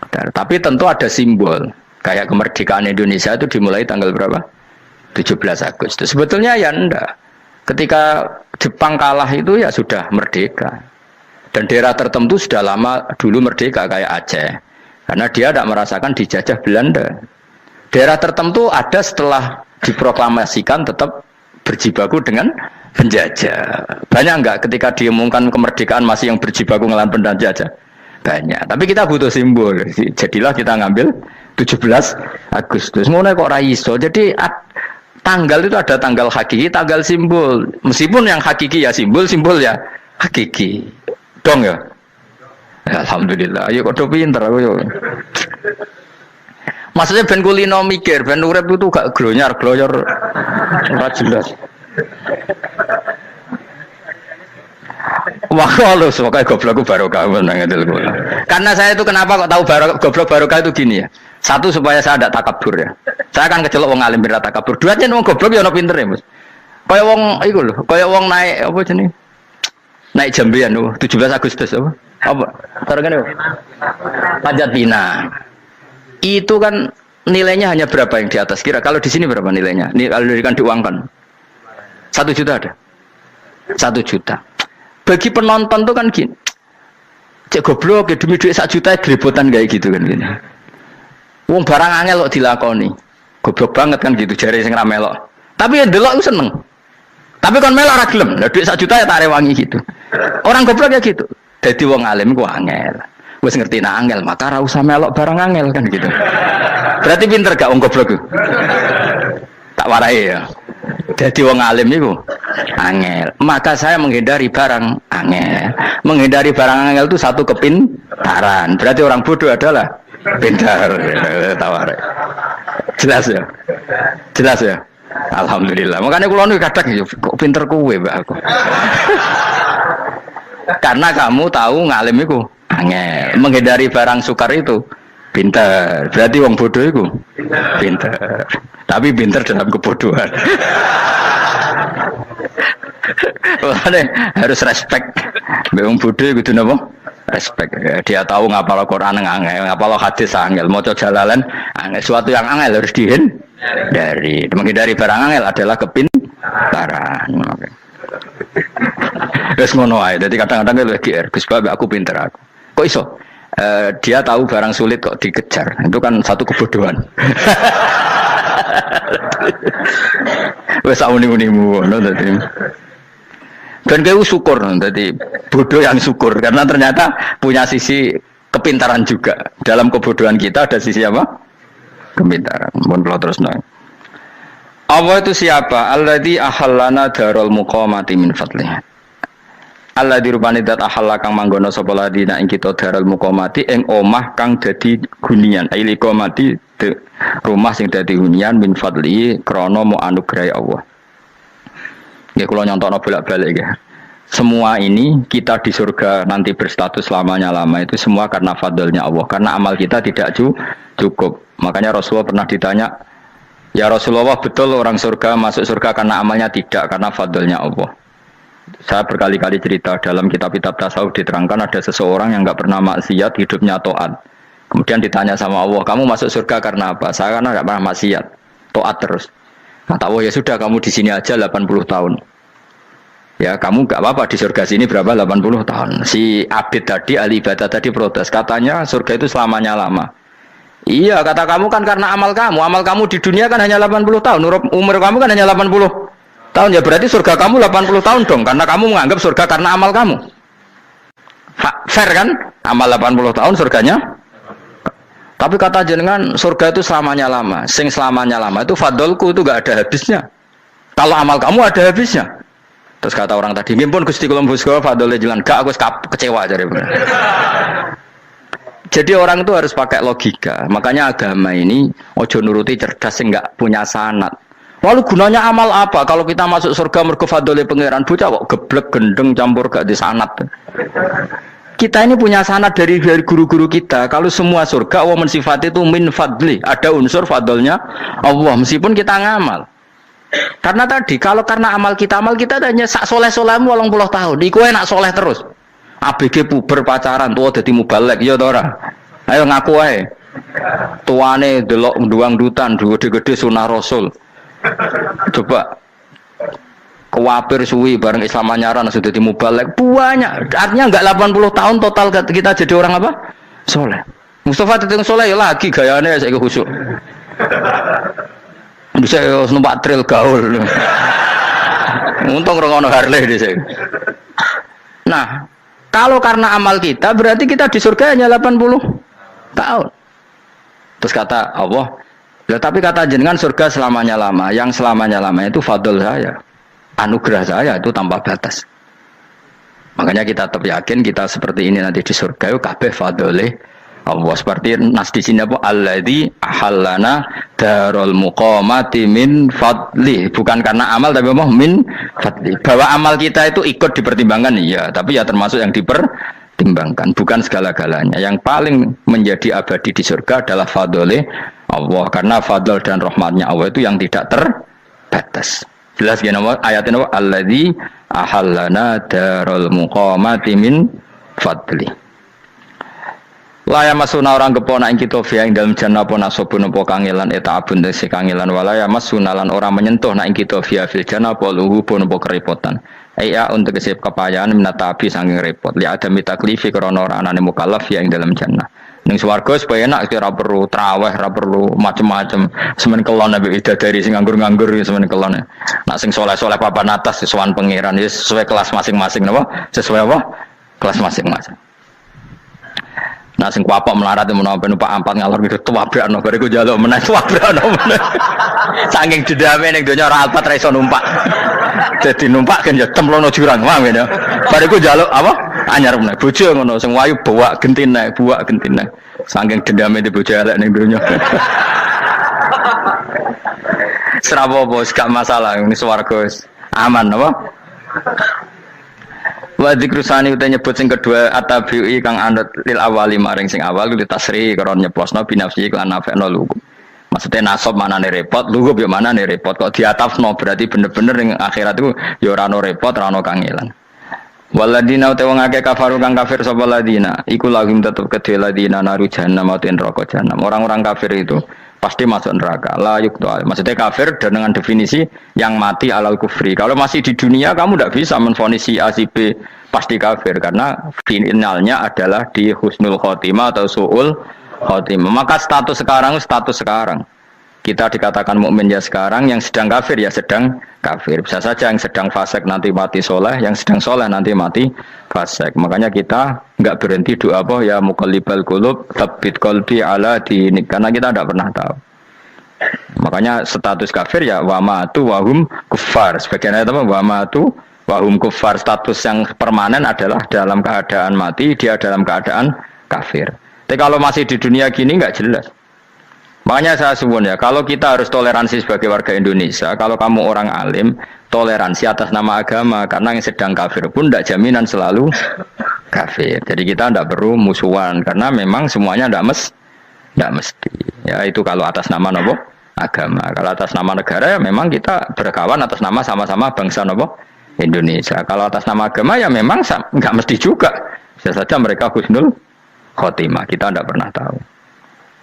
Qadar. Tapi tentu ada simbol. Kayak kemerdekaan Indonesia itu dimulai tanggal berapa? 17 Agustus. Sebetulnya ya enggak. Ketika Jepang kalah itu ya sudah merdeka. Dan daerah tertentu sudah lama dulu merdeka kayak Aceh. Karena dia tidak merasakan dijajah Belanda. Daerah tertentu ada setelah diproklamasikan tetap berjibaku dengan penjajah. Banyak enggak ketika diumumkan kemerdekaan masih yang berjibaku ngelawan penjajah? Banyak. Tapi kita butuh simbol. Jadilah kita ngambil 17 Agustus. Ngono kok ra iso. Jadi tanggal itu ada tanggal hakiki, tanggal simbol. Meskipun yang hakiki ya simbol, simbol ya hakiki. Dong ya? Ya alhamdulillah. Ayo kok pinter aku yo. Maksudnya ben kulino mikir, ben urip itu gak glonyar-glonyor ora jelas. Wah, lu semoga goblokku barokah menang ngedel kula. Karena saya itu kenapa kok tahu goblok barokah itu gini ya. Satu supaya saya tidak takabur ya. Saya akan kecelok wong alim ben takabur. Dua aja wong goblok ya ono pinter ya, Mas. Kaya wong iku lho, kaya wong naik apa jenenge? Naik jambian 17 Agustus apa? Apa? Targane apa? Pajak Pinang. Itu kan nilainya hanya berapa yang di atas? Kira kalau di sini berapa nilainya? Ini kalau diuangkan 1 juta ada. 1 juta. Bagi penonton tuh kan gini. Cek goblok ya demi duit 1 juta grebotan kayak gitu kan gini. Wong barang angel kok dilakoni. Goblok banget kan gitu jare sing ra melok. Tapi ya ndelok ku seneng. Tapi kon melok ora gelem. Lah duit 1 juta ya tak rewangi gitu. Orang goblok ya gitu. Dadi wong alim ku angel. Wis ngerti nak angel, maka ora usah melok barang angel kan gitu. Berarti pinter gak wong goblok ku? Tak warai ya. Dadi wong alim iku angel. Maka saya menghindari barang angel. Menghindari barang angel itu satu kepintaran. Berarti orang bodoh adalah pintar. Tawar. Jelas ya? Jelas ya? Alhamdulillah. Makanya kula niku kadang kok pinter kowe, Mbak aku. Karena kamu tahu ngalim iku angel. Menghindari barang sukar itu pintar. Berarti wong bodoh iku pintar. Tapi pintar dalam kebodohan. Makanya harus respect. Wong bodoh iku kudu napa? Respect. Dia tahu ngapal Quran angel, ngapal hadis angel, maca jalalan angel. Suatu yang angel harus dihindari. Menghindari barang angel adalah kepintaran. Wes ngono ae. Dadi kadang-kadang lho GR, Gus Bab aku pinter aku. Kok iso? Dia tahu barang sulit kok dikejar. Itu kan satu kebodohan. Wes uni-unimu ngono dadi. Dan kayak syukur, jadi bodoh yang syukur karena ternyata punya sisi kepintaran juga. Dalam kebodohan kita ada sisi apa? Kepintaran. Mohon kalau terus nang. Allah itu siapa? Alladzi ahallana darul muqamati min fadlih. Alladzi rupane dat ahalla kang manggono sapa ladina ing kita darul muqamati ing omah kang dadi hunian. Aili qamati rumah sing dadi hunian min fadli krana mu anugerah Allah. Ya kalau nyontokno bolak-balik ya. Semua ini kita di surga nanti berstatus lamanya-lama itu semua karena fadlnya Allah. Karena amal kita tidak cukup. Makanya Rasulullah pernah ditanya, ya Rasulullah betul orang surga masuk surga karena amalnya tidak, karena fadlnya Allah. Saya berkali-kali cerita dalam kitab-kitab tasawuf diterangkan ada seseorang yang enggak pernah maksiat, hidupnya taat. Kemudian ditanya sama Allah, kamu masuk surga karena apa? Saya karena enggak pernah maksiat, taat terus. Kata Allah, ya sudah kamu di sini aja 80 tahun. Ya kamu gak apa-apa di surga sini berapa 80 tahun. Si Abid tadi, ahli ibadah tadi protes. Katanya surga itu selamanya lama. Iya kata kamu kan karena amal kamu. Amal kamu di dunia kan hanya 80 tahun. Umur kamu kan hanya 80 tahun. Ya berarti surga kamu 80 tahun dong. Karena kamu menganggap surga karena amal kamu. Fair kan? Amal 80 tahun surganya. Tapi kata jenengan surga itu selamanya lama. Sing selamanya lama itu fadolku itu gak ada habisnya. Kalau amal kamu ada habisnya. Terus kata orang tadi, "Mimpun Gusti kula mbusga fadole jalan." Gak aku kecewa jare. Jadi orang itu harus pakai logika. Makanya agama ini ojo nuruti cerdas sing enggak punya sanad. Lalu gunanya amal apa? Kalau kita masuk surga mergo fadhole pangeran bocah kok geblek gendeng campur gak di sanad. Kita ini punya sanad dari guru-guru kita. Kalau semua surga wa mensifat itu min fadli, ada unsur fadlnya Allah meskipun kita ngamal. Karena tadi kalau karena amal kita hanya sak soleh-solehmu 80 tahun. Iku enak soleh terus. ABG puber pacaran tua dadi mubalek ya ta ora. Ayo ngaku ae. Tuane delok nduang dutan gede-gede sunah Rasul. Coba kuwapir suwi bareng Islam anyaran sudah dadi mubalek banyak. Artinya enggak 80 tahun total kita jadi orang apa? Soleh. Mustafa teteng soleh ya lagi gayane saiki khusyuk. Bisa numpak trail gaul. Untung rengono Harley dhisik. Nah, kalau karena amal kita, berarti kita di surga hanya 80 tahun. Terus kata Allah, ya, tapi kata jenengan surga selamanya lama. Yang selamanya lama itu fadl saya. Anugerah saya itu tanpa batas. Makanya kita tetap yakin kita seperti ini nanti di surga itu kabeh fadlih Allah. Seperti nas di sini apa? Alladzi ahallana darul muqamati min fadli. Bukan karena amal tapi apa? Min fadli. Bahwa amal kita itu ikut dipertimbangkan iya, tapi ya termasuk yang dipertimbangkan, bukan segala-galanya. Yang paling menjadi abadi di surga adalah fadlih Allah, karena fadl dan rahmatnya Allah itu yang tidak terbatas. Jelas gini ayatnya apa? Alladzi ahallana darul muqamati min fadli. Laya masuna orang kepona ing kita via ing dalam jannah pun asobun apa kangelan eta abun desi kangelan walaya masuna lan orang menyentuh na ing kita via fil jannah apa luhu pun apa kerepotan. Iya untuk kesip kepayaan minata api saking repot. Li ada mitaklifi krana ora anane mukallaf via ing dalam jannah. Ning swarga supaya enak ora perlu traweh, ora perlu macem-macem. Semen kelon nabi dari sing nganggur-nganggur semen kelon. Nak sing soleh-soleh papan atas sesuai pangeran sesuai kelas masing-masing napa? Sesuai apa? Kelas masing-masing. Nah sing kuapok melarat menawa numpak ampat ngalor gitu tuwabrakno bariku njaluk meneh tuwabrakno meneh. Saking dendame ning donya ora alpat ra iso numpak. Dadi numpak kan ya cemplungno jurang wae ya. Bariku njaluk apa? Anyar meneh. Bojo ngono sing wayu buak gentine. Saking dendame di bojo elek ning donya. Serapo bos gak masalah ini swarga aman apa? Wa dzikrusani uta nyebut sing kedua atabi'i kang anut lil awali maring sing awal li tasri karo nyeplosno binafsi lan nafekno lugu. Maksudnya nasab manane repot, lugu yo manane repot. Kok diatafno berarti bener-bener ning akhirat itu ya ora ono repot, ora ono kangelan. Waladina uta wong akeh kafaru kang kafir sapa ladina, iku lahum tetep kedhe ladina naru jahannam ten neraka jahanam. Orang-orang kafir itu pasti masuk neraka. La yuqta. Maksudnya kafir dengan definisi yang mati alal kufri. Kalau masih di dunia kamu tidak bisa menvonis si A si B pasti kafir karena finalnya adalah di husnul khotimah atau suul khotimah. Maka status sekarang. Kita dikatakan mukmin ya sekarang, yang sedang kafir ya sedang kafir. Bisa saja yang sedang fasik nanti mati soleh, yang sedang soleh nanti mati fasik. Makanya kita enggak berhenti doa apa ya muqallibal qulub tsabbit qalbi ala dinik, karena kita tidak pernah tahu. Makanya status kafir ya wa matu wa hum kuffar. Sebagian ayat apa wa matu wa hum kuffar, status yang permanen adalah dalam keadaan mati, dia dalam keadaan kafir. Tapi kalau masih di dunia gini enggak jelas. Makanya saya suwun ya, kalau kita harus toleransi sebagai warga Indonesia, kalau kamu orang alim, toleransi atas nama agama, karena yang sedang kafir pun tidak jaminan selalu kafir. Jadi kita tidak perlu musuhan, karena memang semuanya tidak mesti. Ya itu kalau atas nama nopo agama. Kalau atas nama negara ya memang kita berkawan atas nama sama-sama bangsa nopo Indonesia. Kalau atas nama agama ya memang nggak mesti juga. Bisa saja mereka husnul khotimah. Kita tidak pernah tahu.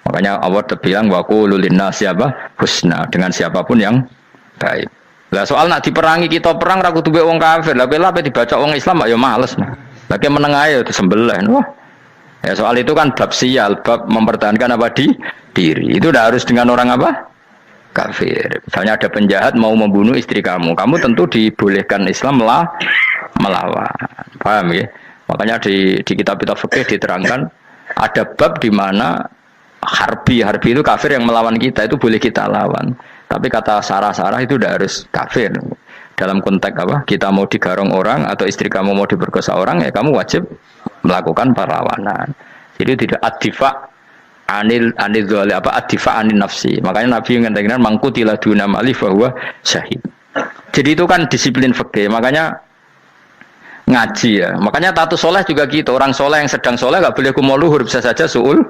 Makanya Allah terbilang wa qulu linnasi apa husna, dengan siapapun yang baik. Lah soal nak diperangi kita perang ra kudu wong kafir. Lah pelah dibaca wong Islam ya males. Lagi meneng ae disembelih. Wah. Ya soal itu kan bab sial, bab mempertahankan apa diri. Itu udah harus dengan orang apa? Kafir. Misalnya ada penjahat mau membunuh istri kamu tentu dibolehkan Islam melawan. Paham ya? Makanya di kitab-kitab fikih diterangkan ada bab di mana harbi itu kafir yang melawan kita itu boleh kita lawan. Tapi kata sarah itu udah harus kafir. Dalam konteks apa? Kita mau digarong orang atau istri kamu mau diperkosa orang ya kamu wajib melakukan perlawanan. Jadi tidak adifa anil dzali apa adifa anil nafsi. Makanya Nabi mengatakan mangkutila duna mali bahwa syahid. Jadi itu kan disiplin fikih. Makanya ngaji ya. Makanya tatus soleh juga gitu. Orang soleh yang sedang soleh nggak boleh kumal luhur, bisa saja suul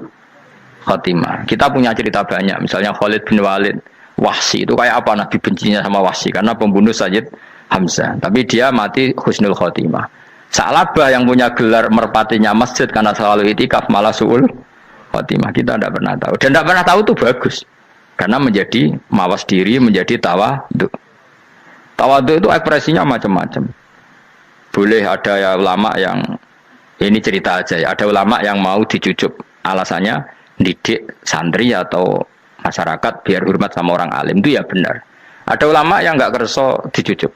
khotimah. Kita punya cerita banyak. Misalnya Khalid bin Walid, Wahsy itu kayak apa Nabi bencinya sama Wahsy karena pembunuh Sayyid Hamzah. Tapi dia mati husnul khotimah. Sa'labah yang punya gelar merpatinya masjid karena selalu itikaf malah suul khotimah. Kita tidak pernah tahu. Dan tidak pernah tahu itu bagus. Karena menjadi mawas diri, menjadi tawadhu. Tawadhu itu ekspresinya macam-macam. Boleh ada ya ulama yang ini cerita aja ya. Ada ulama yang mau dicucuk. Alasannya didik santri atau masyarakat biar hormat sama orang alim. Itu ya benar. Ada ulama yang nggak kerso dicucuk.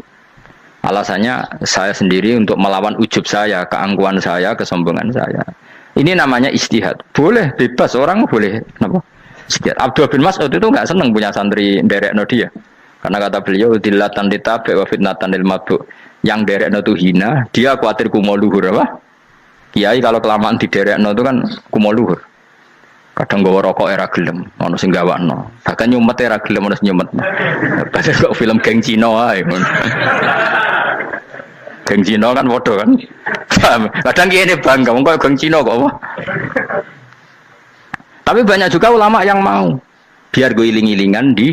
Alasannya saya sendiri untuk melawan ujub saya, keangkuhan saya, kesombongan saya. Ini namanya istihad. Boleh, bebas. Orang boleh. Kenapa? Istihad. Abdullah bin Mas'ud itu nggak senang punya santri nderekno dia. Karena kata beliau, dillatan ditabe wa fitnatan lil mabuk. Yang nderekno itu hina, dia khawatir kumo luhur. Apa? Kiai kalau kelamaan di nderekno itu kan kumo luhur. Kadang gawa rokok era gelem, ono sing gawakno. Bahkan nyumet era gelem ono sing nyumet. Padahal kok film geng Cina wae. Geng Cina kan bodoh kan. Kadang gini bangga, kok geng Cina kok apa? Tapi banyak juga ulama yang mau biar gue iling-ilingan di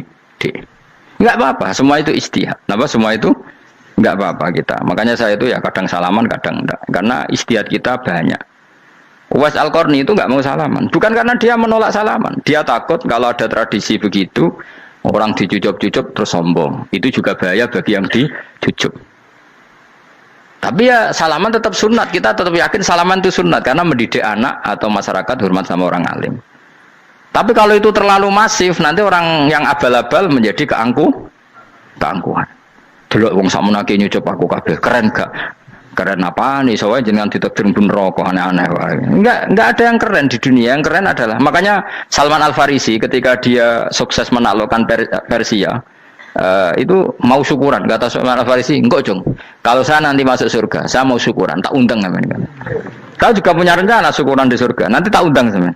nggak apa-apa, semua itu istihad. Kenapa semua itu nggak apa-apa kita. Makanya saya itu ya kadang salaman, kadang enggak. Karena istihad kita banyak. Uwais Al-Qarni itu nggak mau salaman. Bukan karena dia menolak salaman. Dia takut kalau ada tradisi begitu orang dicucuk-cucuk terus sombong. Itu juga bahaya bagi yang dicucuk. Tapi ya salaman tetap sunat. Kita tetap yakin salaman itu sunat karena mendidik anak atau masyarakat hormat sama orang alim. Tapi kalau itu terlalu masif, nanti orang yang abal-abal menjadi keangkuhan. Delok wong sakmenake nyucup aku kabeh, keren gak? Keren apa nih? Soalnya jenengan ditakdir pun rokok aneh-aneh. Enggak ada yang keren di dunia. Yang keren adalah makanya Salman Al Farisi ketika dia sukses menaklukkan Persia. Itu mau syukuran, kata Salman Al Farisi, enggak Jong, kalau saya nanti masuk surga saya mau syukuran, tak undang namanya. Kau juga punya rencana syukuran di surga, nanti tak undang sama.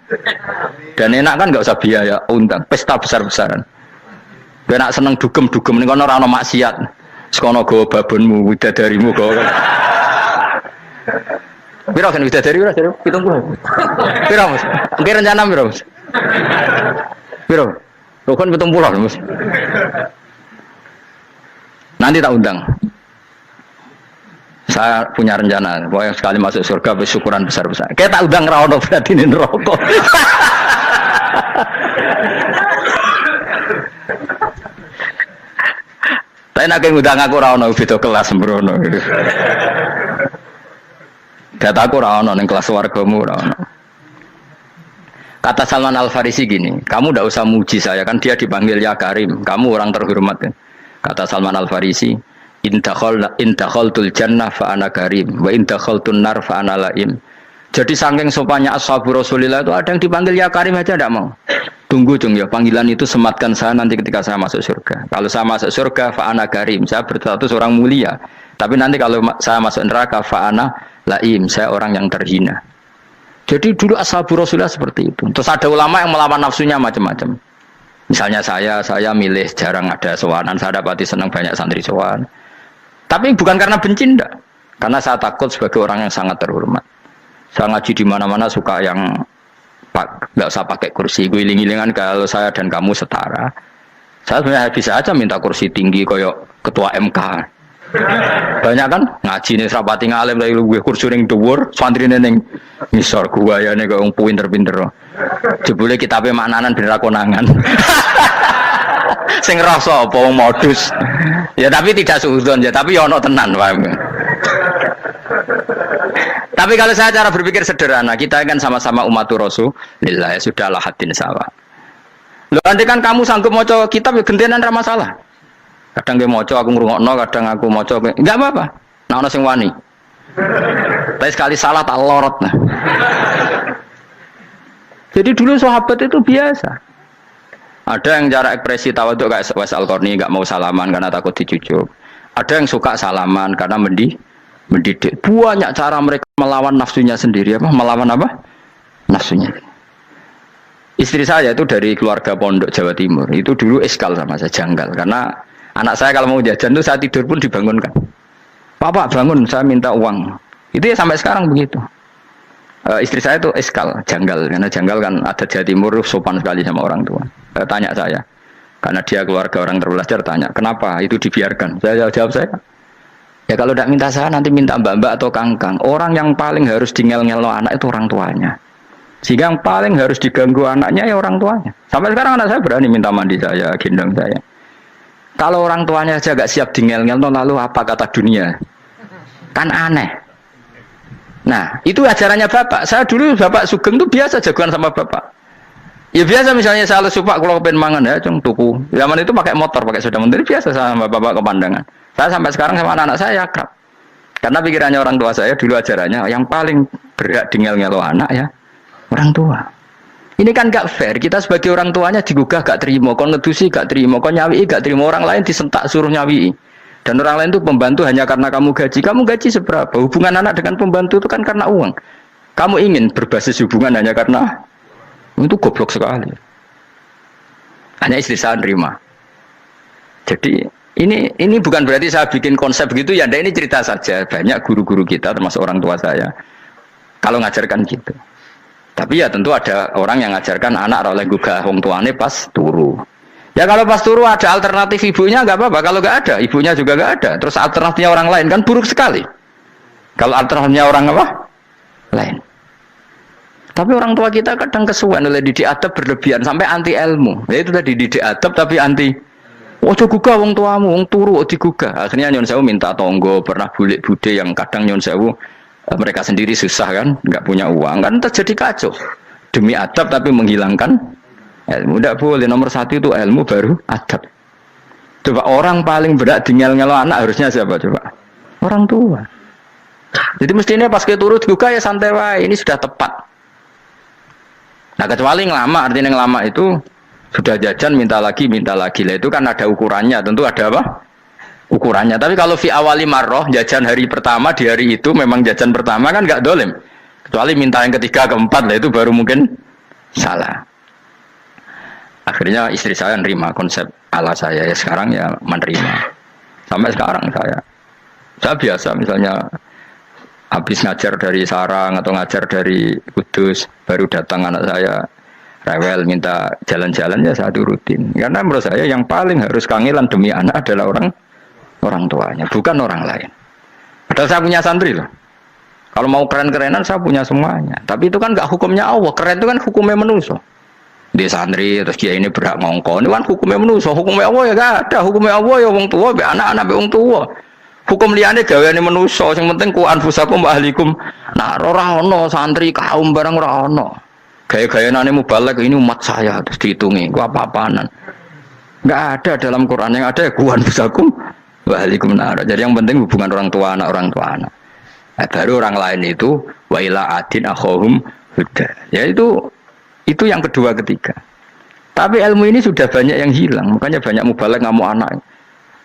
Dan enak kan nggak usah biaya, undang pesta besar-besaran. Enak seneng dugem-dugem nih kono ora ono maksiat, sekono go babonmu widadarimu go. Piro kan widadari piro? 70. Piro Mas? Oke rencana piro Mas? Piro? Rukun 70 Mas. Nanti tak undang. Saya punya rencana, pokoknya sekali masuk surga bersyukuran besar-besar. Kayak tak undang rawon berarti ini rokok. Tapi nak ngundang aku rawon beda kelas sembrono. Kata aku rawon yang kelas wargamu rawon. Kata Salman Al Farisi gini, kamu tidak usah muji saya kan dia dipanggil ya Karim, kamu orang terhormat kan. Kata Salman Al Farisi, in dakhaltul jannah fa ana karim wa in dakhaltun nar fa ana laim. Jadi saking sopannya ashabu Rasulillah itu ada yang dipanggil ya Karim aja tidak mau. Tunggu Jung ya, panggilan itu sematkan saya nanti ketika saya masuk surga. Kalau saya masuk surga fa ana karim, saya berstatus orang mulia. Tapi nanti kalau saya masuk neraka fa ana laim, saya orang yang terhina. Jadi dulu ashabu Rasulillah seperti itu. Terus ada ulama yang melawan nafsunya macam-macam. Misalnya saya milih jarang ada sowanan, saya dapati senang banyak santri sowan. Tapi bukan karena benci enggak. Karena saya takut sebagai orang yang sangat terhormat. Saya ngaji di mana-mana suka yang enggak usah pakai kursi, guling-gilingan kalau saya dan kamu setara. Saya sebenarnya bisa aja minta kursi tinggi kayak ketua MK. Banyak kan ngaji nih serapati ngalim dari gue kursi ning dhuwur, santri ning ngisor gua ya nek wong pinter-pinter. Jebule kitabe maknanan ben ra konangan. Sing rasa apa wong modus. Ya tapi tidak suudzon ya, tapi ya ono tenan paham. Tapi kalau saya cara berpikir sederhana, kita kan sama-sama umatur Rasulillah, ya sudahlah hadin sawa. Loh andai kan kamu sanggup maca kitab ya gentenan ra masalah. Kadang dia moco aku ngrungokno, kadang aku moco enggak apa-apa. Nah ono sing wani. Tapi sekali salah tak lorot nah. Jadi dulu sahabat itu biasa. Ada yang cara ekspresi tawadhu kayak Uwais Al-Qarni enggak mau salaman karena takut dicucuk. Ada yang suka salaman karena mendidik. Banyak cara mereka melawan nafsunya sendiri apa? Melawan apa? nafsunya. Istri saya itu dari keluarga pondok Jawa Timur. Itu dulu eskal sama saya, janggal. Karena anak saya kalau mau jajan tuh saya tidur pun dibangunkan. Papa bangun, saya minta uang. Itu ya sampai sekarang begitu. Istri saya itu eskal, janggal. Karena janggal kan ada Jawa Timur sopan sekali sama orang tua. Tanya saya. Karena dia keluarga orang terpelajar, tanya, kenapa itu dibiarkan? Saya jawab saya. Ya kalau tidak minta saya, nanti minta mbak-mbak atau kangkang. Orang yang paling harus dingel-ngelo anak itu orang tuanya. Sehingga yang paling harus diganggu anaknya ya orang tuanya. Sampai sekarang anak saya berani minta mandi saya, gendong saya. Kalau orang tuanya saja gak siap dingel-ngelo, lalu apa kata dunia? Kan aneh. Nah, itu ajarannya bapak. Saya dulu bapak Sugeng itu biasa jagoan sama bapak. Ya biasa misalnya saya lesupak kalau pengen mangan ya, cung tuku. Zaman itu pakai motor, pakai sepeda motor, biasa sama bapak ke pandangan. Saya sampai sekarang sama anak-anak saya akrab. Karena pikirannya orang tua saya dulu ajarannya yang paling berhak dingel-ngelo anak ya orang tua. Ini kan gak fair. Kita sebagai orang tuanya digugah gak terima, kon ngedusi gak terima, kon nyawi gak terima, orang lain disentak suruh nyawi. Dan orang lain itu pembantu hanya karena kamu gaji. Kamu gaji seberapa? Hubungan anak dengan pembantu itu kan karena uang. Kamu ingin berbasis hubungan hanya karena itu goblok sekali. Hanya istri saya nerima. Jadi ini bukan berarti saya bikin konsep begitu ya. Ini cerita saja. Banyak guru-guru kita termasuk orang tua saya kalau ngajarkan gitu. Tapi ya tentu ada orang yang ngajarkan anak oleh gugah wong tuane pas turu. Ya kalau pas turu ada alternatif ibunya nggak apa-apa. Kalau nggak ada, ibunya juga nggak ada. Terus alternatifnya orang lain kan buruk sekali. Kalau alternatifnya orang apa? Lain. Tapi orang tua kita kadang kesuwen oleh didik adab berlebihan sampai anti ilmu. Ya itu tadi didik adab tapi anti. Ojo gugah wong tuamu, wong turu digugah. Akhirnya nyon sewu minta tonggo, pernah bulik bude yang kadang nyon sewu mereka sendiri susah kan, nggak punya uang kan terjadi kacau. Demi adab tapi menghilangkan ilmu. Tidak boleh. Nomor satu itu ilmu baru adab. Coba orang paling berat dingel-ngelo anak harusnya siapa coba? Orang tua. Jadi mestinya pas ke turu digugah ya santai wae. Ini sudah tepat. Nah kecuali ngelama, artinya ngelama itu sudah jajan minta lagi lah itu kan ada ukurannya. Tentu ada apa? Ukurannya. Tapi kalau fi awali marroh jajan hari pertama di hari itu memang jajan pertama kan nggak dolim. Kecuali minta yang ketiga keempat lah itu baru mungkin salah. Akhirnya istri saya nerima konsep ala saya ya sekarang ya menerima. Sampai sekarang saya biasa misalnya habis ngajar dari Sarang atau ngajar dari Kudus baru datang anak saya rewel minta jalan-jalan ya saya turutin. Karena menurut saya yang paling harus kangelan demi anak adalah orang tuanya, bukan orang lain. Padahal saya punya santri loh. Kalau mau keren-kerenan saya punya semuanya. Tapi itu kan nggak hukumnya Allah. Keren itu kan hukumnya manusia. Dia santri terus dia ini berhak ngongkon. Itu kan hukumnya manusia. Hukumnya Allah ya gak ada. Hukumnya Allah ya wong tua, be anak-anak be wong tua. Hukum liyane gaweane manusia. Yang penting ku anfusakum wa ahlikum. Nah, ora ono santri kaum barang ora ono. Gaya-gayanane mubalek ini umat saya terus dihitungi. Ku apa-apaanan. Enggak ada dalam Quran. Yang ada ya ku anfusakum Waalaikumsalam. Jadi yang penting hubungan orang tua anak. Nah, baru orang lain itu wa ila adin akhahum huda. Ya itu yang kedua ketiga. Tapi ilmu ini sudah banyak yang hilang. Makanya banyak mubalek ngamuk anak.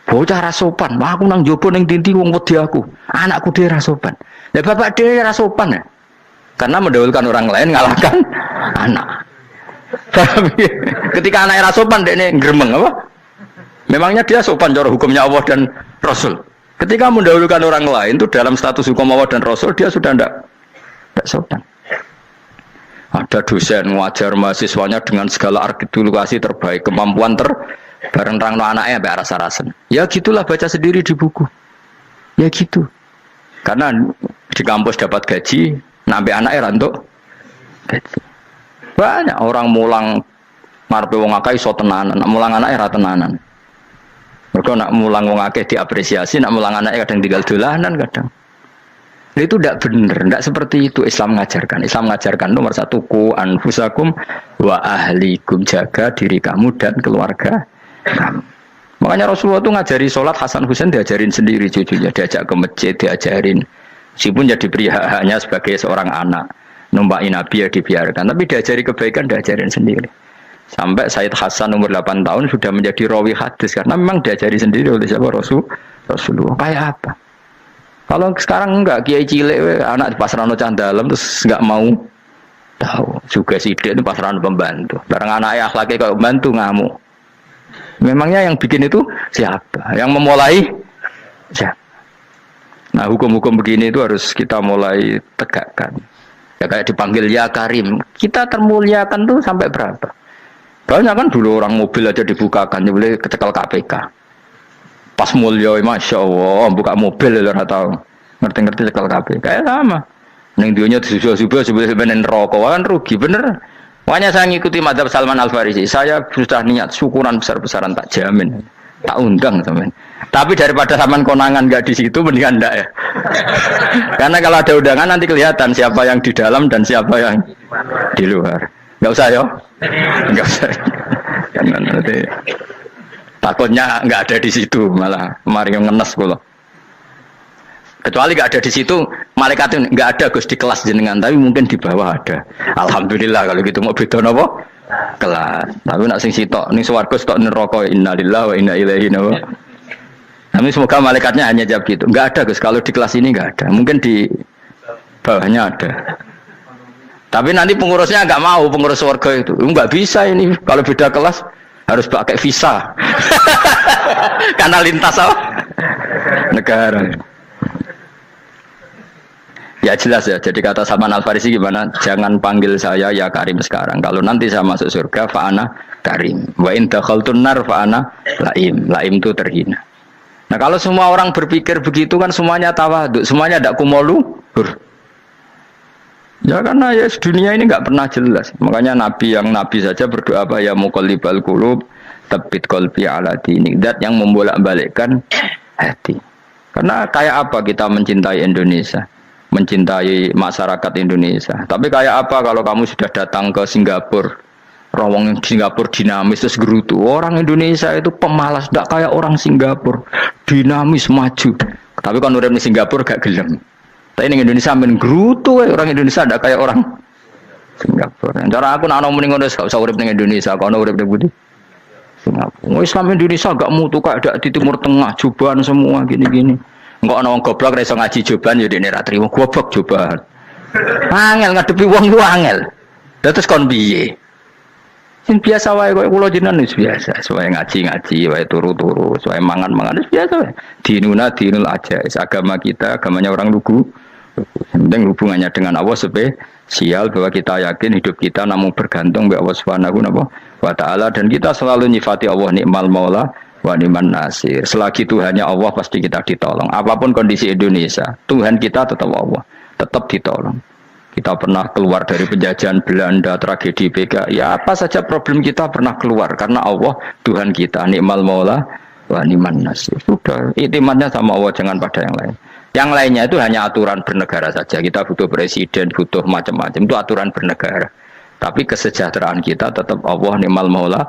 Bocah rasopan. Wah aku nang jopo ning dinti wong wedi aku. Anakku dhewe rasopan. Lah bapak dhewe rasopan ya. Karena mendahulukan orang lain ngalahkan anak. Ketika anaknya rasopan dekne gremeng apa? Memangnya dia sopan cara hukumnya Allah dan Rasul. Ketika mendahulukan orang lain itu dalam status hukum Allah dan Rasul dia sudah tidak sopan. Ada dosen ngajar mahasiswanya dengan segala artikulasi terbaik, kemampuan bareng terangno anaknya sampai rasa-rasen. Ya gitulah baca sendiri di buku. Ya gitu. Karena di kampus dapat gaji, nambe anaknya rantuk gaji. Banyak orang mulang ngarepe wong akeh iso tenanan, mulang anaknya ra tenanan. Mereka nak mulang wong akeh diapresiasi, nak mulang anaknya kadang tinggal dolanan kadang. Itu tidak benar, tidak seperti itu Islam mengajarkan. Islam mengajarkan nomor satu ku anfusakum wa ahlikum, jaga diri kamu dan keluarga kamu. Makanya Rasulullah itu ngajari sholat Hasan Husain diajarin sendiri cucunya, diajak ke masjid diajarin. Meskipun jadi beri hak-haknya sebagai seorang anak, numpakin Nabi ya dibiarkan, tapi diajari kebaikan diajarin sendiri. Sampai Said Hasan umur 8 tahun sudah menjadi rawi hadis karena memang diajari sendiri oleh siapa Rasulullah. Kayak apa? Kalau sekarang enggak, kiai cilik anak di pasrano cah dalam terus enggak mau Tahu. Juga sidik itu pasaran pembantu. Barang anaknya akhlaknya kayak pembantu ngamuk. Memangnya yang bikin itu siapa? Yang memulai siapa? Nah, hukum-hukum begini itu harus kita mulai tegakkan. Ya kayak dipanggil ya Karim. Kita termuliakan tuh sampai berapa? Banyak kan dulu orang mobil aja dibukakan, dia boleh kecekel KPK. Pas mulia, masya Allah, buka mobil ya nggak tahu. Ngerti-ngerti cekel KPK. Kayak sama. Neng dunia disusul-susul sebelum rokok kan rugi bener. Makanya saya ngikuti madzhab Salman Al Farisi. Saya sudah niat syukuran besar-besaran tak jamin, tak undang teman. Tapi daripada saman konangan nggak di situ, mendingan enggak ya. Karena kalau ada undangan nanti kelihatan siapa yang di dalam dan siapa yang di luar. Nggak usah yo, nggak usah. Karena nanti takutnya nggak ada di situ malah mari yang ngenes pula. Kecuali nggak ada di situ, malaikat itu nggak ada Gus di kelas jenengan, tapi mungkin di bawah ada. Alhamdulillah kalau gitu mau beda nopo kelas. Tapi nak sing sitok ning swarga sitok neraka innalillahi wa inna ilaihi raji'un. Tapi semoga malaikatnya hanya jawab gitu. Nggak ada Gus, kalau di kelas ini nggak ada. Mungkin di bawahnya ada. Tapi nanti pengurusnya nggak mau, pengurus warga itu nggak bisa ini. Kalau beda kelas harus pakai visa. Karena lintas apa? Negara. Ya jelas ya. Jadi kata Salman Al Farisi gimana? Jangan panggil saya ya Karim sekarang. Kalau nanti saya masuk surga, fa'ana Karim. Wa in dakhaltun nar fa'ana Laim. Laim itu terhina. Nah kalau semua orang berpikir begitu kan semuanya tawaduk, semuanya tidak kumoluhur. Ya karena ya dunia ini nggak pernah jelas. Makanya Nabi saja berdoa apa ya muqallibal qulub tsabbit qalbi ala dinik. Dat yang membolak-balikkan hati. Karena kayak apa kita mencintai Indonesia, mencintai masyarakat Indonesia. Tapi kayak apa kalau kamu sudah datang ke Singapura, rawang Singapura dinamis terus gerutu. Orang Indonesia itu pemalas, tidak kayak orang Singapura, dinamis maju. Tapi kalau urip di Singapura gak gelem. Tapi di Indonesia men gerutu, orang Indonesia tidak kayak orang Singapura. Cara aku nak ngomong ngono gak usah urip di Indonesia, kalau urip di Budi. Singapura. Islam Indonesia gak mutu kayak di Timur Tengah, jubahan semua gini-gini. Enggak ana wong goblok ra iso ngaji jubahan ya dene ra trimo goblok jubahan. Angel ngadepi wong ku angel. Terus kon piye? Sing biasa wae koyo kula jenengan wis biasa, wae ngaji-ngaji, wae turu-turu, wae mangan-mangan wis biasa wae. Dinul ajais, agama kita, agamanya orang lugu. Penting hubungannya dengan Allah spesial bahwa kita yakin hidup kita namun bergantung kepada Allah Subhanahu wa taala dan kita selalu nyifati Allah nikmal maula wa ni'man nasir. Selagi Tuhannya Allah pasti kita ditolong. Apapun kondisi Indonesia, Tuhan kita tetap Allah, tetap ditolong. Kita pernah keluar dari penjajahan Belanda, tragedi PKI, ya apa saja problem kita pernah keluar karena Allah Tuhan kita, nikmal maula wa ni'man nasir. Sudah, iktimatnya sama Allah, jangan pada yang lain. Yang lainnya itu hanya aturan bernegara saja. Kita butuh presiden, butuh macam-macam, itu aturan bernegara. Tapi kesejahteraan kita tetap Allah nikmal maula.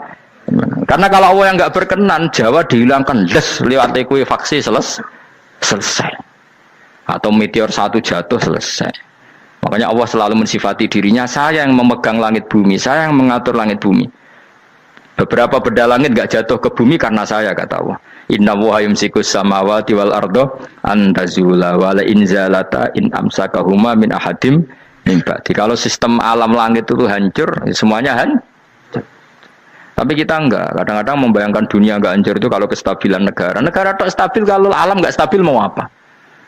Karena kalau Allah yang nggak berkenan, Jawa dihilangkan les lewat ekuifaksi selesai. Atau meteor satu jatuh selesai. Makanya Allah selalu mensifati dirinya, saya yang memegang langit bumi, saya yang mengatur langit bumi. Beberapa benda langit nggak jatuh ke bumi karena saya, kata Allah. Inna wa yumsikus samawati wal ardo antazula wala inzalata in amsakahuma min ahadim min ba'di. Kalau sistem alam langit itu hancur, semuanya hancur. Tapi kita enggak, kadang-kadang membayangkan dunia enggak hancur itu kalau kestabilan negara. Negara tak stabil, kalau alam enggak stabil mau apa?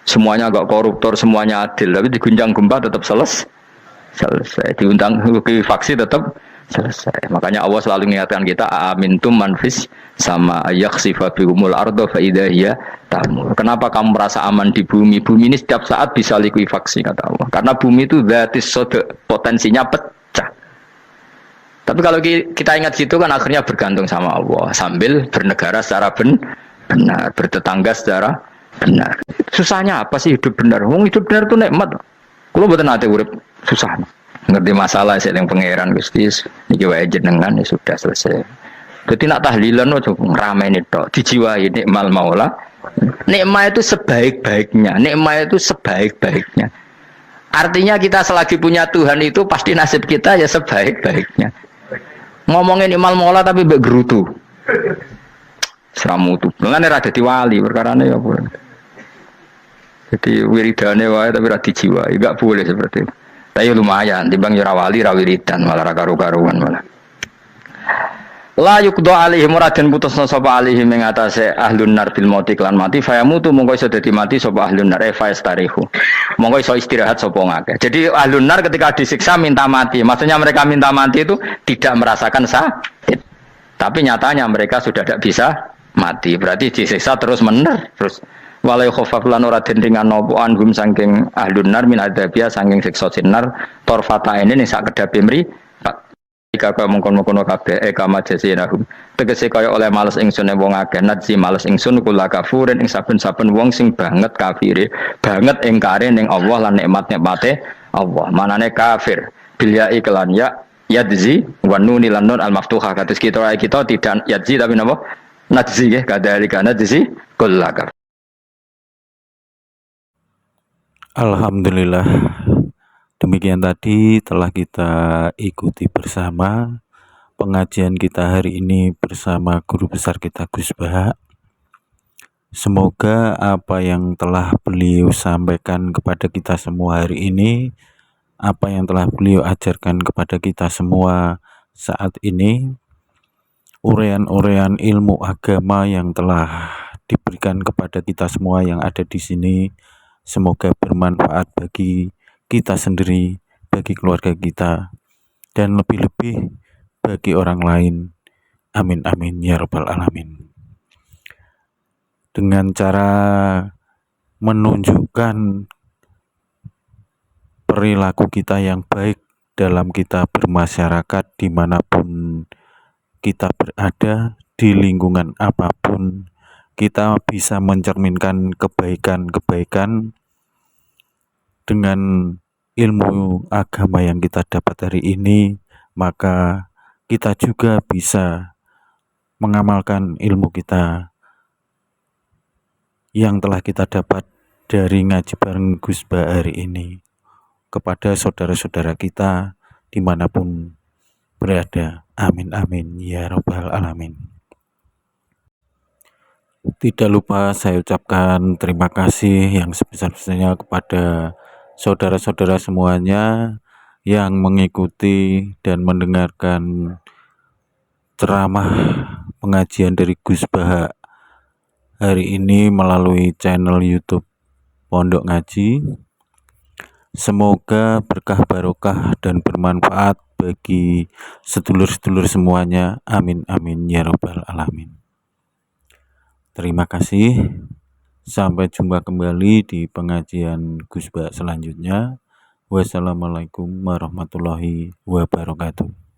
Semuanya enggak koruptor, semuanya adil, tapi diguncang gempa tetap selesai. Diundang faksi tetap selesai. Makanya Allah selalu mengingatkan kita, amintum manfis sama yakhsifa bihumul ardo fa idza hiya tamur. Kenapa kamu merasa aman di bumi? Bumi ini setiap saat bisa likuifaksi, kata Allah. Karena bumi itu dzatis sodok, potensinya pecah. Tapi kalau kita ingat situ kan akhirnya bergantung sama Allah sambil bernegara secara benar, bertetangga secara benar. Susahnya apa sih hidup benar? Wong hidup benar itu nikmat. Kalau mboten nate urip susah. Ngerti masalah saya yang pangeran Gusti niki wae jenengan ya sudah selesai. Dadi nak tahlilan ojo ngrameni tok, dijiwai nikmal maula. Nikmat itu sebaik-baiknya, nikmat itu sebaik-baiknya. Artinya kita selagi punya Tuhan itu pasti nasib kita ya sebaik-baiknya. Ngomongin imal mola tapi mbek gerutu. Seramutu. Mengane ra dadi wali perkarane ya apa. Jadi wiridane wae tapi ra dijiwai, enggak boleh seperti itu. Tapi lumayan, timbang yo rawali rawiridan malah ra karu-karuan malah. La yukdo alaihim raden putusna sapa alaihim ing atase ahlun nar bil mauti lan mati fayamutu mongko iso dadi mati sapa ahlun nar faistarihu. Mongko iso istirahat sapa ngakeh. Jadi ahlun nar ketika disiksa minta mati. Maksudnya mereka minta mati itu tidak merasakan sakit. Tapi nyatanya mereka sudah tidak bisa mati. Berarti disiksa terus terus walai khofaf lan ora den ringan napa anhum saking ahlun nar min adzabia saking siksa sinar torfata ini ning sak kedape mri jika kau mengkono-kono kabeh kama jasinahum tegese kaya oleh males ingsun wong akeh nadzi males ingsun kula kafurin ing saben-saben wong sing banget kafire banget ingkare ning Allah lan nikmat-nikmate Allah manane kafir bilya iklan ya yadzi wa nuni lan nun al maftuhah kados kita tidak yadzi tapi napa nadzi nggih kadhalika nadzi kula kafir. Alhamdulillah, demikian tadi telah kita ikuti bersama pengajian kita hari ini bersama guru besar kita Gus Baha. Semoga apa yang telah beliau sampaikan kepada kita semua hari ini, apa yang telah beliau ajarkan kepada kita semua saat ini, uraian-uraian ilmu agama yang telah diberikan kepada kita semua yang ada di sini, semoga bermanfaat bagi kita sendiri, bagi keluarga kita, dan lebih-lebih bagi orang lain. Amin amin ya rabbal alamin. Dengan cara menunjukkan perilaku kita yang baik dalam kita bermasyarakat dimanapun kita berada, di lingkungan apapun, kita bisa mencerminkan kebaikan-kebaikan dengan ilmu agama yang kita dapat hari ini, maka kita juga bisa mengamalkan ilmu kita yang telah kita dapat dari ngaji bareng Gus Ba hari ini kepada saudara-saudara kita dimanapun berada. Amin amin ya rabbal alamin. Tidak lupa saya ucapkan terima kasih yang sebesar-besarnya kepada saudara-saudara semuanya yang mengikuti dan mendengarkan ceramah pengajian dari Gus Baha hari ini melalui channel YouTube Pondok Ngaji. Semoga berkah barokah dan bermanfaat bagi sedulur-sedulur semuanya. Amin amin ya rabbal alamin. Terima kasih. Sampai jumpa kembali di pengajian Gus Ba selanjutnya. Wassalamualaikum warahmatullahi wabarakatuh.